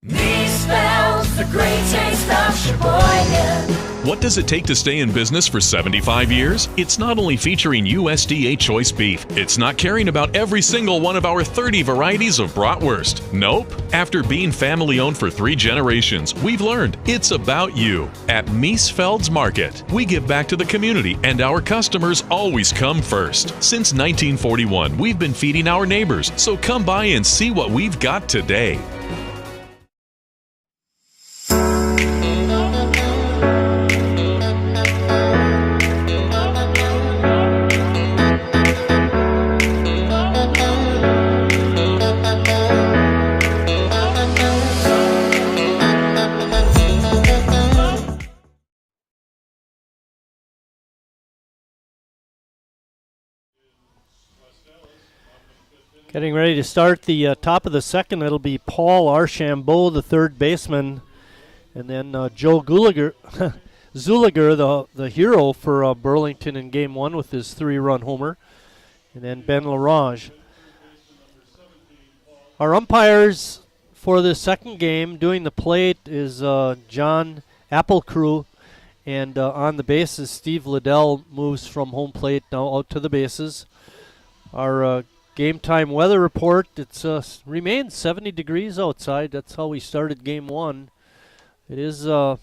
Me spells the great taste of Sheboygan. What does it take to stay in business for 75 years? It's not only featuring USDA choice beef, it's not caring about every single one of our 30 varieties of bratwurst. Nope. After being family owned for 3 generations, we've learned it's about you. At Miesfeld's Market, we give back to the community and our customers always come first. Since 1941, we've been feeding our neighbors, so come by and see what we've got today. Getting ready to start the top of the second. It'll be Paul Archambault, the third baseman, and then Joe Zulliger, the hero for Burlington in Game 1 with his 3-run homer, and then Ben Larange. Our umpires for the second game doing the plate is John Applecrew, and on the bases, Steve Liddell moves from home plate now out to the bases. Our game time weather report, it's remains 70 degrees outside. That's how we started Game 1. It is not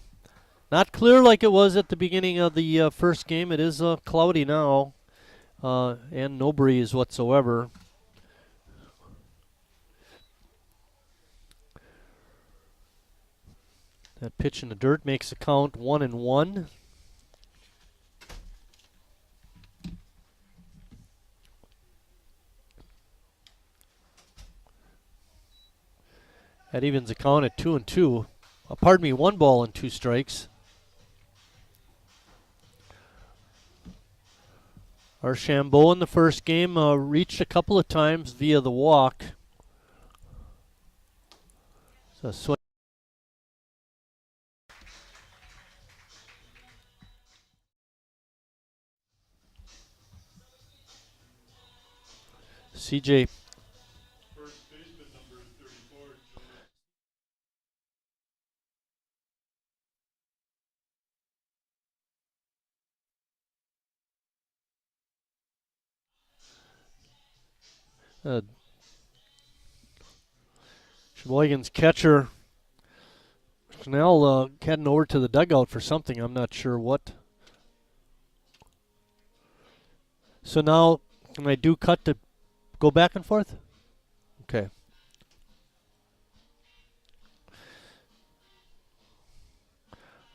clear like it was at the beginning of the first game. It is cloudy now and no breeze whatsoever. That pitch in the dirt makes the count 1-1. That evens the count at 2-2. Pardon me, 1 ball and 2 strikes. Archambault in the first game reached a couple of times via the walk. So swing. CJ. Sheboygan's catcher Schnell heading over to the dugout for something. I'm not sure what. So now, can I do cut to go back and forth? Okay.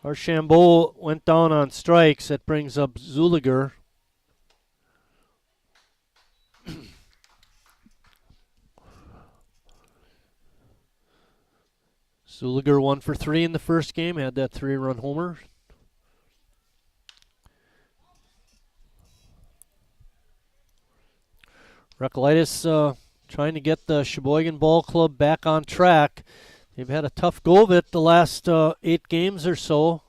Archambault went down on strikes. That brings up Zulliger. Zulliger 1 for 3 in the first game, had that 3-run homer. Recolytis trying to get the Sheboygan Ball Club back on track. They've had a tough go of it the last 8 games or so.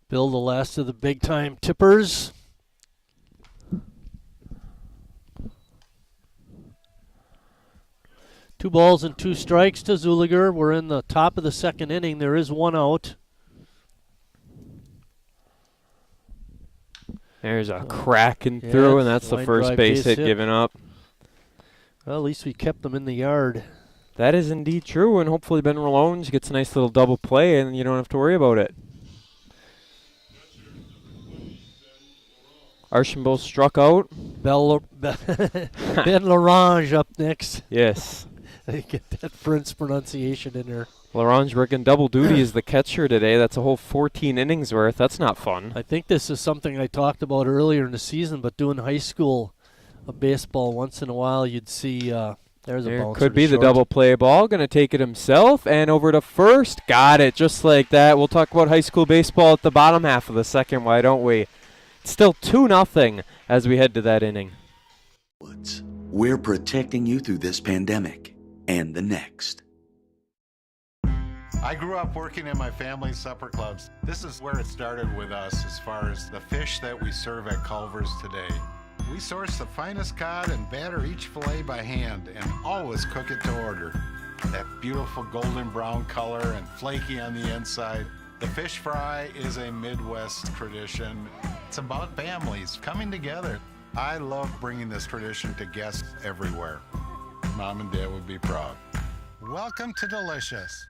Bill, the last of the big-time tippers. Two balls and 2 strikes to Zulliger. We're in the top of the second inning. There is 1 out. There's a cracking through, and that's the first base hit given up. Well, at least we kept them in the yard. That is indeed true, and hopefully Ben Ralones gets a nice little double play, and you don't have to worry about it. Archambault struck out. Ben Larange up next. Yes. I get that French pronunciation in there. Larange working double duty as the catcher today. That's a whole 14 innings worth. That's not fun. I think this is something I talked about earlier in the season, but doing high school baseball once in a while, you'd see there's a bouncer. Could be the double play ball. Going to take it himself and over to first. Got it just like that. We'll talk about high school baseball at the bottom half of the second. Why don't we? It's still 2-0 as we head to that inning. We're protecting you through this pandemic and the next. I grew up working in my family's supper clubs. This is where it started with us as far as the fish that we serve at Culver's today. We source the finest cod and batter each fillet by hand and always cook it to order. That beautiful golden brown color and flaky on the inside. The fish fry is a Midwest tradition. It's about families coming together. I love bringing this tradition to guests everywhere. Mom and Dad would be proud. Welcome to Delicious.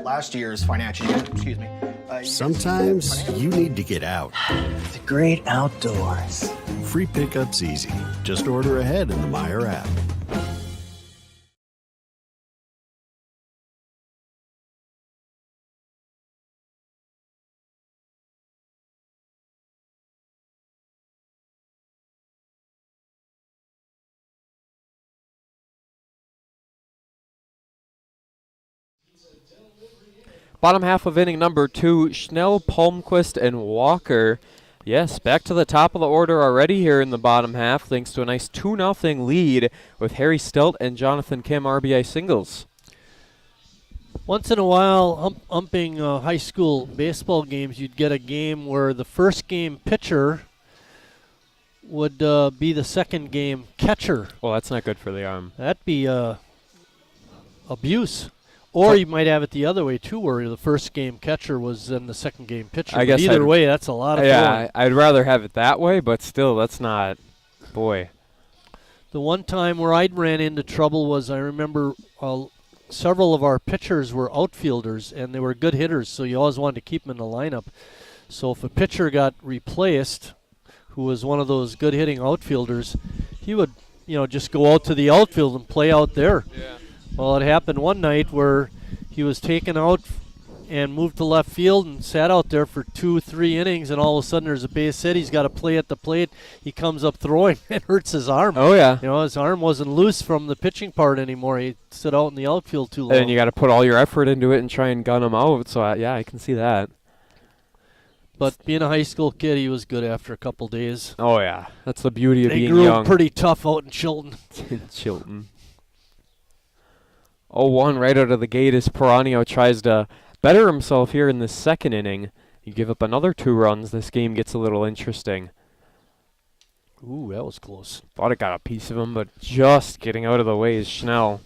Last year's financial year, Sometimes you need to get out. the great outdoors. Free pickup's easy. Just order ahead in the Meijer app. Bottom half of inning number 2, Schnell, Palmquist, and Walker. Yes, back to the top of the order already here in the bottom half, thanks to a nice 2-0 lead with Harry Stelt and Jonathan Kim RBI singles. Once in a while, umping high school baseball games, you'd get a game where the first game pitcher would be the second game catcher. Well, that's not good for the arm. That'd be abuse. Or you might have it the other way, too, where the first game catcher was then the second game pitcher. I guess either way, that's a lot of fun. Yeah, I'd rather have it that way, but still, that's not, boy. The one time where I'd ran into trouble was I remember several of our pitchers were outfielders, and they were good hitters, so you always wanted to keep them in the lineup. So if a pitcher got replaced, who was one of those good-hitting outfielders, he would, just go out to the outfield and play out there. Yeah. Well, it happened one night where he was taken out and moved to left field and sat out there for 2-3 innings, and all of a sudden there's a base hit. He's got to play at the plate. He comes up throwing and hurts his arm. Oh, yeah. His arm wasn't loose from the pitching part anymore. He stood out in the outfield too long. And you got to put all your effort into it and try and gun him out. So, I can see that. But being a high school kid, he was good after a couple days. Oh, yeah. That's the beauty of being young. They grew young. pretty tough out in Chilton. In Chilton. 0-1 right out of the gate as Piranha tries to better himself here in the second inning. You give up another 2 runs, this game gets a little interesting. Ooh, that was close. Thought it got a piece of him, but just getting out of the way is Schnell.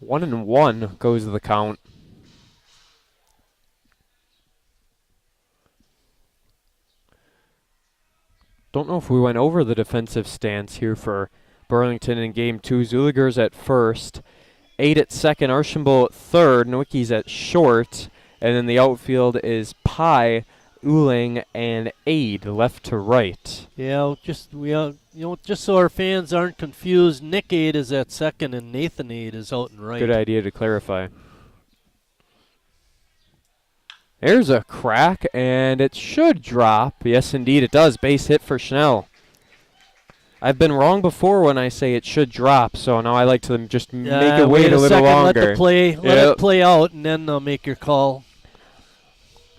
1-1 goes the count. Don't know if we went over the defensive stance here for Burlington in Game 2. Zulliger's at first, 8 at second, Archambault at third, Nowicki's at short, and then the outfield is Pye, Uling, and Aid, left to right. Yeah, just so our fans aren't confused, Nick Aid is at second and Nathan Aid is out and right. Good idea to clarify. There's a crack, and it should drop. Yes, indeed, it does. Base hit for Schnell. I've been wrong before when I say it should drop, so now I like to just make it wait a little longer. Let it play out, and then make your call.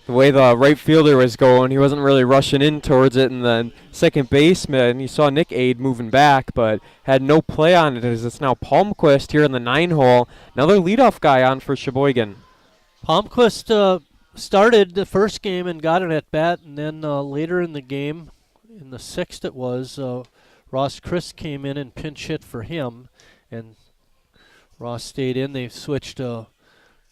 The way the right fielder was going, he wasn't really rushing in towards it, and then second baseman, you saw Nick Aid moving back, but had no play on it, as it's now Palmquist here in the 9-hole. Another leadoff guy on for Sheboygan. Palmquist started the first game and got an at-bat, and then later in the game, in the 6th it was, Ross Chris came in and pinch hit for him, and Ross stayed in. They switched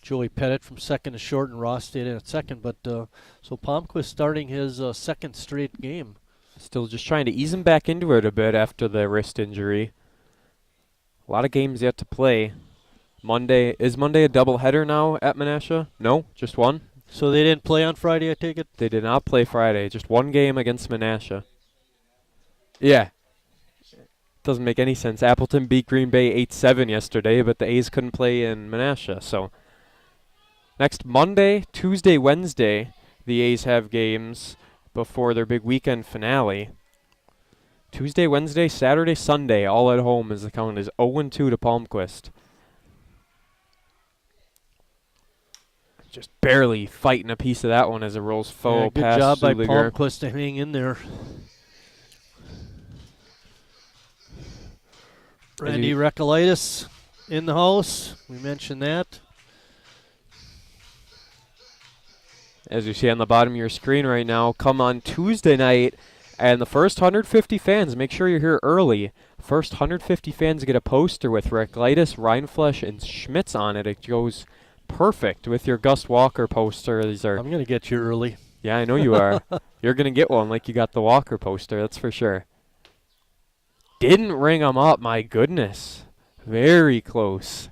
Joey Pettit from second to short, and Ross stayed in at second. But so Palmquist starting his second straight game. Still just trying to ease him back into it a bit after the wrist injury. A lot of games yet to play. Is Monday a doubleheader now at Menasha? No, just one. So they didn't play on Friday, I take it? They did not play Friday. Just one game against Menasha. Yeah. Doesn't make any sense. Appleton beat Green Bay 8-7 yesterday, but the A's couldn't play in Menasha. So next Monday, Tuesday, Wednesday, the A's have games before their big weekend finale. Tuesday, Wednesday, Saturday, Sunday, all at home as the count is 0-2 to Palmquist. Just barely fighting a piece of that one as it rolls forward past good job by Zulliger. Palmquist to hang in there. Randy Recolaitis in the house. We mentioned that. As you see on the bottom of your screen right now, come on Tuesday night, and the first 150 fans, make sure you're here early. First 150 fans get a poster with Recolaitis, Reinflesch, and Schmitz on it. It goes perfect with your Gus Walker poster. These are. I'm going to get you early. Yeah, I know you are. You're going to get one like you got the Walker poster, that's for sure. Didn't ring them up, my goodness. Very close.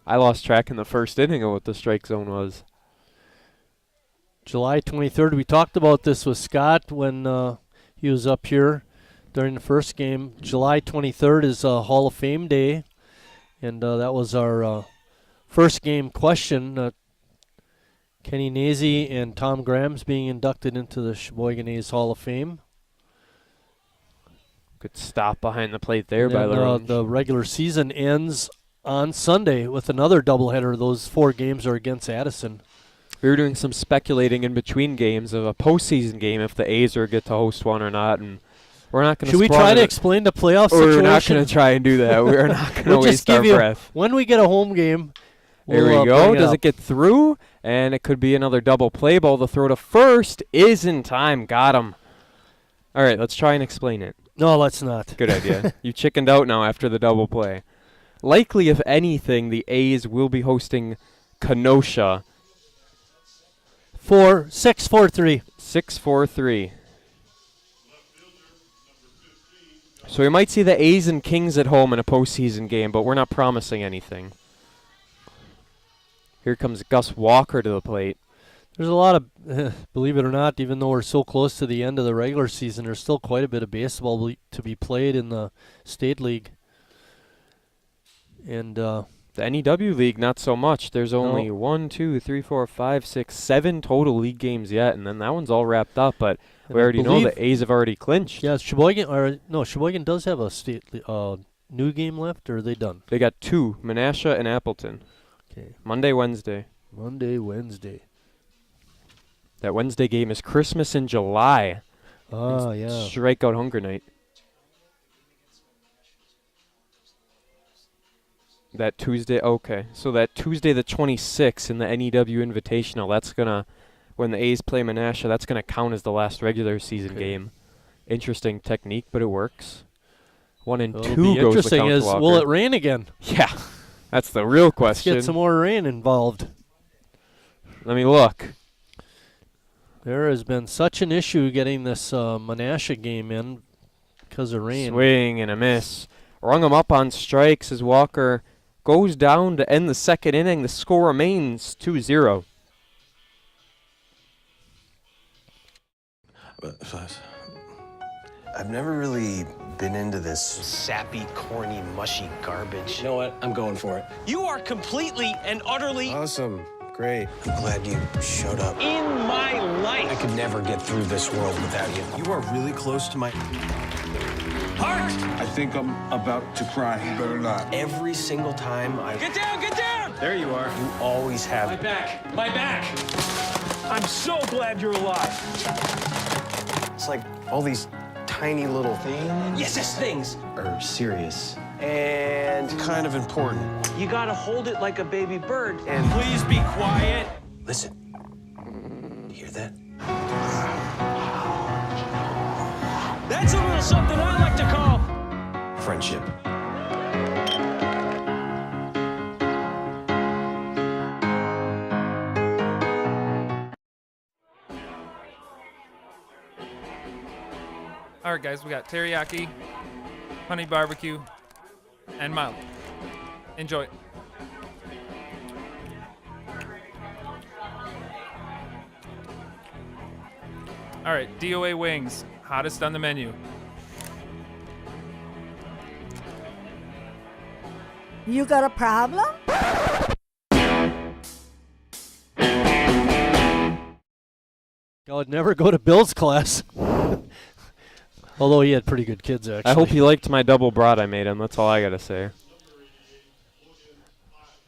I lost track in the first inning of what the strike zone was. July 23rd, we talked about this with Scott when he was up here during the first game. July 23rd is Hall of Fame Day, and that was our first game question. Kenny Nazy and Tom Grams being inducted into the Sheboygan A's Hall of Fame. Good stop behind the plate there by LaRange. The regular season ends on Sunday with another doubleheader. Those 4 games are against Addison. We were doing some speculating in between games of a postseason game if the A's are get to host one or not, and we're not going to. Should we try to explain the playoff situation? We're not going to try and do that. We're not going to waste our breath. When we get a home game, there we go. Does it get through? And it could be another double play ball. The throw to first is in time. Got him. All right, let's try and explain it. No, let's not. Good idea. You chickened out now after the double play. Likely, if anything, the A's will be hosting Kenosha. 6-4-3. 6-4-3. So we might see the A's and Kings at home in a postseason game, but we're not promising anything. Here comes Gus Walker to the plate. There's a lot of, believe it or not, even though we're so close to the end of the regular season, there's still quite a bit of baseball to be played in the State League. And the NEW League, not so much. There's only 1, 2, 3, 4, 5, 6, 7 total league games yet, and then that one's all wrapped up. But we already know the A's have already clinched. Yeah, Sheboygan does have a state new game left, or are they done? They got 2, Menasha and Appleton. Okay. Monday, Wednesday. That Wednesday game is Christmas in July. Oh, yeah. Strikeout Hunger Night. That Tuesday, okay. So that Tuesday the 26th in the NEW Invitational, that's going to, when the A's play Menasha, that's going to count as the last regular season game. Interesting technique, but it works. 1 and 2 goes the count. Interesting is, will it rain again? Yeah, that's the real question. Let's get some more rain involved. Let me look. There has been such an issue getting this Menasha game in because of rain. Swing and a miss. Rung him up on strikes as Walker goes down to end the second inning. The score remains 2-0. I've never really been into this sappy, corny, mushy garbage. You know what? I'm going for it. You are completely and utterly Awesome. Great. I'm glad you showed up. in my life. I could never get through this world without you. You are really close to my Heart! I think I'm about to cry. You better not. every single time I... Get down, get down! There you are. You always have... My back, my back. I'm so glad you're alive. It's like all these tiny little things... Yes, things. ...are serious and kind of important. You gotta hold it like a baby bird. And please be quiet. listen. You hear that? That's a little something I like to call Friendship. All right, guys, we got teriyaki, honey barbecue, and mild. Enjoy. All right, DOA wings, hottest on the menu. You got a problem? I would never go to Bill's class. Although he had pretty good kids, actually. I hope he liked my double brat I made him. That's all I got to say.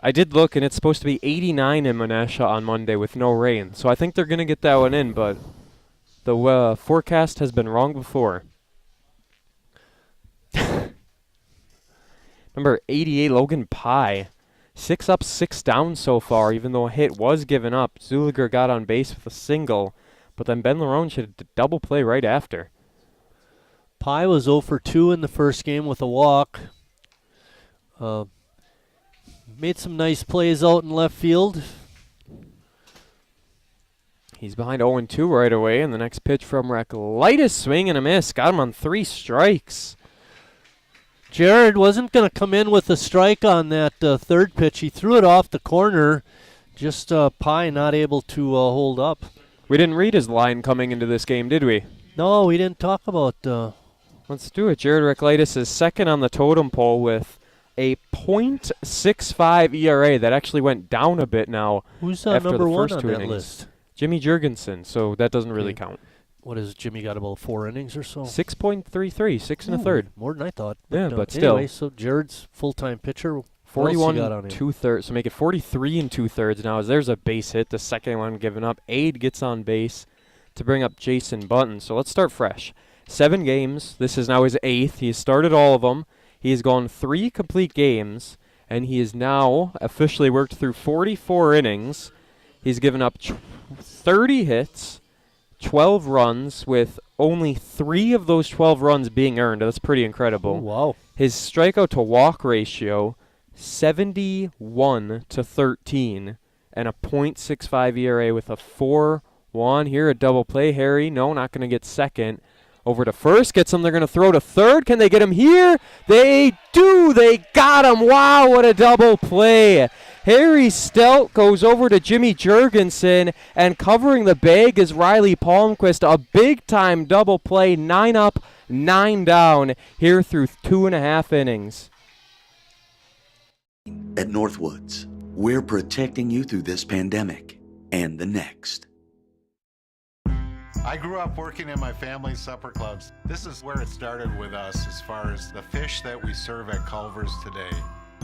I did look, and it's supposed to be 89 in Menasha on Monday with no rain. So I think they're going to get that one in, but the forecast has been wrong before. Number 88, Logan Pye. 6 up, 6 down so far, even though a hit was given up. Zulliger got on base with a single, but then Ben Larone should double play right after. Pye was 0 for 2 in the first game with a walk. Made some nice plays out in left field. He's behind 0-2 right away, and the next pitch from Reclitus, swing and a miss. Got him on 3 strikes. Jared wasn't going to come in with a strike on that third pitch. He threw it off the corner. Just Pye not able to hold up. We didn't read his line coming into this game, did we? No, we didn't talk about... Let's do it. Jared Reclitus is second on the totem pole with a .65 ERA. That actually went down a bit now. Who's after number the one first on 2 that innings. list? Jimmy Jurgensen, so that doesn't really count. What is Jimmy got, about 4 innings or so? 6.33, 6 and a third. More than I thought. Yeah, but still. Anyway, so Jared's full-time pitcher. 41 2/3, so make it 43 2/3 now as there's a base hit, the second one given up. Aide gets on base to bring up Jason Button. So let's start fresh. 7 games. This is now his 8th. He has started all of them. He has gone 3 complete games, and he has now officially worked through 44 innings. He's given up 30 hits, 12 runs, with only 3 of those 12 runs being earned. That's pretty incredible. Oh, wow. His strikeout to walk ratio, 71 to 13, and a .65 ERA with a 4-1. Here a double play. Harry, no, not going to get second. Over to first, gets him. They're going to throw to third. Can they get him here? They do. They got him. Wow, what a double play. Harry Stelt goes over to Jimmy Jurgensen, and covering the bag is Riley Palmquist. A big-time double play, 9 up, 9 down, here through 2.5 innings. At Northwoods, we're protecting you through this pandemic and the next. I grew up working in my family's supper clubs. This is where it started with us as far as the fish that we serve at Culver's today.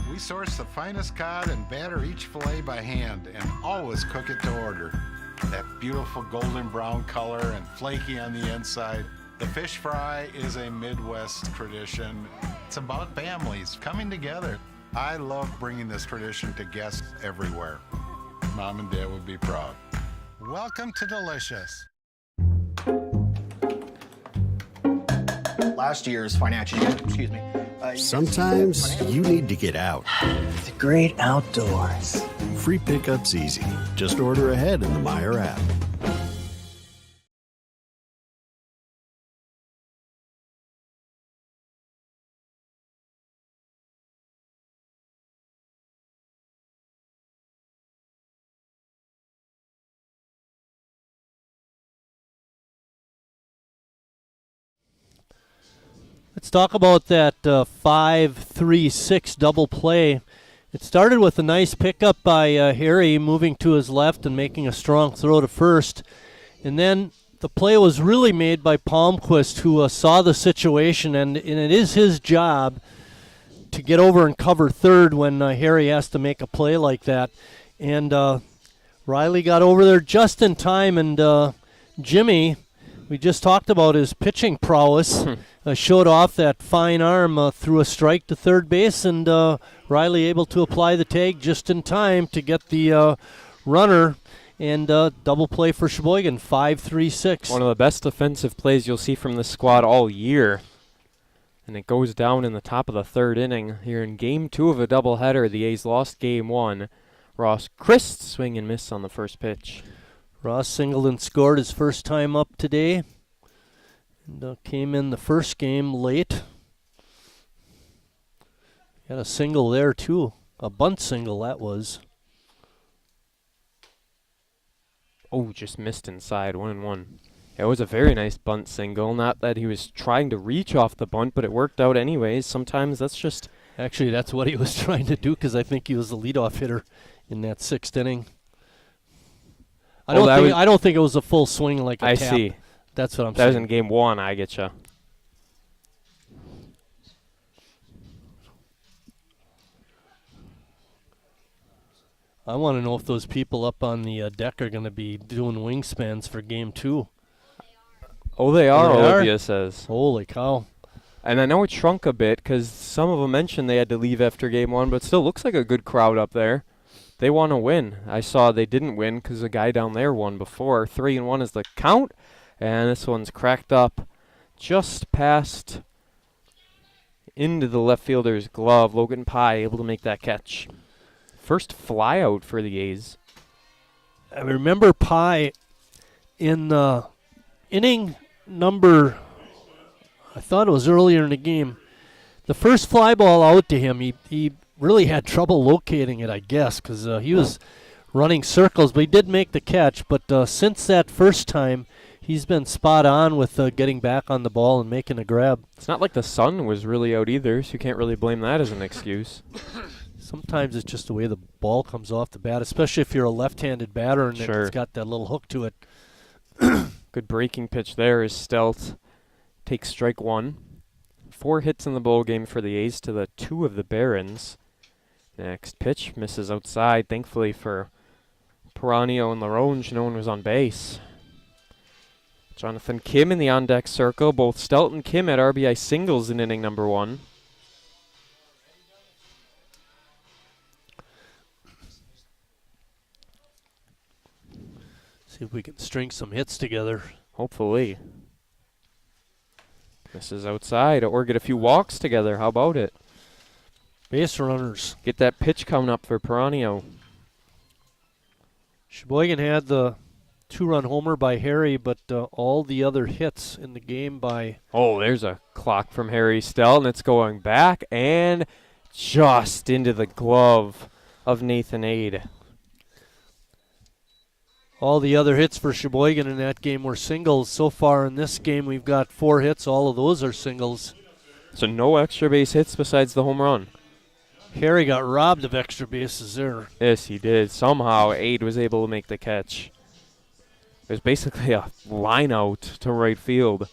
We source the finest cod and batter each fillet by hand and always cook it to order. That beautiful golden brown color and flaky on the inside. The fish fry is a Midwest tradition. It's about families coming together. I love bringing this tradition to guests everywhere. Mom and Dad would be proud. Welcome to Delicious. Last year's financial year, excuse me. Sometimes you need to get out. The great outdoors. Free pickup's easy. Just order ahead in the Meijer app. Let's talk about that 5-3-6 double play. It started with a nice pickup by Harry moving to his left and making a strong throw to first. And then the play was really made by Palmquist, who saw the situation, and it is his job to get over and cover third when Harry has to make a play like that. And Riley got over there just in time, and Jimmy, we just talked about his pitching prowess, showed off that fine arm, threw a strike to third base, and Riley able to apply the tag just in time to get the runner, and double play for Sheboygan, 5-3-6. One of the best defensive plays you'll see from this squad all year. And it goes down in the top of the 3rd inning. Here in Game 2 of a doubleheader, the A's lost Game 1. Ross Christ swing and miss on the first pitch. Ross singled and scored his first time up today. And, came in the first game late. Had a single there too. A bunt single that was. Oh, just missed inside, 1-1. It was a very nice bunt single. Not that he was trying to reach off the bunt, but it worked out anyways. Sometimes that's just... Actually, that's what he was trying to do because I think he was the leadoff hitter in that 6th inning. I don't think it was a full swing like a tap. I see. That's what I'm saying. That was in game 1, I getcha. I want to know if those people up on the deck are going to be doing wingspans for game 2. Oh, they are, Olivia says. Holy cow. And I know it shrunk a bit because some of them mentioned they had to leave after game 1, but still looks like a good crowd up there. They want to win. I saw they didn't win because the guy down there won before. 3-1 is the count, and this one's cracked up just past into the left fielder's glove. Logan Pye able to make that catch. First fly out for the A's. I remember Pye in inning number, I thought it was earlier in the game, the first fly ball out to him, he really had trouble locating it, I guess, because he was running circles, but he did make the catch. But since that first time, he's been spot on with getting back on the ball and making a grab. It's not like the sun was really out either, so you can't really blame that as an excuse. Sometimes it's just the way the ball comes off the bat, especially if you're a left-handed batter and Sure. it's got that little hook to it. Good breaking pitch there as Stelt takes strike 1. 4 hits in the bowl game for the A's to the 2 of the Barons. Next pitch misses outside. Thankfully for Piranha and Laronge, no one was on base. Jonathan Kim in the on-deck circle. Both Stelt and Kim had RBI singles in inning number 1. See if we can string some hits together. Hopefully. Misses outside, or get a few walks together. How about it? Base runners. Get that pitch coming up for Piranha. Sheboygan had the 2-run homer by Harry, but all the other hits in the game by... Oh, there's a clock from Harry Stelt, and it's going back and just into the glove of Nathan Ade. All the other hits for Sheboygan in that game were singles. So far in this game, we've got 4 hits. All of those are singles. So no extra base hits besides the home run. Harry got robbed of extra bases there. Yes, he did. Somehow Ade was able to make the catch. It was basically a line out to right field.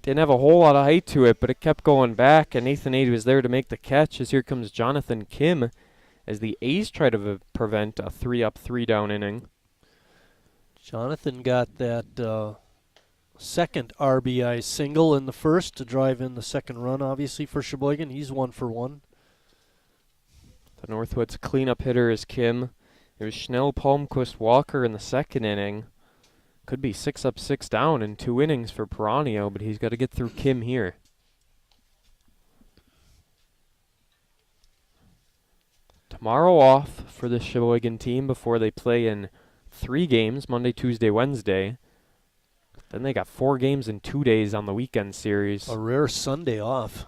Didn't have a whole lot of height to it, but it kept going back, and Nathan Ade was there to make the catch as here comes Jonathan Kim as the A's try to prevent a 3-up, 3-down inning. Jonathan got that second RBI single in the first to drive in the second run, obviously, for Sheboygan. He's 1 for 1. The Northwoods cleanup hitter is Kim. It was Schnell, Palmquist, Walker in the second inning. Could be 6-up, 6-down in 2 innings for Piranha, but he's got to get through Kim here. Tomorrow off for the Sheboygan team before they play in 3 games, Monday, Tuesday, Wednesday. Then they got 4 games in 2 days on the weekend series. A rare Sunday off.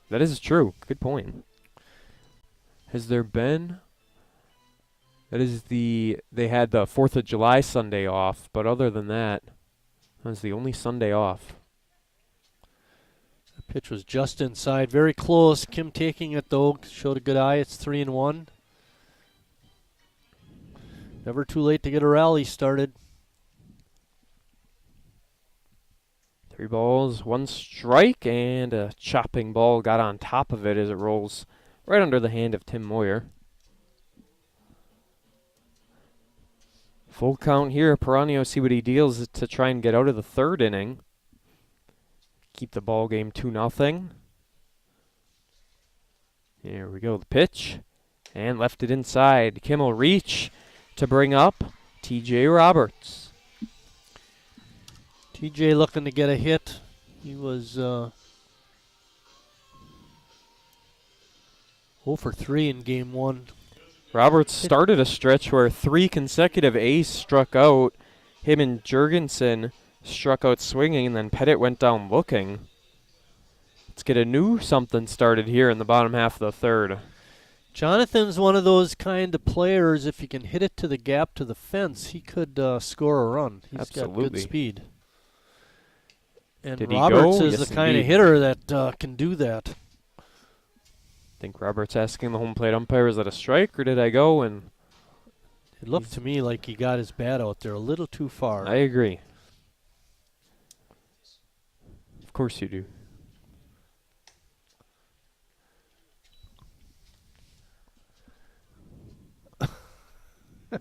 That is true. Good point. Has there been... They had the 4th of July Sunday off, but other than that, that was the only Sunday off. The pitch was just inside, very close. Kim taking it though, showed a good eye. It's 3-1. Never too late to get a rally started. 3 balls, 1 strike, and a chopping ball got on top of it as it rolls right under the hand of Tim Moyer. Full count here. Piranha see what he deals to try and get out of the 3rd inning. Keep the ball game 2-0. Here we go. The pitch. And left it inside. Kim will reach to bring up TJ Roberts. TJ looking to get a hit. He was 0 for 3 in game 1. Roberts started a stretch where 3 consecutive A's struck out. Him and Jurgensen struck out swinging, and then Pettit went down looking. Let's get a new something started here in the bottom half of the third. Jonathan's one of those kind of players, if you can hit it to the gap to the fence, he could score a run. He's got good speed. And Did he Roberts go? is Yes, the kind of indeed. hitter that can do that. I think Roberts asking the home plate umpire, is that a strike or did I go? And it looked to me like he got his bat out there a little too far. I agree. Of course you do.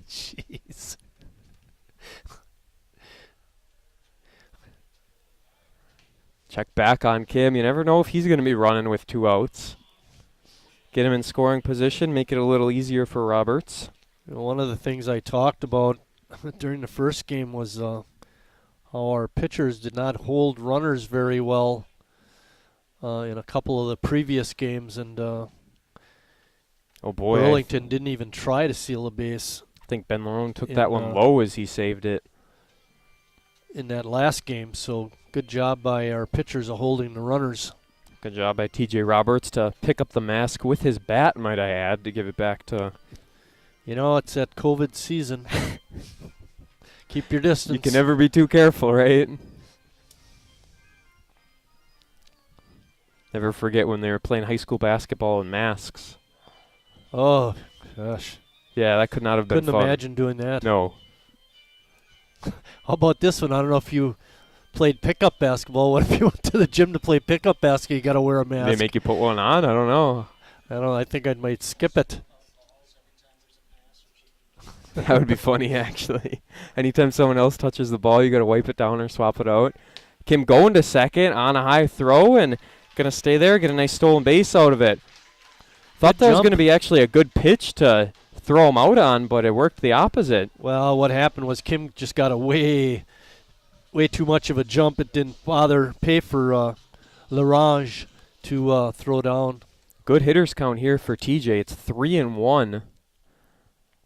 Jeez. Check back on Kim. You never know if he's going to be running with 2 outs. Get him in scoring position, make it a little easier for Roberts. You know, one of the things I talked about during the first game was how our pitchers did not hold runners very well in a couple of the previous games, and oh boy, Burlington didn't even try to steal a base. I think Ben Larone took that one low as he saved it in that last game, so good job by our pitchers of holding the runners. Good job by TJ Roberts to pick up the mask with his bat, might I add, to give it back to... You know, it's that COVID season. Keep your distance. You can never be too careful, right? Never forget when they were playing high school basketball in masks. Oh, gosh. Yeah, that could not have been fun. Couldn't imagine doing that. No. How about this one? I don't know if you played pickup basketball. What if you went to the gym to play pickup basketball? You got to wear a mask. They make you put one on? I don't know. I think I might skip it. That would be funny, actually. Anytime someone else touches the ball, you got to wipe it down or swap it out. Kim going to second on a high throw and going to stay there, get a nice stolen base out of it. Thought that was going to be actually a good pitch to throw him out on, but it worked the opposite. Well, what happened was Kim just got a way too much of a jump. It didn't bother pay for Larange to throw down. Good hitters count here for TJ. It's 3-1.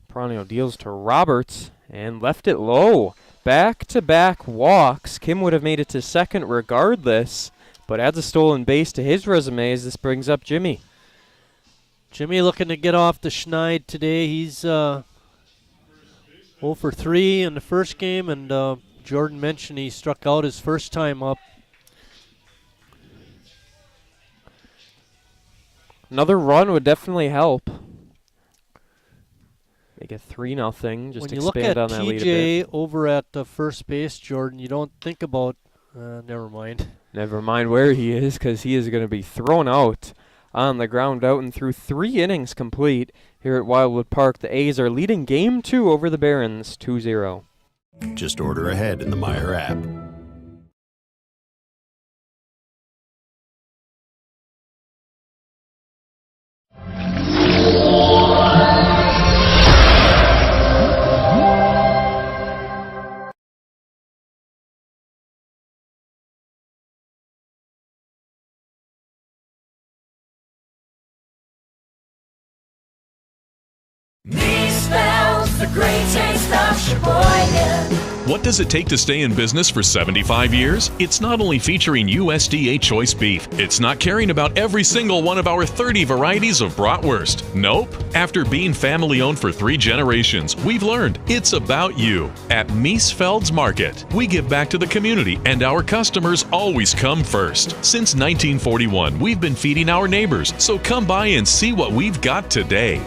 Piranha deals to Roberts and left it low. Back-to-back walks. Kim would have made it to second regardless, but adds a stolen base to his resume as this brings up Jimmy. Jimmy looking to get off the schneid today. He's 0 for 3 in the first game, and Jordan mentioned he struck out his first time up. Another run would definitely help. Make it 3-0. Just when you look expand at on that lead a TJ bit. over at first base, Jordan, you don't think about, never mind. Never mind where he is, because he is going to be thrown out on the ground out and through 3 innings complete here at Wildwood Park. The A's are leading Game 2 over the Barons 2-0. Just order ahead in the Meyer app. Me spells the great taste of Sheboygan. What does it take to stay in business for 75 years? It's not only featuring USDA choice beef, it's not caring about every single one of our 30 varieties of bratwurst. Nope. After being family owned for 3 generations, we've learned it's about you. At Miesfeld's Market, we give back to the community and our customers always come first. Since 1941, we've been feeding our neighbors, so come by and see what we've got today.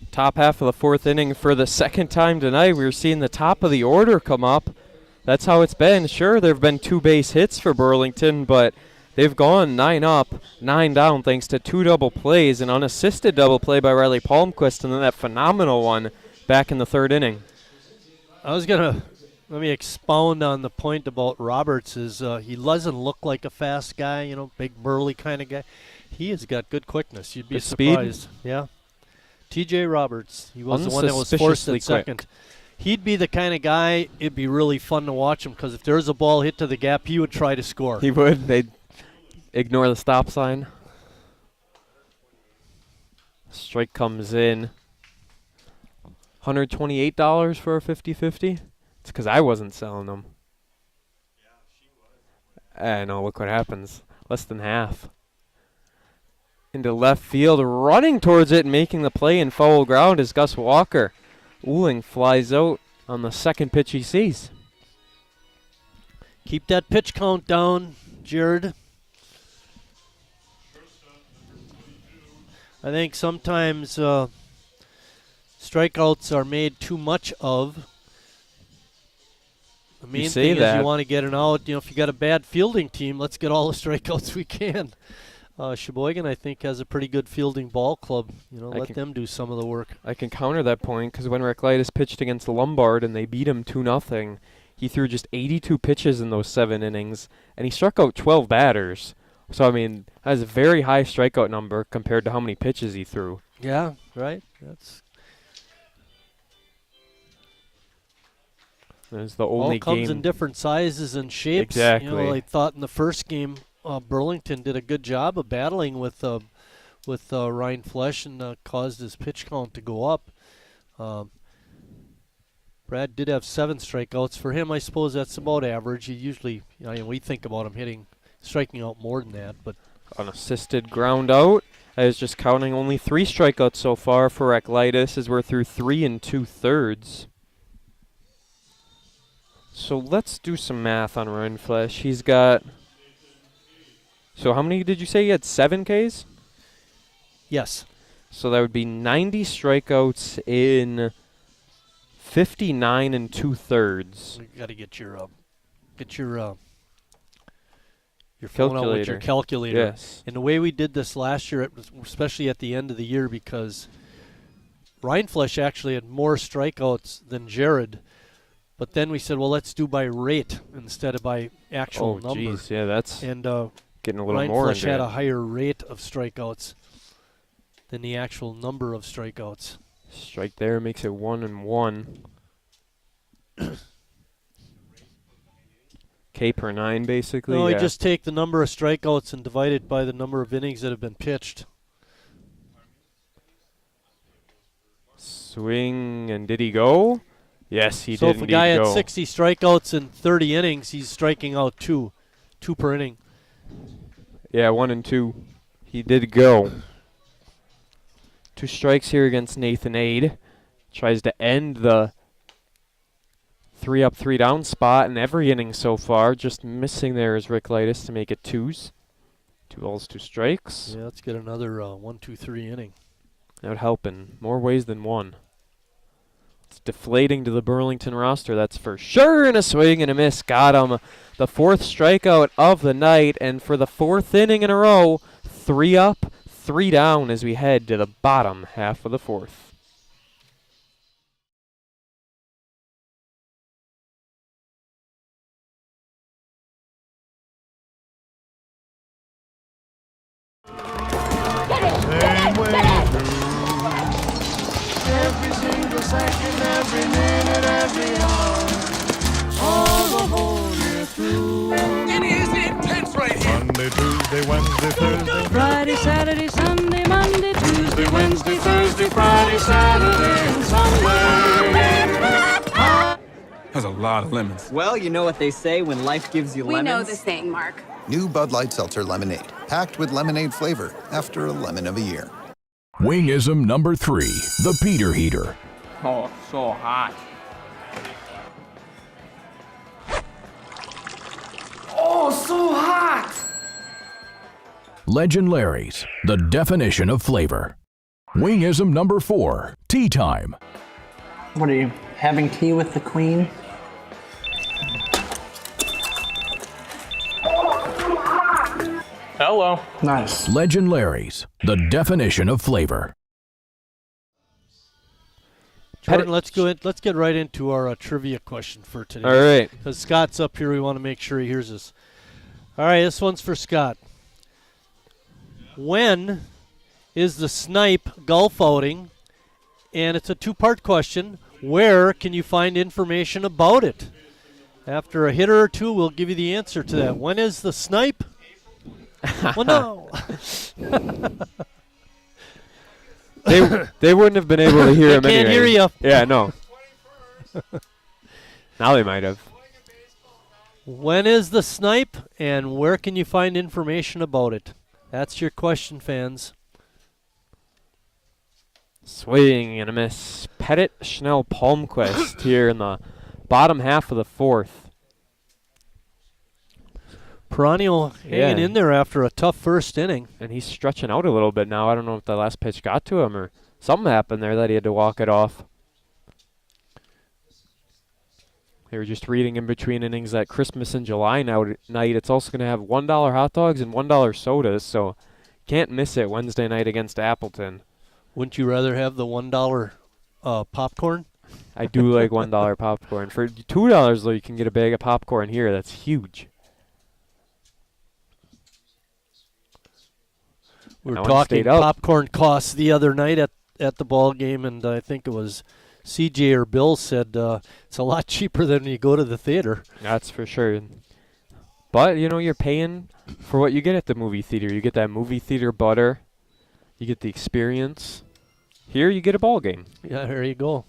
Top half of the 4th inning for the second time tonight. We're seeing the top of the order come up. That's how it's been. Sure, there have been 2 base hits for Burlington, but they've gone 9 up, 9 down thanks to 2 double plays, an unassisted double play by Riley Palmquist, and then that phenomenal one back in the 3rd inning. I was going to let me expound on the point about Roberts. Is he doesn't look like a fast guy, big burly kind of guy. He has got good quickness. You'd be Good surprised. speed? Yeah. T.J. Roberts. He was the one that was forced at second. He'd be the kind of guy, it'd be really fun to watch him, because if there's a ball hit to the gap, he would try to score. He would. They'd ignore the stop sign. Strike comes in. $128 for a 50-50. It's because I wasn't selling them. And look what happens. Less than half. Into left field, running towards it and making the play in foul ground is Gus Walker. Uhling flies out on the second pitch he sees. Keep that pitch count down, Jared. I think sometimes strikeouts are made too much of. The main thing is you want to get an out. If you got a bad fielding team, let's get all the strikeouts we can. Sheboygan, I think, has a pretty good fielding ball club. Let them do some of the work. I can counter that point because when Reclitus pitched against Lombard and they beat him 2-0, he threw just 82 pitches in those 7 innings, and he struck out 12 batters. So, that is a very high strikeout number compared to how many pitches he threw. Yeah, right. That's the only game. All comes in different sizes and shapes. Exactly. I thought in the first game, Burlington did a good job of battling with Ryan Flesh and caused his pitch count to go up. Brad did have 7 strikeouts. For him, I suppose that's about average. He usually, we think about him striking out more than that. But unassisted ground out. I was just counting only 3 strikeouts so far for Reclitus as we're through 3 2/3. So let's do some math on Ryan Flesh. He's got... So how many did you say he had? 7 Ks? Yes. So that would be 90 strikeouts in 59 2/3. You got to get your phone calculator. out with your calculator. Yes. And the way we did this last year, especially at the end of the year, because Ryan Flesh actually had more strikeouts than Jared. But then we said, well, let's do by rate instead of by actual number. Oh, geez. Yeah, that's getting a little Ryan more Flesh into had it. a higher rate of strikeouts than the actual number of strikeouts. Strike there makes it 1-1. K per 9, basically. No, you just take the number of strikeouts and divide it by the number of innings that have been pitched. Swing, and did he go? Yes, he did. So if a guy had 60 strikeouts in 30 innings, he's striking out 2 per inning. Yeah, 1 and 2. He did go. 2 strikes here against Nathan Aid. Tries to end the 3 up, 3 down spot in every inning so far. Just missing there is Reclitus to make it 2s. 2 balls, 2 strikes. Yeah, let's get another 1-2-3 inning. That would help in more ways than one. It's deflating to the Burlington roster, that's for sure. And a swing and a miss. Got him. The 4th strikeout of the night. And for the 4th inning in a row, 3 up, 3 down as we head to the bottom half of the 4th. Every single second, every minute, every hour, all the whole year through. It is intense right here. Monday, Tuesday, Wednesday, Thursday, Friday, Saturday, Sunday, Monday, Tuesday, Wednesday, Thursday, Friday, Saturday, and Sunday. That's a lot of lemons. Well, you know what they say when life gives you lemons. We know the saying, Mark. New Bud Light Seltzer Lemonade, packed with lemonade flavor after a lemon of a year. Wingism number 3, the Peter Heater. Oh, so hot. Oh, so hot! Legend Larry's, the definition of flavor. Wingism number 4, tea time. What are you, having tea with the queen? Hello. Nice. Legend Larry's, the definition of flavor. Jordan, let's get right into our trivia question for today. All right. Because Scott's up here, we want to make sure he hears us. All right, this one's for Scott. When is the Snipe golf outing? And it's a two-part question. Where can you find information about it? After a hitter or two, we'll give you the answer to that. When is the Snipe? Well, no. They wouldn't have been able to hear him anyway. Can't hear you. Yeah, no. Now they might have. When is the Snipe, and where can you find information about it? That's your question, fans. Swing and a miss. Pettit, Schnell, Palmquist here in the bottom half of the fourth. Piranha hanging in there after a tough first inning. And he's stretching out a little bit now. I don't know if the last pitch got to him or something happened there that he had to walk it off. They were just reading in between innings that Christmas in July night, it's also going to have $1 hot dogs and $1 sodas, so can't miss it Wednesday night against Appleton. Wouldn't you rather have the $1 popcorn? I do like $1 popcorn. For $2, though, you can get a bag of popcorn here. That's huge. We were talking popcorn costs the other night at the ball game, and I think it was CJ or Bill said it's a lot cheaper than when you go to the theater. That's for sure. But, you know, you're paying for what you get at the movie theater. You get that movie theater butter. You get the experience. Here you get a ball game. Yeah, there you go.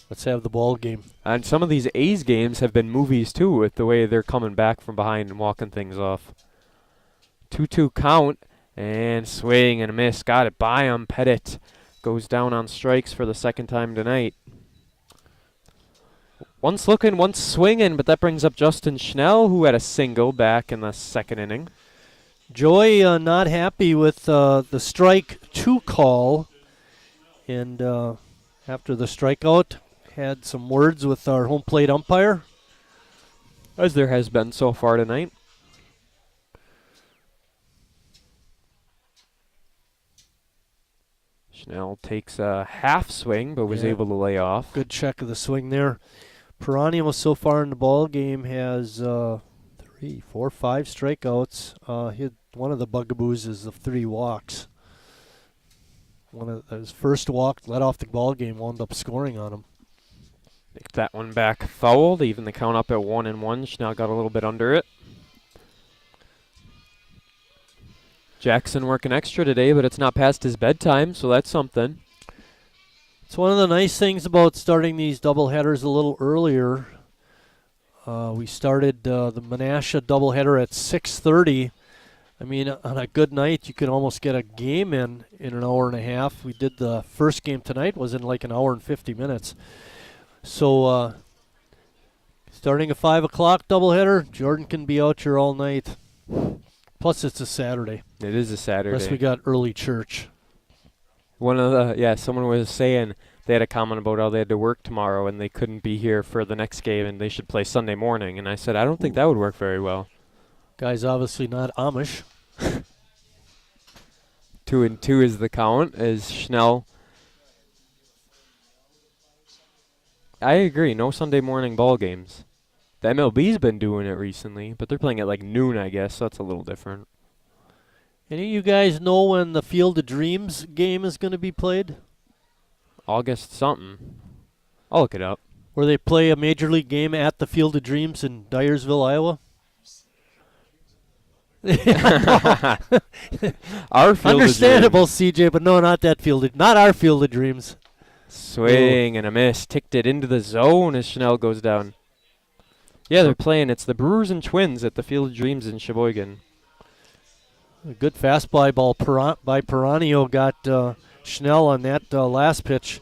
Let's have the ball game. And some of these A's games have been movies, too, with the way they're coming back from behind and walking things off. 2-2 count. And swing and a miss. Got it by him. Pettit goes down on strikes for the second time tonight. Once looking, once swinging, but that brings up Justin Schnell, who had a single back in the second inning. Joy not happy with the strike 2 call. And after the strikeout, had some words with our home plate umpire. As there has been so far tonight. Schnell takes a half swing, but was able to lay off. Good check of the swing there. Piranha so far in the ball game has 3, 4, 5 strikeouts. One of the bugaboos is the 3 walks. One of his first walk led off the ball game, wound up scoring on him. Take that one back fouled, even the count up at 1-1. Schnell got a little bit under it. Jackson working extra today, but it's not past his bedtime, so that's something. It's one of the nice things about starting these doubleheaders a little earlier. We started the Menasha doubleheader at 6:30. I mean, on a good night, you could almost get a game in an hour and a half. We did the first game tonight, was in like an hour and 50 minutes. So starting a 5 o'clock doubleheader, Jordan can be out here all night. Plus, it's a Saturday. It is a Saturday. Plus, we got early church. Someone was saying they had a comment about how they had to work tomorrow and they couldn't be here for the next game and they should play Sunday morning. And I said, I don't think that would work very well. Guy's obviously not Amish. 2-2 is the count as Schnell. I agree. No Sunday morning ball games. The MLB's been doing it recently, but they're playing at like noon, I guess, so that's a little different. Any of you guys know when the Field of Dreams game is going to be played? August something. I'll look it up. Where they play a Major League game at the Field of Dreams in Dyersville, Iowa? Our Field Understandable, of Dreams. CJ, but no, not that field. Not our Field of Dreams. Swing and a miss. Ticked it into the zone as Schnell goes down. Yeah, they're playing. It's the Brewers and Twins at the Field of Dreams in Sheboygan. A good fastball by Piranha got Schnell on that last pitch.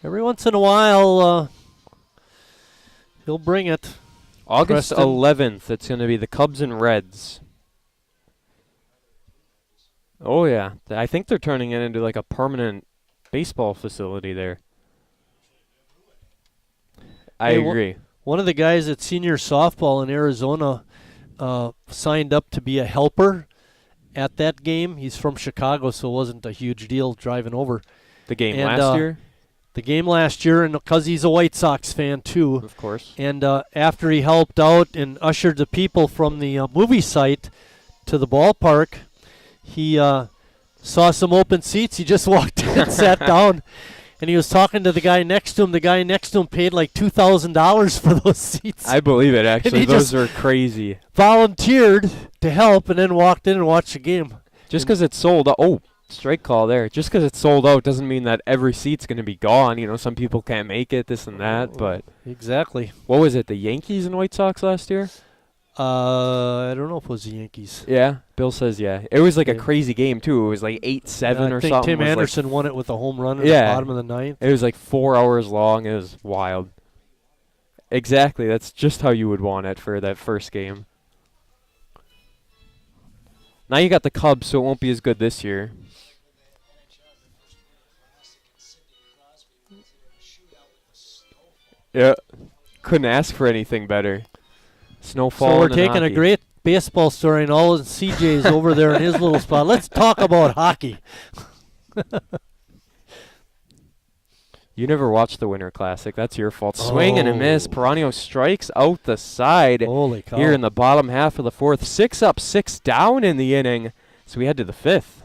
Every once in a while, he'll bring it. August Preston. 11th, it's going to be the Cubs and Reds. Oh, yeah. I think they're turning it into like a permanent baseball facility there. I agree. One of the guys at senior softball in Arizona signed up to be a helper at that game. He's from Chicago, so it wasn't a huge deal driving over. The game last year? the game last year, and because he's a White Sox fan too. Of course. And after he helped out and ushered the people from the movie site to the ballpark, he saw some open seats. He just walked in and sat down, and he was talking to the guy next to him. The guy next to him paid like $2,000 for those seats. I believe it, actually. Those are crazy. Volunteered to help and then walked in and watched the game. Just because it's sold out. Oh, strike call there. Just because it's sold out doesn't mean that every seat's going to be gone. You know, some people can't make it, this and that. But exactly. What was it, the Yankees and White Sox last year? I don't know if it was the Yankees. Yeah, Bill says yeah. It was like a crazy game, too. It was like 8-7 or something. I think Tim Anderson won it with a home run in the bottom of the ninth. It was like 4 hours long. It was wild. Exactly. That's just how you would want it for that first game. Now you got the Cubs, so it won't be as good this year. Yeah. Couldn't ask for anything better. Snowfall. So we're taking a great baseball story and all of CJ's over there in his little spot. Let's talk about hockey. You never watched the Winter Classic. That's your fault. Swing and a miss. Piranha strikes out the side. Holy cow. Here in the bottom half of the fourth. 6 up, 6 down in the inning. So we head to the fifth.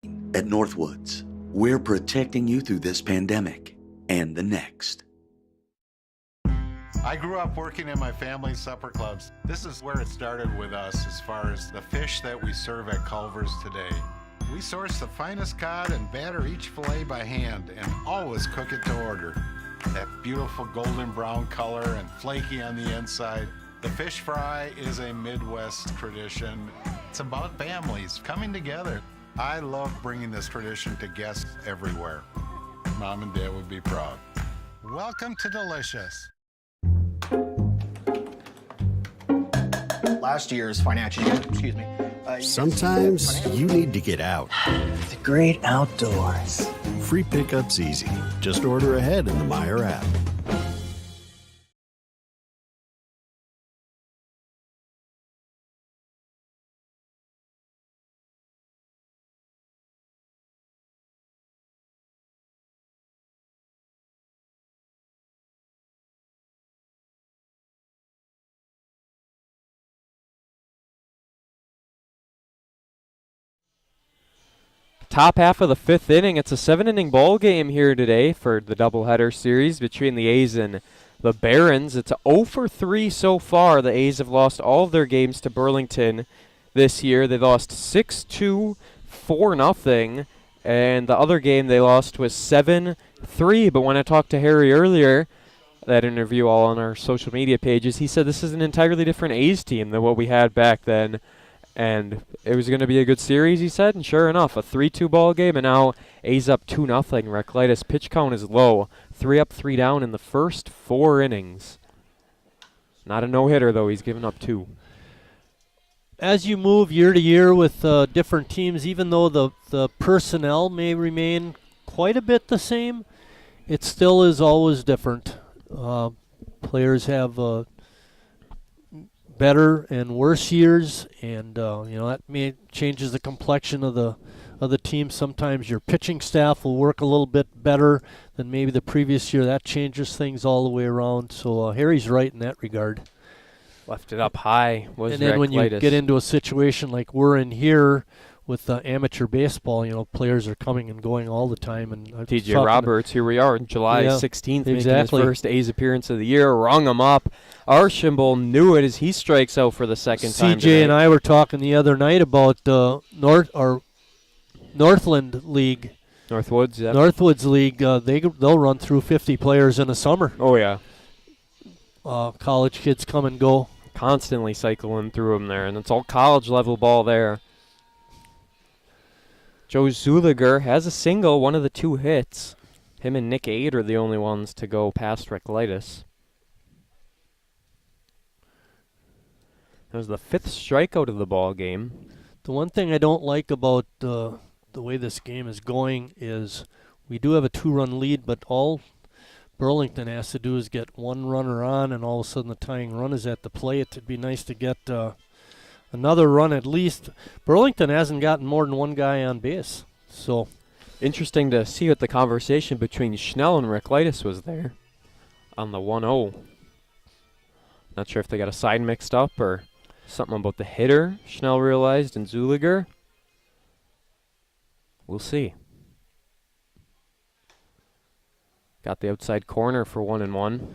At Northwoods, we're protecting you through this pandemic and the next. I grew up working in my family's supper clubs. This is where it started with us as far as the fish that we serve at Culver's today. We source the finest cod and batter each fillet by hand and always cook it to order. That beautiful golden brown color and flaky on the inside. The fish fry is a Midwest tradition. It's about families coming together. I love bringing this tradition to guests everywhere. Mom and Dad would be proud. Welcome to Delicious. Last year's financial year, excuse me. Sometimes you need to get out. The great outdoors. Free pickup's easy. Just order ahead in the Meijer app. Top half of the fifth inning. It's a 7-inning ball game here today for the doubleheader series between the A's and the Barons. It's 0-for-3 so far. The A's have lost all of their games to Burlington this year. They lost 6-2, 4-0, and the other game they lost was 7-3. But when I talked to Harry earlier, that interview all on our social media pages, he said this is an entirely different A's team than what we had back then. And it was going to be a good series, he said, and sure enough, a 3-2 ball game, and now A's up 2-0. Reclitus pitch count is low, 3 up, 3 down in the first 4 innings. Not a no-hitter, though. He's given up 2. As you move year to year with different teams, even though the personnel may remain quite a bit the same, it still is always different. Players have better and worse years, and that changes the complexion of the team. Sometimes your pitching staff will work a little bit better than maybe the previous year. That changes things all the way around. So Harry's right in that regard. Left it up high. Was and then when you get into a situation like we're in here with amateur baseball, players are coming and going all the time. And TJ Roberts, here we are on July 16th, making his first A's appearance of the year. Rung him up. Archambault knew it as he strikes out for the second time CJ today. and I were talking the other night about Northland League. Northwoods, yeah. Northwoods League, they'll run through 50 players in the summer. Oh, yeah. College kids come and go. Constantly cycling through them there, and it's all college-level ball there. Joe Zulliger has a single, one of the 2 hits. Him and Nick Aid are the only ones to go past Reclitus. That was the 5th strikeout of the ball game. The one thing I don't like about the way this game is going is we do have a 2-run lead, but all Burlington has to do is get 1 runner on, and all of a sudden the tying run is at the plate. It'd be nice to get another run at least. Burlington hasn't gotten more than 1 guy on base, so Interesting to see what the conversation between Schnell and Reclitus was there on the 1-0. Not sure if they got a side mixed up or something about the hitter, Schnell realized, and Zulliger. We'll see. Got the outside corner for 1-1.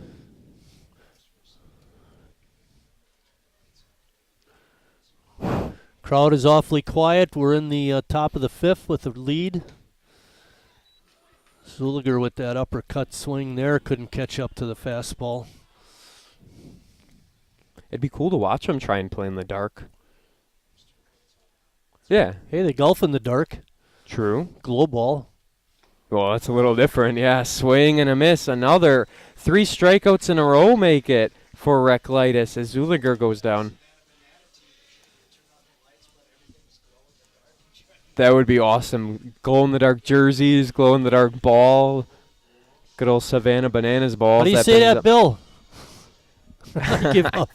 Crowd is awfully quiet. We're in the top of the fifth with a lead. Zulliger with that uppercut swing there couldn't catch up to the fastball. It'd be cool to watch him try and play in the dark. Yeah. Hey, they golf in the dark. True. Glow ball. Well, that's a little different. Yeah, swing and a miss. Another 3 strikeouts in a row make it for Reclitus as Zulliger goes down. That would be awesome. Glow-in-the-dark jerseys, glow-in-the-dark ball. Good old Savannah Bananas balls. How do you say that, Bill? I give up.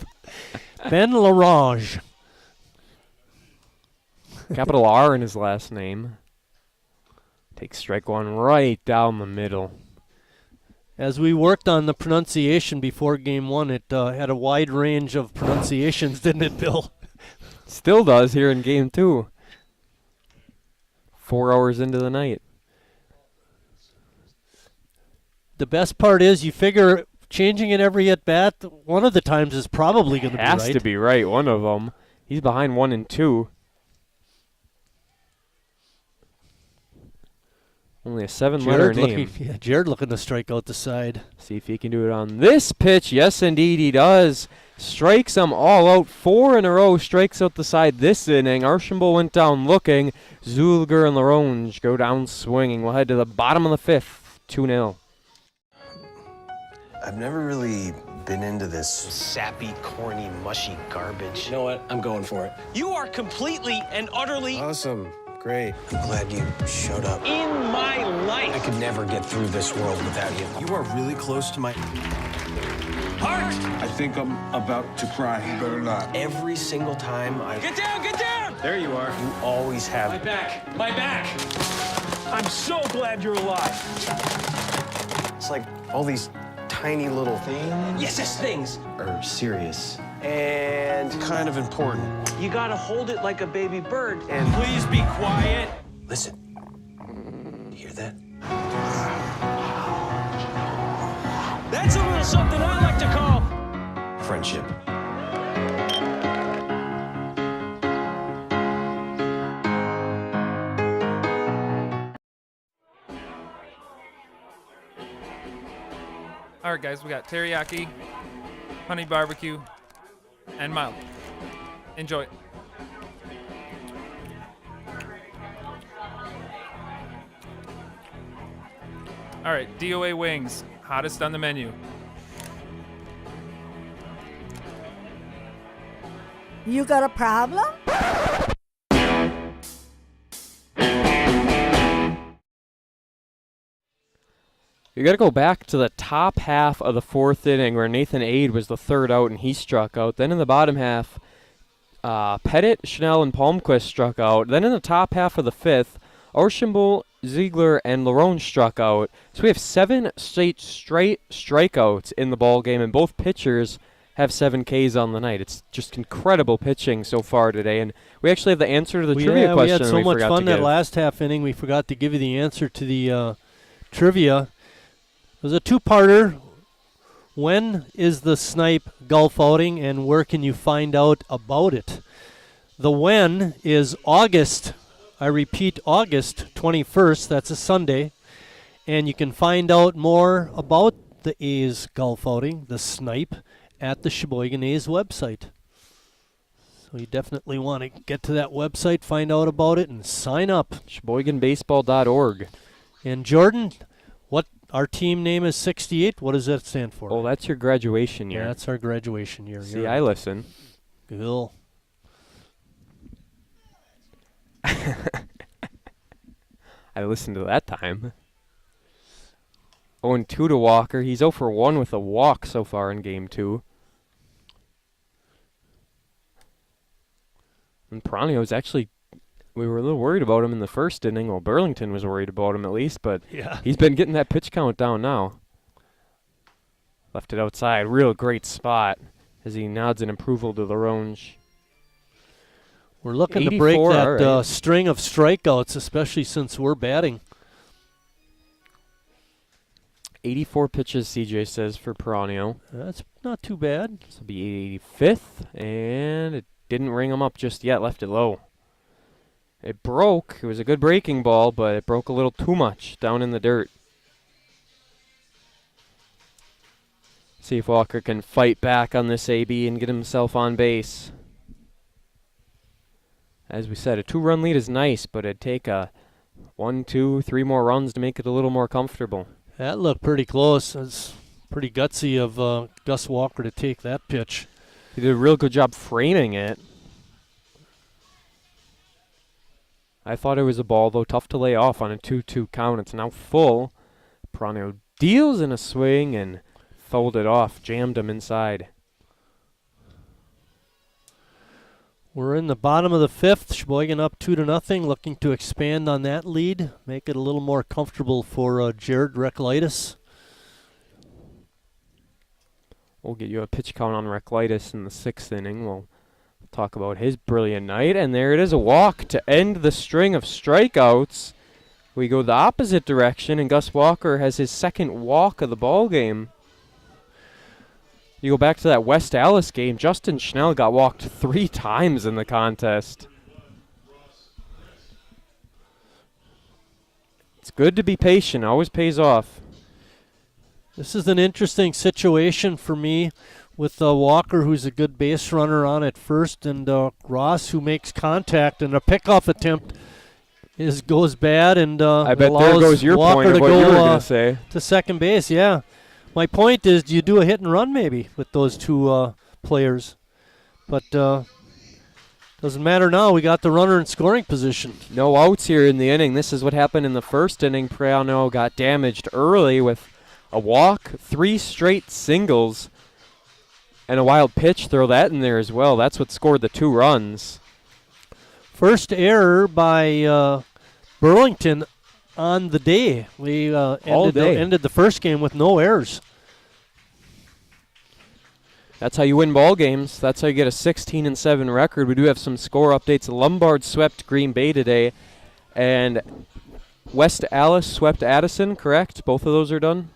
Ben Larange. Capital R in his last name. Takes strike one right down the middle. As we worked on the pronunciation before game one, it had a wide range of pronunciations, didn't it, Bill? Still does here in game 2. 4 hours into the night. The best part is you figure changing it every at-bat, one of the times is probably going to be right. Has to be right, one of them. He's behind 1 and 2. Only a 7-letter name. Jared looking to strike out the side. See if he can do it on this pitch. Yes, indeed, he does. Strikes them all out. 4 in a row. Strikes out the side this inning. Archambault went down looking. Zulliger and Laronge go down swinging. We'll head to the bottom of the 5th. 2-0. I've never really been into this sappy, corny, mushy garbage. You know what? I'm going for it. You are completely and utterly Awesome. Great. I'm glad you showed up. in my life. I could never get through this world without you. You are really close to my Heart! I think I'm about to cry. You better not. every single time I... Get down, get down! There you are. You always My have... back, my back. I'm so glad you're alive. It's like all these tiny little things Yes, things. are serious and kind of important. You gotta hold it like a baby bird. And Please be quiet. listen, you hear that? That's a little something I like to call Friendship. All right, guys, we got teriyaki, honey barbecue, and mild. Enjoy. All right, DOA wings, hottest on the menu. You got a problem? You got to go back to the top half of the 4th inning where Nathan Ade was the 3rd out and he struck out. Then in the bottom half, Pettit, Schnell, and Palmquist struck out. Then in the top half of the 5th, Archambault, Ziegler, and Laronge struck out. So we have 7 straight strikeouts in the ball game, and both pitchers have 7 Ks on the night. It's just incredible pitching so far today, and we actually have the answer to the trivia question. We had so much fun that give. last half inning. We forgot to give you the answer to the trivia. It was a 2-parter. When is the Snipe golf outing, and where can you find out about it? The when is August. I repeat, August 21st. That's a Sunday. And you can find out more about the A's golf outing, the Snipe, at the Sheboygan A's website. So you definitely want to get to that website, find out about it, and sign up. SheboyganBaseball.org. And Jordan, what our team name is 68. What does that stand for? Oh, that's your graduation year. Yeah, that's our graduation year. See, I listen. Cool. I listened to that time. 0-2 to Walker. He's 0 for 1 with a walk so far in game 2. And Piranha was actually We were a little worried about him in the first inning. Well, Burlington was worried about him at least, but Yeah. he's been getting that pitch count down now. Left it outside. Real great spot as he nods in approval to LaRonge. We're looking to break 84, that all right. string of strikeouts, especially since we're batting. 84 pitches, CJ says, for Piranha. That's not too bad. This will be 85th, and it didn't ring him up just yet. Left it low. It broke. It was a good breaking ball, but it broke a little too much down in the dirt. See if Walker can fight back on this AB and get himself on base. As we said, a 2-run lead is nice, but it'd take 1, 2, 3 more runs to make it a little more comfortable. That looked pretty close. It's pretty gutsy of Gus Walker to take that pitch. He did a real good job framing it. I thought it was a ball, though tough to lay off on a 2-2 count. It's now full. Piranha deals in a swing and fouled it off, jammed him inside. We're in the bottom of the 5th. Sheboygan up 2-0, looking to expand on that lead, make it a little more comfortable for Jared Reklitis. We'll get you a pitch count on Reklitis in the 6th inning. We'll talk about his brilliant night. And there it is, a walk to end the string of strikeouts. We go the opposite direction, and Gus Walker has his 2nd walk of the ball game. You go back to that West Allis game, Justin Schnell got walked 3 times in the contest. It's good to be patient, always pays off. This is an interesting situation for me with Walker, who's a good base runner on at first, and Ross, who makes contact, and a pickoff attempt goes bad, and I bet there allows goes your Walker point of to what you were go going to say. to second base. Yeah, my point is, do you do a hit and run maybe with those 2 players? But doesn't matter now. We got the runner in scoring position. No outs here in the inning. This is what happened in the first inning. Piranha got damaged early with a walk, 3 straight singles, and a wild pitch. Throw that in there as well. That's what scored the 2 runs. First error by Burlington on the day. We ended the first game with no errors. That's how you win ball games. That's how you get a 16-7 record. We do have some score updates. Lombard swept Green Bay today, and West Allis swept Addison, correct? Both of those are done?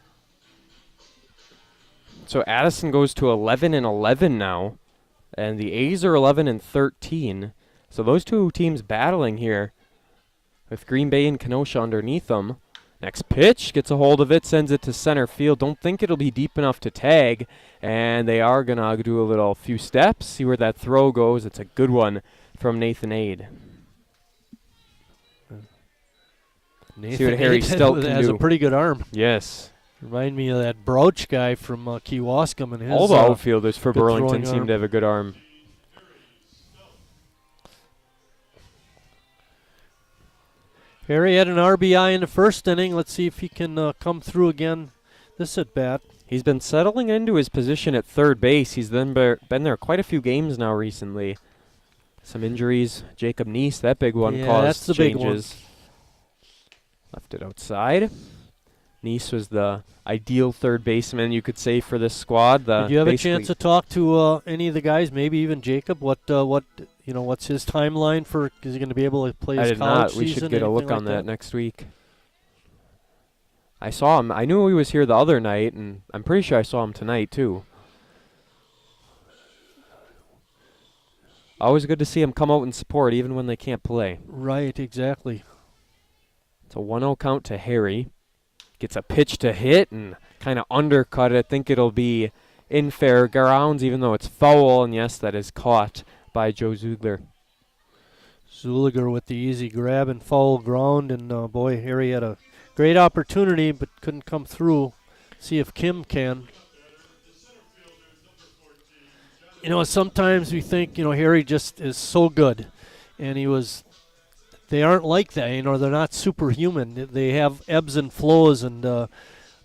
So Addison goes to 11-11 now, and the A's are 11-13. So those 2 teams battling here with Green Bay and Kenosha underneath them. Next pitch, gets a hold of it, sends it to center field. Don't think it'll be deep enough to tag, and they are going to do a few steps, see where that throw goes. It's a good one from Nathan Ade. See what Harry Stelt can has do. a pretty good arm. Yes. Remind me of that Brouch guy from Kewaskum and his All the outfielders for good Burlington throwing seem arm. to have a good arm. Harry had an RBI in the first inning. Let's see if he can come through again this at bat. He's been settling into his position at third base. He's been there quite a few games now recently. Some injuries. Jacob Neese, that big one, Yeah, caused that's the changes. big one. Left it outside. Neese was the ideal third baseman, you could say, for this squad. Did you have a chance to talk to any of the guys? Maybe even Jacob. What's his timeline for? Is he going to be able to play his I did college not. season? We should get a look anything on like that next week. I saw him. I knew he was here the other night, and I'm pretty sure I saw him tonight too. Always good to see him come out and support, even when they can't play. Right, exactly. It's a 1-0 count to Harry. Gets a pitch to hit and kind of undercut it. I think it'll be in fair grounds, even though it's foul. And yes, that is caught by Joe Zulliger. Zulliger with the easy grab and foul ground, and boy, Harry had a great opportunity but couldn't come through. See if Kim can. Sometimes we think, Harry just is so good, and they aren't like that, they're not superhuman. They have ebbs and flows, and I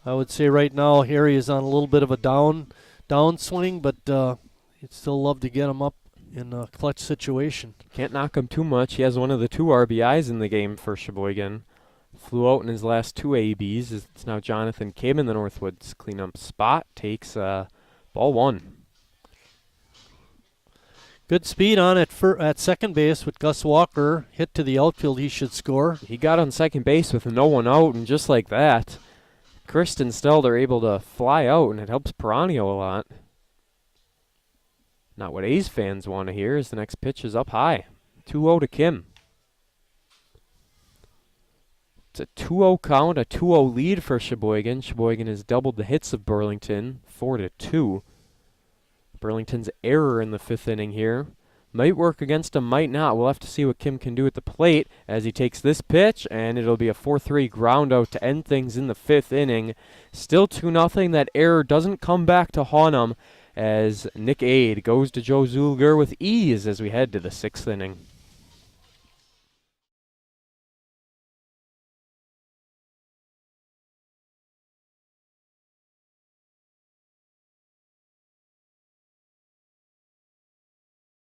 would say right now Harry is on a little bit of a downswing, but you'd still love to get him up in a clutch situation. Can't knock him too much. He has one of the 2 RBIs in the game for Sheboygan. Flew out in his last 2 ABs. It's now Jonathan Kim in the Northwoods cleanup spot. Takes ball 1. Good speed on it at second base with Gus Walker. Hit to the outfield, he should score. He got on second base with no one out, and just like that, Christ and Stelt are able to fly out, and it helps Piranha a lot. Not what A's fans want to hear, as the next pitch is up high. 2-0 to Kim. It's a 2-0 count, a 2-0 lead for Sheboygan. Sheboygan has doubled the hits of Burlington, 4-2. Burlington's error in the 5th inning here might work against him, might not. We'll have to see what Kim can do at the plate as he takes this pitch, and it'll be a 4-3 ground out to end things in the 5th inning. Still 2-0. That error doesn't come back to haunt him as Nick Aid goes to Joe Zulliger with ease as we head to the 6th inning.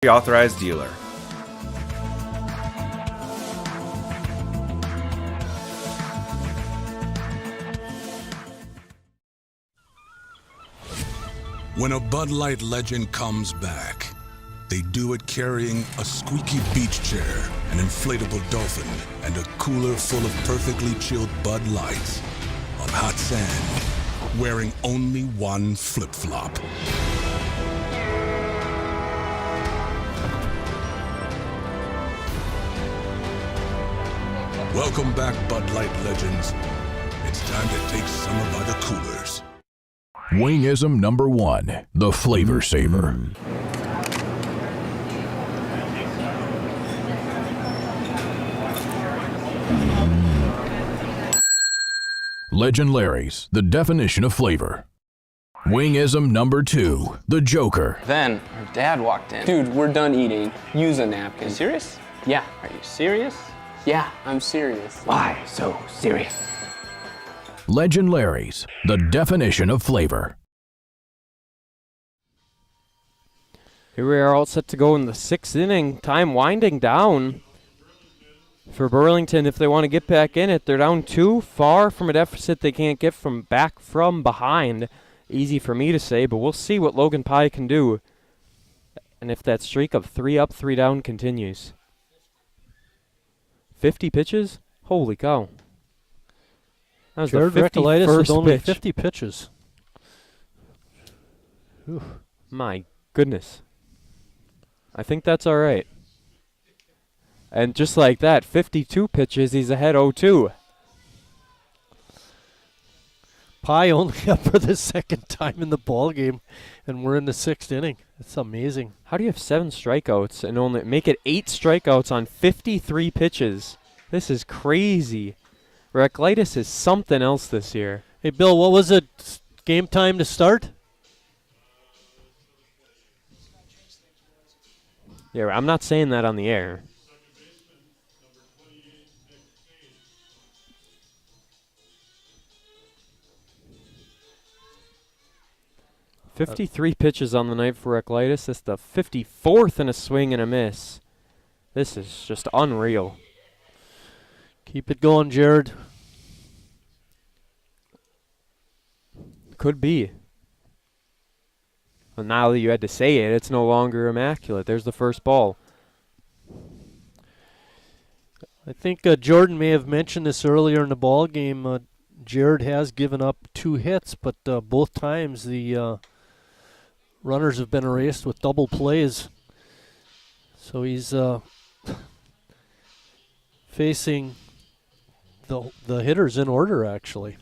Authorized dealer. When a Bud Light legend comes back, they do it carrying a squeaky beach chair, an inflatable dolphin, and a cooler full of perfectly chilled Bud Lights on hot sand, wearing only one flip-flop. Welcome back, Bud Light legends. It's time to take summer by the coolers. Wingism number 1, the Flavor Saver. Legend Larry's, the definition of flavor. Wingism number 2, the Joker. Then her dad walked in. Dude, we're done eating. Use a napkin. You serious? Yeah. Are you serious? Yeah, I'm serious. Why so serious? Legend Larry's, the definition of flavor. Here we are all set to go in the 6th inning. Time winding down for Burlington. If they want to get back in it, they're down 2, far from a deficit they can't get from behind. Easy for me to say, but we'll see what Logan Pye can do. And if that streak of 3 up, 3 down continues. 50 pitches? Holy cow. That was Jared the 51st with only pitch. 50 pitches. Whew. My goodness. I think that's all right. And just like that, 52 pitches, he's ahead 0-2. Pye only up for the 2nd time in the ball game, and we're in the 6th inning. It's amazing. How do you have 7 strikeouts and only make it 8 strikeouts on 53 pitches? This is crazy. Reclitis is something else this year. Hey, Bill, what was it? Game time to start? Yeah, I'm not saying that on the air. "53 pitches on the night for Reclitis. This is the 54th in a swing and a miss. This is just unreal. Keep it going, Jared. Could be. Well, now that you had to say it, it's no longer immaculate. There's the first ball. I think Jordan may have mentioned this earlier in the ball game. Jared has given up 2 hits, but both times the runners have been erased with double plays. So he's facing the hitters in order, actually.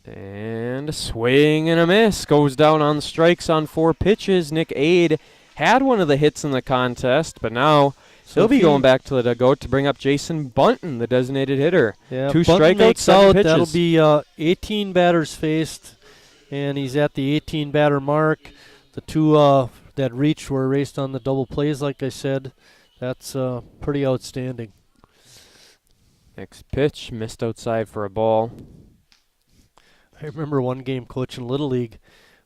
And a swing and a miss. Goes down on strikes on 4 pitches. Nick Aid had one of the hits in the contest, but now he'll be going back to the dugout to bring up Jason Bunton, the designated hitter. Yeah, 2 Bunton strikeouts, makes 7 out. pitches. That'll be 18 batters faced, and he's at the 18 batter mark. The 2 that reached were erased on the double plays, like I said. That's pretty outstanding. Next pitch, missed outside for a ball. I remember one game coaching Little League.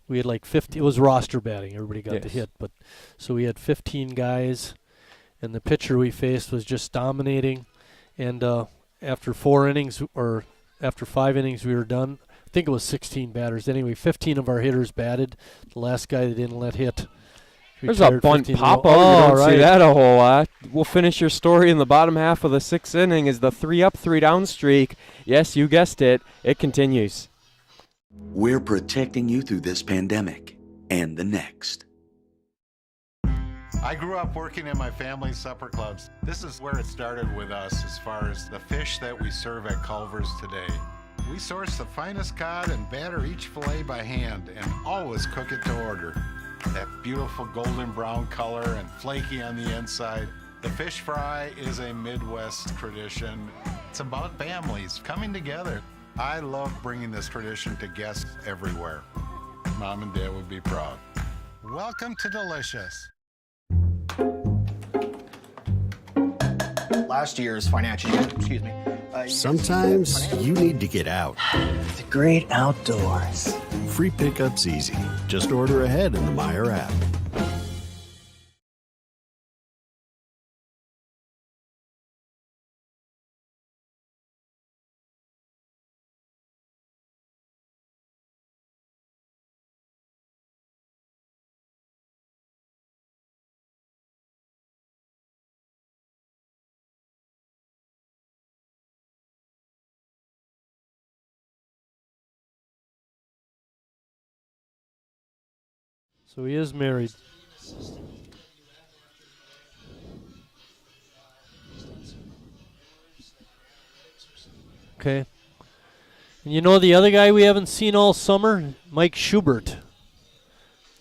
We had like 50. It was roster batting. Everybody got the Yes. hit, but so we had 15 guys, and the pitcher we faced was just dominating. And after 4 innings or after 5 innings, we were done. I think it was 16 batters. Anyway, 15 of our hitters batted. The last guy that didn't let hit. There's a retired bunt 15 pop row. out. You don't right. see that a whole lot. We'll finish your story in the bottom half of the 6th inning is the 3-up, 3-down streak. Yes, you guessed it. It continues. We're protecting you through this pandemic and the next. I grew up working in my family's supper clubs. This is where it started with us as far as the fish that we serve at Culver's today. We source the finest cod and batter each fillet by hand and always cook it to order. That beautiful golden brown color and flaky on the inside. The fish fry is a Midwest tradition. It's about families coming together. I love bringing this tradition to guests everywhere. Mom and Dad would be proud. Welcome to Delicious. Last year's financial year, excuse me. Sometimes you need to get out. The great outdoors. Free pickup's easy. Just order ahead in the Meijer app. So he is married. Okay. And you know the other guy we haven't seen all summer? Mike Schubert,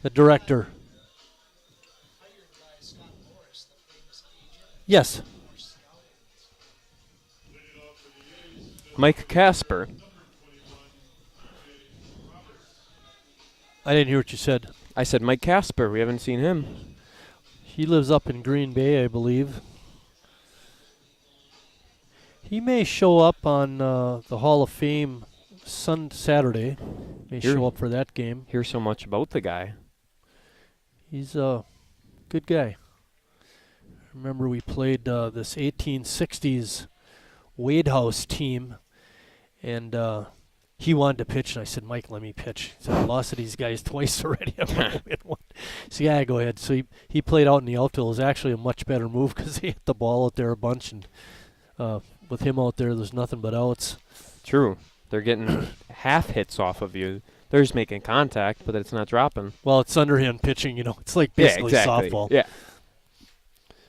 the director. Yes. Mike Casper. I didn't hear what you said. I said Mike Casper. We haven't seen him. He lives up in Green Bay, I believe. He may show up on the Hall of Fame Saturday. May show up for that game. Hear so much about the guy. He's a good guy. Remember we played this 1860s Wade House team, and he wanted to pitch, and I said, Mike, let me pitch. He said, I lost to these guys twice already. I'm going to win one. So, yeah, go ahead. So he played out in the outfield. It was actually a much better move because he hit the ball out there a bunch, and with him out there, there's nothing but outs. True. They're getting half hits off of you. They're just making contact, but it's not dropping. Well, it's underhand pitching, you know. It's like basically exactly. softball. Yeah.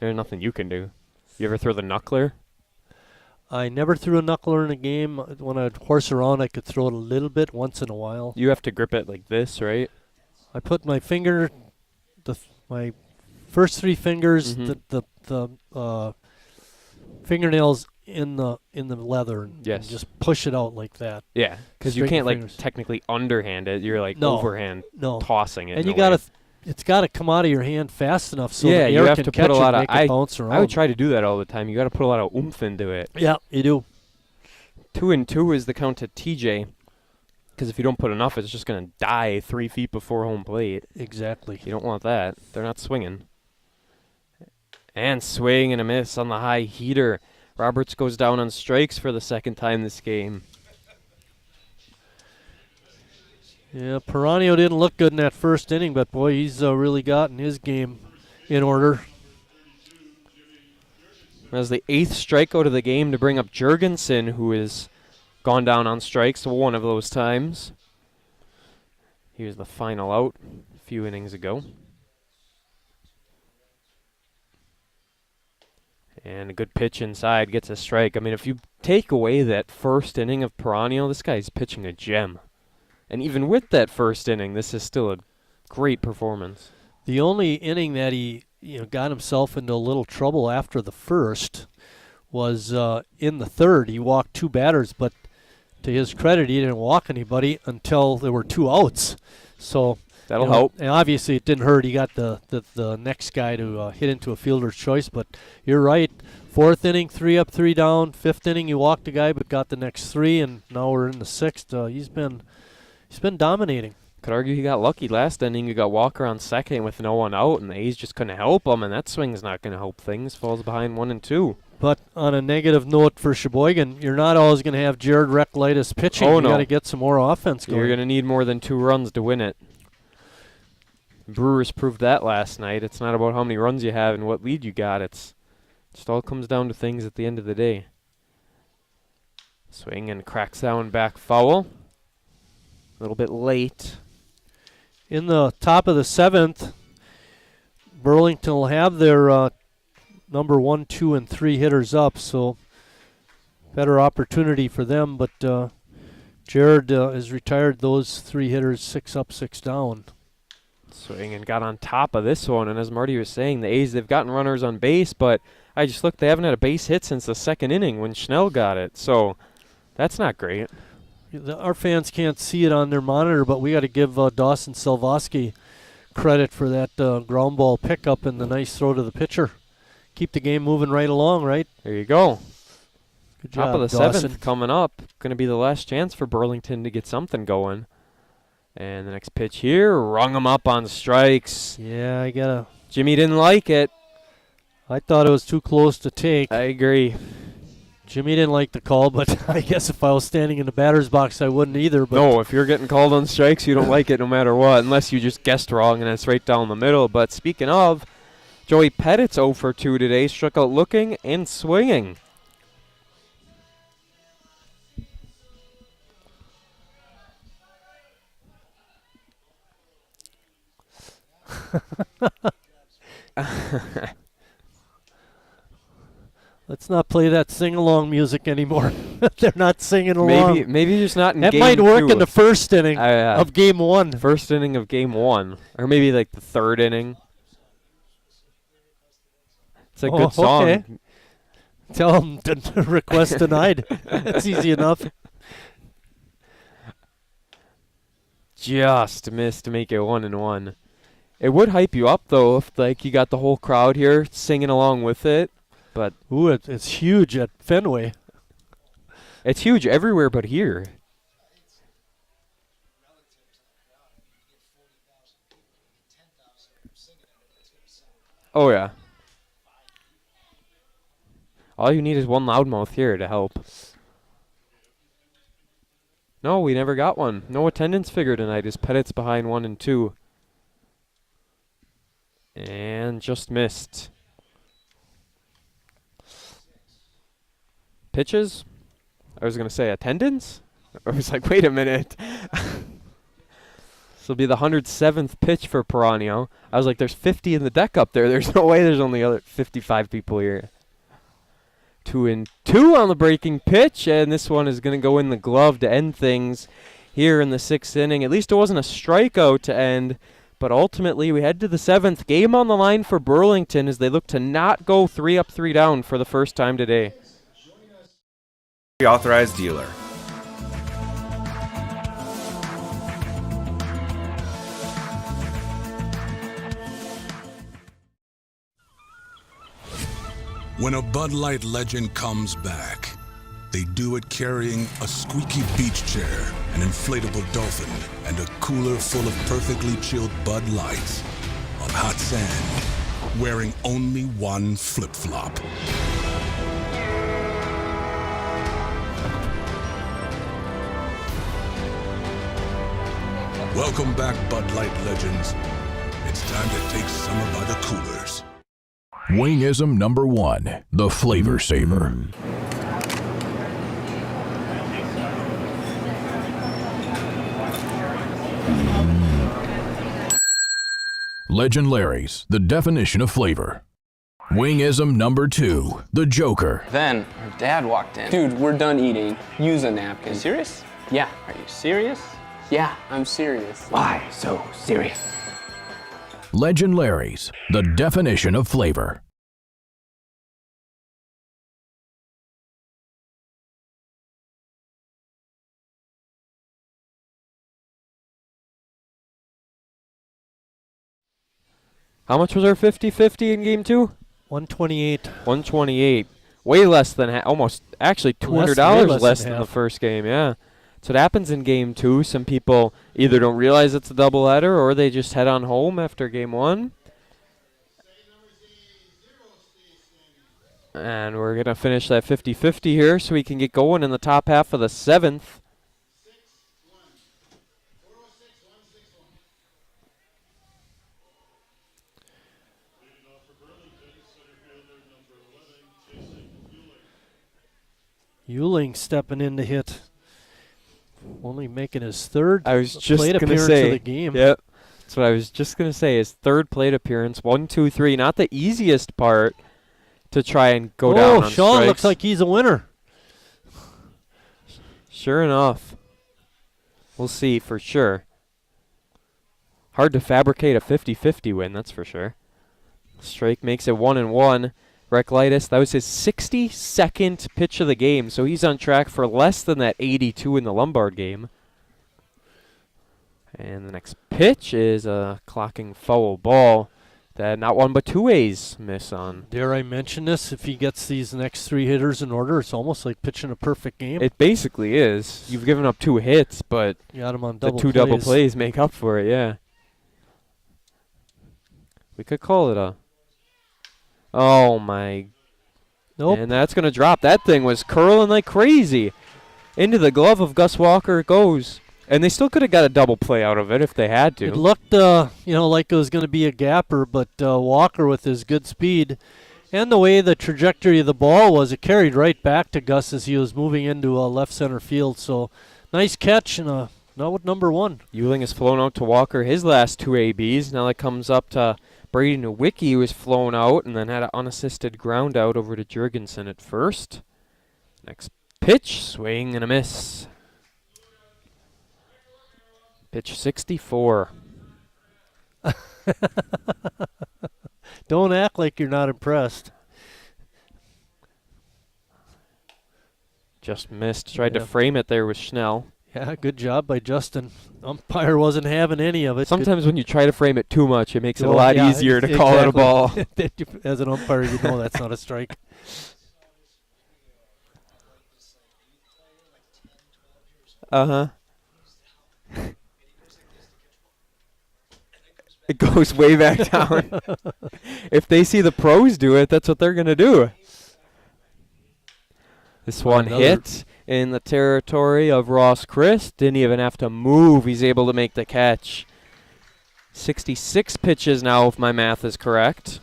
There's nothing you can do. You ever throw the knuckler? I never threw a knuckler in a game. When I'd horse around, I could throw it a little bit once in a while. You have to grip it like this, right? I put my finger, my first 3 fingers, the fingernails in the leather, and just push it out like that. Yeah, because you can't like technically underhand it. You're like overhand tossing it. And you gotta, it's got to come out of your hand fast enough so the the you air have can to catch put a lot it, of. make it bounce around. I would try to do that all the time. You got to put a lot of oomph into it. Yeah, you do. 2-2 is the count to TJ. Because if you don't put enough, it's just going to die 3 feet before home plate. Exactly. You don't want that. They're not swinging. And swing and a miss on the high heater. Roberts goes down on strikes for the second time this game. Yeah, Piranha didn't look good in that first inning, but boy, he's really gotten his game in order. That's the 8th strikeout of the game to bring up Jurgensen, who has gone down on strikes one of those times. He was the final out a few innings ago. And a good pitch inside gets a strike. I mean, if you take away that first inning of Piranha, this guy's pitching a gem. And even with that first inning, this is still a great performance. The only inning that he got himself into a little trouble after the first was in the third. He walked 2 batters, but to his credit, he didn't walk anybody until there were 2 outs. So that'll help. And obviously, it didn't hurt. He got the next guy to hit into a fielder's choice. But you're right. 4th inning, 3 up, 3 down. 5th inning, he walked a guy but got the next 3, and now we're in the 6th. He's been dominating. Could argue he got lucky last inning. You got Walker on second with no one out, and the A's just couldn't help him, and that swing's not going to help things. Falls behind 1-2. But on a negative note for Sheboygan, you're not always going to have Jared Recklitis pitching. Oh, you no. got to get some more offense going. You're going to need more than 2 runs to win it. Brewers proved that last night. It's not about how many runs you have and what lead you got. It's just all comes down to things at the end of the day. Swing and cracks down back foul. A little bit late. In the top of the 7th, Burlington will have their number 1, 2, and 3 hitters up, so better opportunity for them. But Jared has retired those 3 hitters 6 up, 6 down. Swing and got on top of this one, and as Marty was saying, the A's, they've gotten runners on base, but I just looked, they haven't had a base hit since the 2nd inning when Schnell got it, so that's not great. Our fans can't see it on their monitor, but we got to give Dawson Selvosky credit for that ground ball pickup and the nice throw to the pitcher. Keep the game moving right along, right? There you go. Good job, Top of the Dawson. 7th coming up. Going to be the last chance for Burlington to get something going. And the next pitch here, rung him up on strikes. Yeah, I gotta. Jimmy didn't like it. I thought it was too close to take. I agree. Jimmy didn't like the call, but I guess if I was standing in the batter's box, I wouldn't either. But no, if you're getting called on strikes, you don't like it no matter what, unless you just guessed wrong and it's right down the middle. But speaking of, Joey Pettit's 0 for 2 today, struck out looking and swinging. Let's not play that sing-along music anymore. They're not singing along. Maybe just not in that game might work 2. in the first inning of game 1. First inning of game 1. Or maybe like the 3rd inning. It's a good song. Okay. Tell them to request denied. That's easy enough. Just missed to make it 1-1. It would hype you up though if like you got the whole crowd here singing along with it. But ooh, it's huge at Fenway. It's huge everywhere but here. Oh yeah. All you need is one loudmouth here to help. No, we never got one. No attendance figure tonight as Pettit's behind 1-2. And just missed. Pitches? I was going to say attendance? I was like, wait a minute. This will be the 107th pitch for Piranha. I was like, there's 50 in the deck up there. There's no way there's only other 55 people here. 2-2 on the breaking pitch, and this one is going to go in the glove to end things here in the 6th inning. At least it wasn't a strikeout to end, but ultimately we head to the 7th. Game on the line for Burlington as they look to not go 3 up, 3 down for the first time today. Authorized dealer. When a Bud Light legend comes back, they do it carrying a squeaky beach chair, an inflatable dolphin, and a cooler full of perfectly chilled Bud Lights on hot sand, wearing only one flip-flop. Welcome back, Bud Light legends. It's time to take summer by the coolers. Wingism number 1, the Flavor Saver. Legend Larry's, the definition of flavor. Wingism number 2, the Joker. Then her dad walked in. Dude, we're done eating. Use a napkin. Serious? Yeah. Are you serious? Yeah, I'm serious. Why so serious? Legend Larry's, the definition of flavor. How much was our 50-50 in game 2? 128. 128. Way less than almost, actually $200 less than the first game, yeah. So it happens in game 2. Some people either don't realize it's a doubleheader or they just head on home after game 1. And we're going to finish that 50-50 here so we can get going in the top half of the 7th. Euling stepping in to hit. Only making his third I was just plate going to appearance say, of the game. Yep. That's what I was just going to say. His third plate appearance. 1, 2, 3. Not the easiest part to try and go down on Sean strikes. looks like he's a winner. Sure enough. We'll see for sure. Hard to fabricate a 50-50 win, that's for sure. Strike makes it 1-1. Reklitis, that was his 62nd pitch of the game, so he's on track for less than that 82 in the Lombard game. And the next pitch is a clocking foul ball that not one but two A's miss on. Dare I mention this? If he gets these next 3 hitters in order, it's almost like pitching a perfect game. It basically is. You've given up 2 hits, but got him on the double 2 plays. double plays make up for it, yeah. We could call it a... Oh, my... Nope. And that's going to drop. That thing was curling like crazy. Into the glove of Gus Walker it goes. And they still could have got a double play out of it if they had to. It looked, like it was going to be a gapper, but Walker with his good speed and the way the trajectory of the ball was, it carried right back to Gus as he was moving into left center field. So nice catch and not with number 1. Euling has flown out to Walker his last 2 ABs. Now that comes up to Brady Nowicki, who was flown out and then had an unassisted ground out over to Jurgensen at first. Next pitch, swing and a miss. Pitch 64. Don't act like you're not impressed. Just missed. Tried to frame it there with Schnell. Yeah, good job by Justin. Umpire wasn't having any of it. Sometimes when you try to frame it too much, it makes it a lot easier to call it a ball. As an umpire, you know that's not a strike. Uh-huh. It goes way back down. If they see the pros do it, that's what they're going to do. This one hit in the territory of Ross Chris. Didn't even have to move. He's able to make the catch. 66 pitches now, if my math is correct.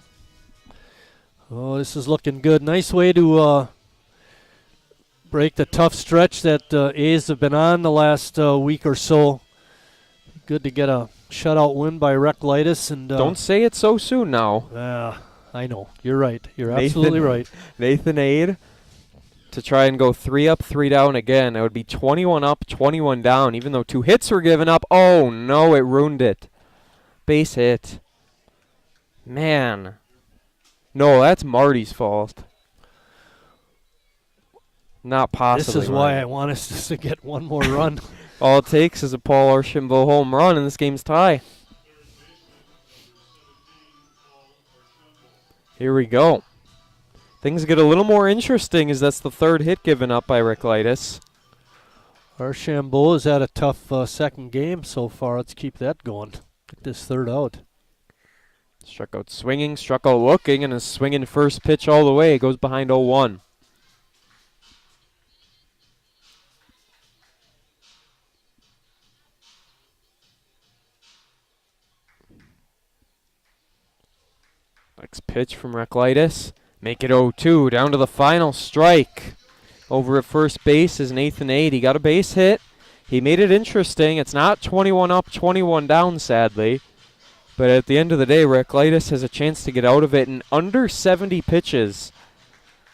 Oh, this is looking good. Nice way to break the tough stretch that A's have been on the last week or so. Good to get a shutout win by Reklitis. And don't say it so soon now. I know. You're right. You're absolutely right. Nathan Aid to try and go 3 up, 3 down again. That would be 21 up, 21 down, even though 2 hits were given up. Oh, no, it ruined it. Base hit. Man. No, that's Marty's fault. Not possibly. This is why I want us just to get one more run. All it takes is a Paul Archambault home run, and this game's tie. Here we go. Things get a little more interesting as that's the 3rd hit given up by Reklitis. Archambault has had a tough second game so far. Let's keep that going. Get this 3rd out. Struck out swinging, struck out looking, and a swinging first pitch all the way. Goes behind 0-1. Next pitch from Reklitis. Make it 0-2. Down to the final strike. Over at first base is Nathan Aid. He got a base hit. He made it interesting. It's not 21 up, 21 down, sadly. But at the end of the day, Reklitis has a chance to get out of it in under 70 pitches,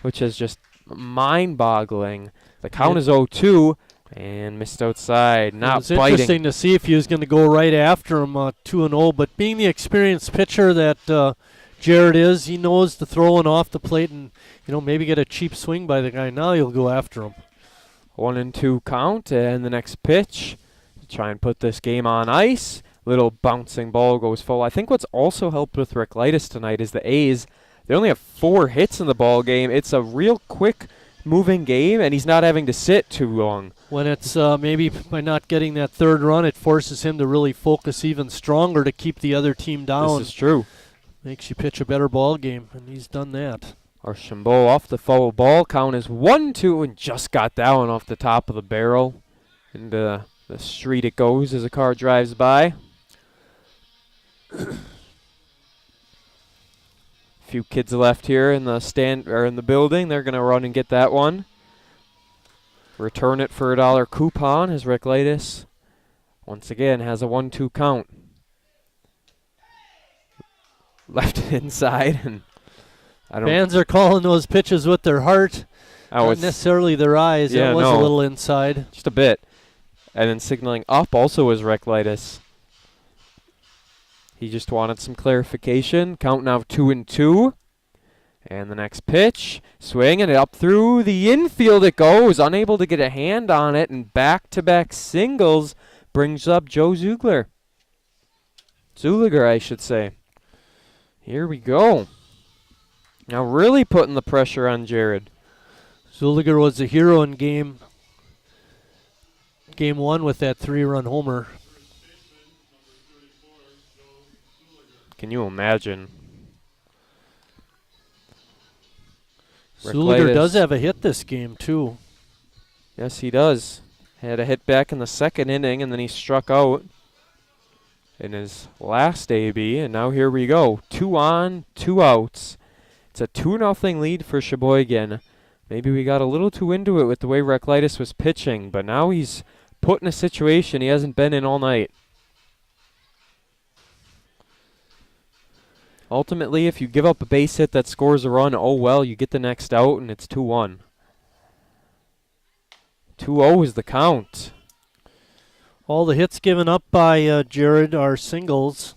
which is just mind-boggling. The count is 0-2 and missed outside. Not biting. It's interesting to see if he was going to go right after him 2-0. But being the experienced pitcher that Jared is, he knows the throwing off the plate and maybe get a cheap swing by the guy. Now he'll go after him. 1-2 count, and the next pitch. Try and put this game on ice. Little bouncing ball goes full. I think what's also helped with Reklitis tonight is the A's. They only have 4 hits in the ball game. It's a real quick moving game, and he's not having to sit too long. When it's maybe by not getting that third run, it forces him to really focus even stronger to keep the other team down. This is true. Makes you pitch a better ball game, and he's done that. Archambault off the foul ball. Count is 1-2 and just got that one off the top of the barrel. And the street it goes as a car drives by. Few kids left here in the stand or in the building. They're gonna run and get that one. Return it for $1 coupon as Reclitus once again has a 1-2 count. Left it inside, and fans are calling those pitches with their heart, not necessarily their eyes. Yeah, that was a little inside. Just a bit. And then signaling up also was Reclitus. He just wanted some clarification. Count now 2-2. And the next pitch, swinging it up through the infield it goes. Unable to get a hand on it, and back-to-back singles brings up Joe Zulliger. Zulliger, I should say. Here we go. Now really putting the pressure on Jared. Zulliger was the hero in game 1 with that 3-run homer. Can you imagine? Zulliger does have a hit this game, too. Yes, he does. Had a hit back in the second inning, and then he struck out in his last AB, and now here we go. 2 on, 2 outs. It's a 2-0 lead for Sheboygan. Maybe we got a little too into it with the way Reclitus was pitching, but now he's put in a situation he hasn't been in all night. Ultimately, if you give up a base hit that scores a run, oh well, you get the next out, and it's 2-1. 2-0 is the count. All the hits given up by Jared are singles.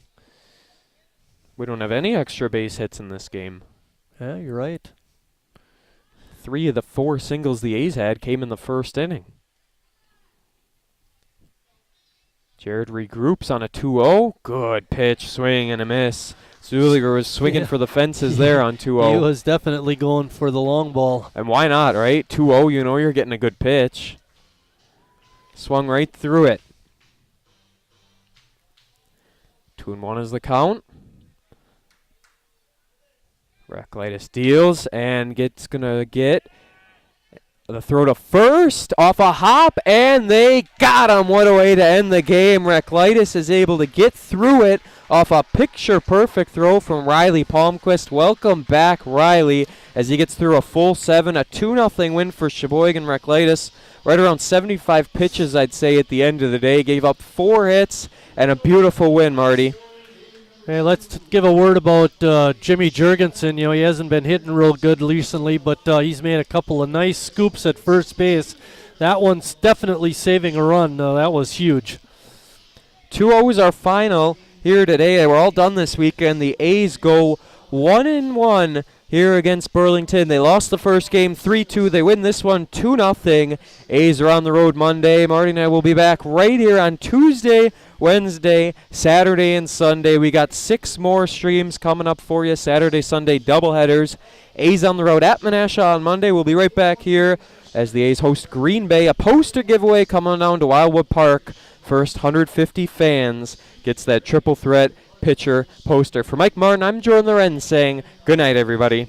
We don't have any extra base hits in this game. Yeah, you're right. 3 of the 4 singles the A's had came in the first inning. Jared regroups on a 2-0. Good pitch, swing and a miss. Zulliger was swinging for the fences there on 2-0. He was definitely going for the long ball. And why not, right? 2-0, you know you're getting a good pitch. Swung right through it. 2-1 is the count. Reclitus deals and gonna get the throw to first off a hop, and they got him. What a way to end the game. Reclitus is able to get through it off a picture-perfect throw from Riley Palmquist. Welcome back, Riley, as he gets through a full 7. A 2-0 win for Sheboygan. Reclitus right around 75 pitches, I'd say, at the end of the day. Gave up 4 hits and a beautiful win, Marty. Hey, let's give a word about Jimmy Jurgensen. You know, he hasn't been hitting real good recently, but he's made a couple of nice scoops at first base. That one's definitely saving a run. That was huge. 2-0 is our final here today. We're all done this weekend. The A's go 1-1 here against Burlington. They lost the first game 3-2. They win this one 2-0. A's are on the road Monday. Marty and I will be back right here on Tuesday, Wednesday, Saturday, and Sunday. We got 6 more streams coming up for you. Saturday, Sunday doubleheaders. A's on the road at Menasha on Monday. We'll be right back here as the A's host Green Bay. A poster giveaway coming down to Wildwood Park. First 150 fans gets that triple threat pitcher poster. For Mike Martin, I'm Jordan Lorenz saying good night, everybody.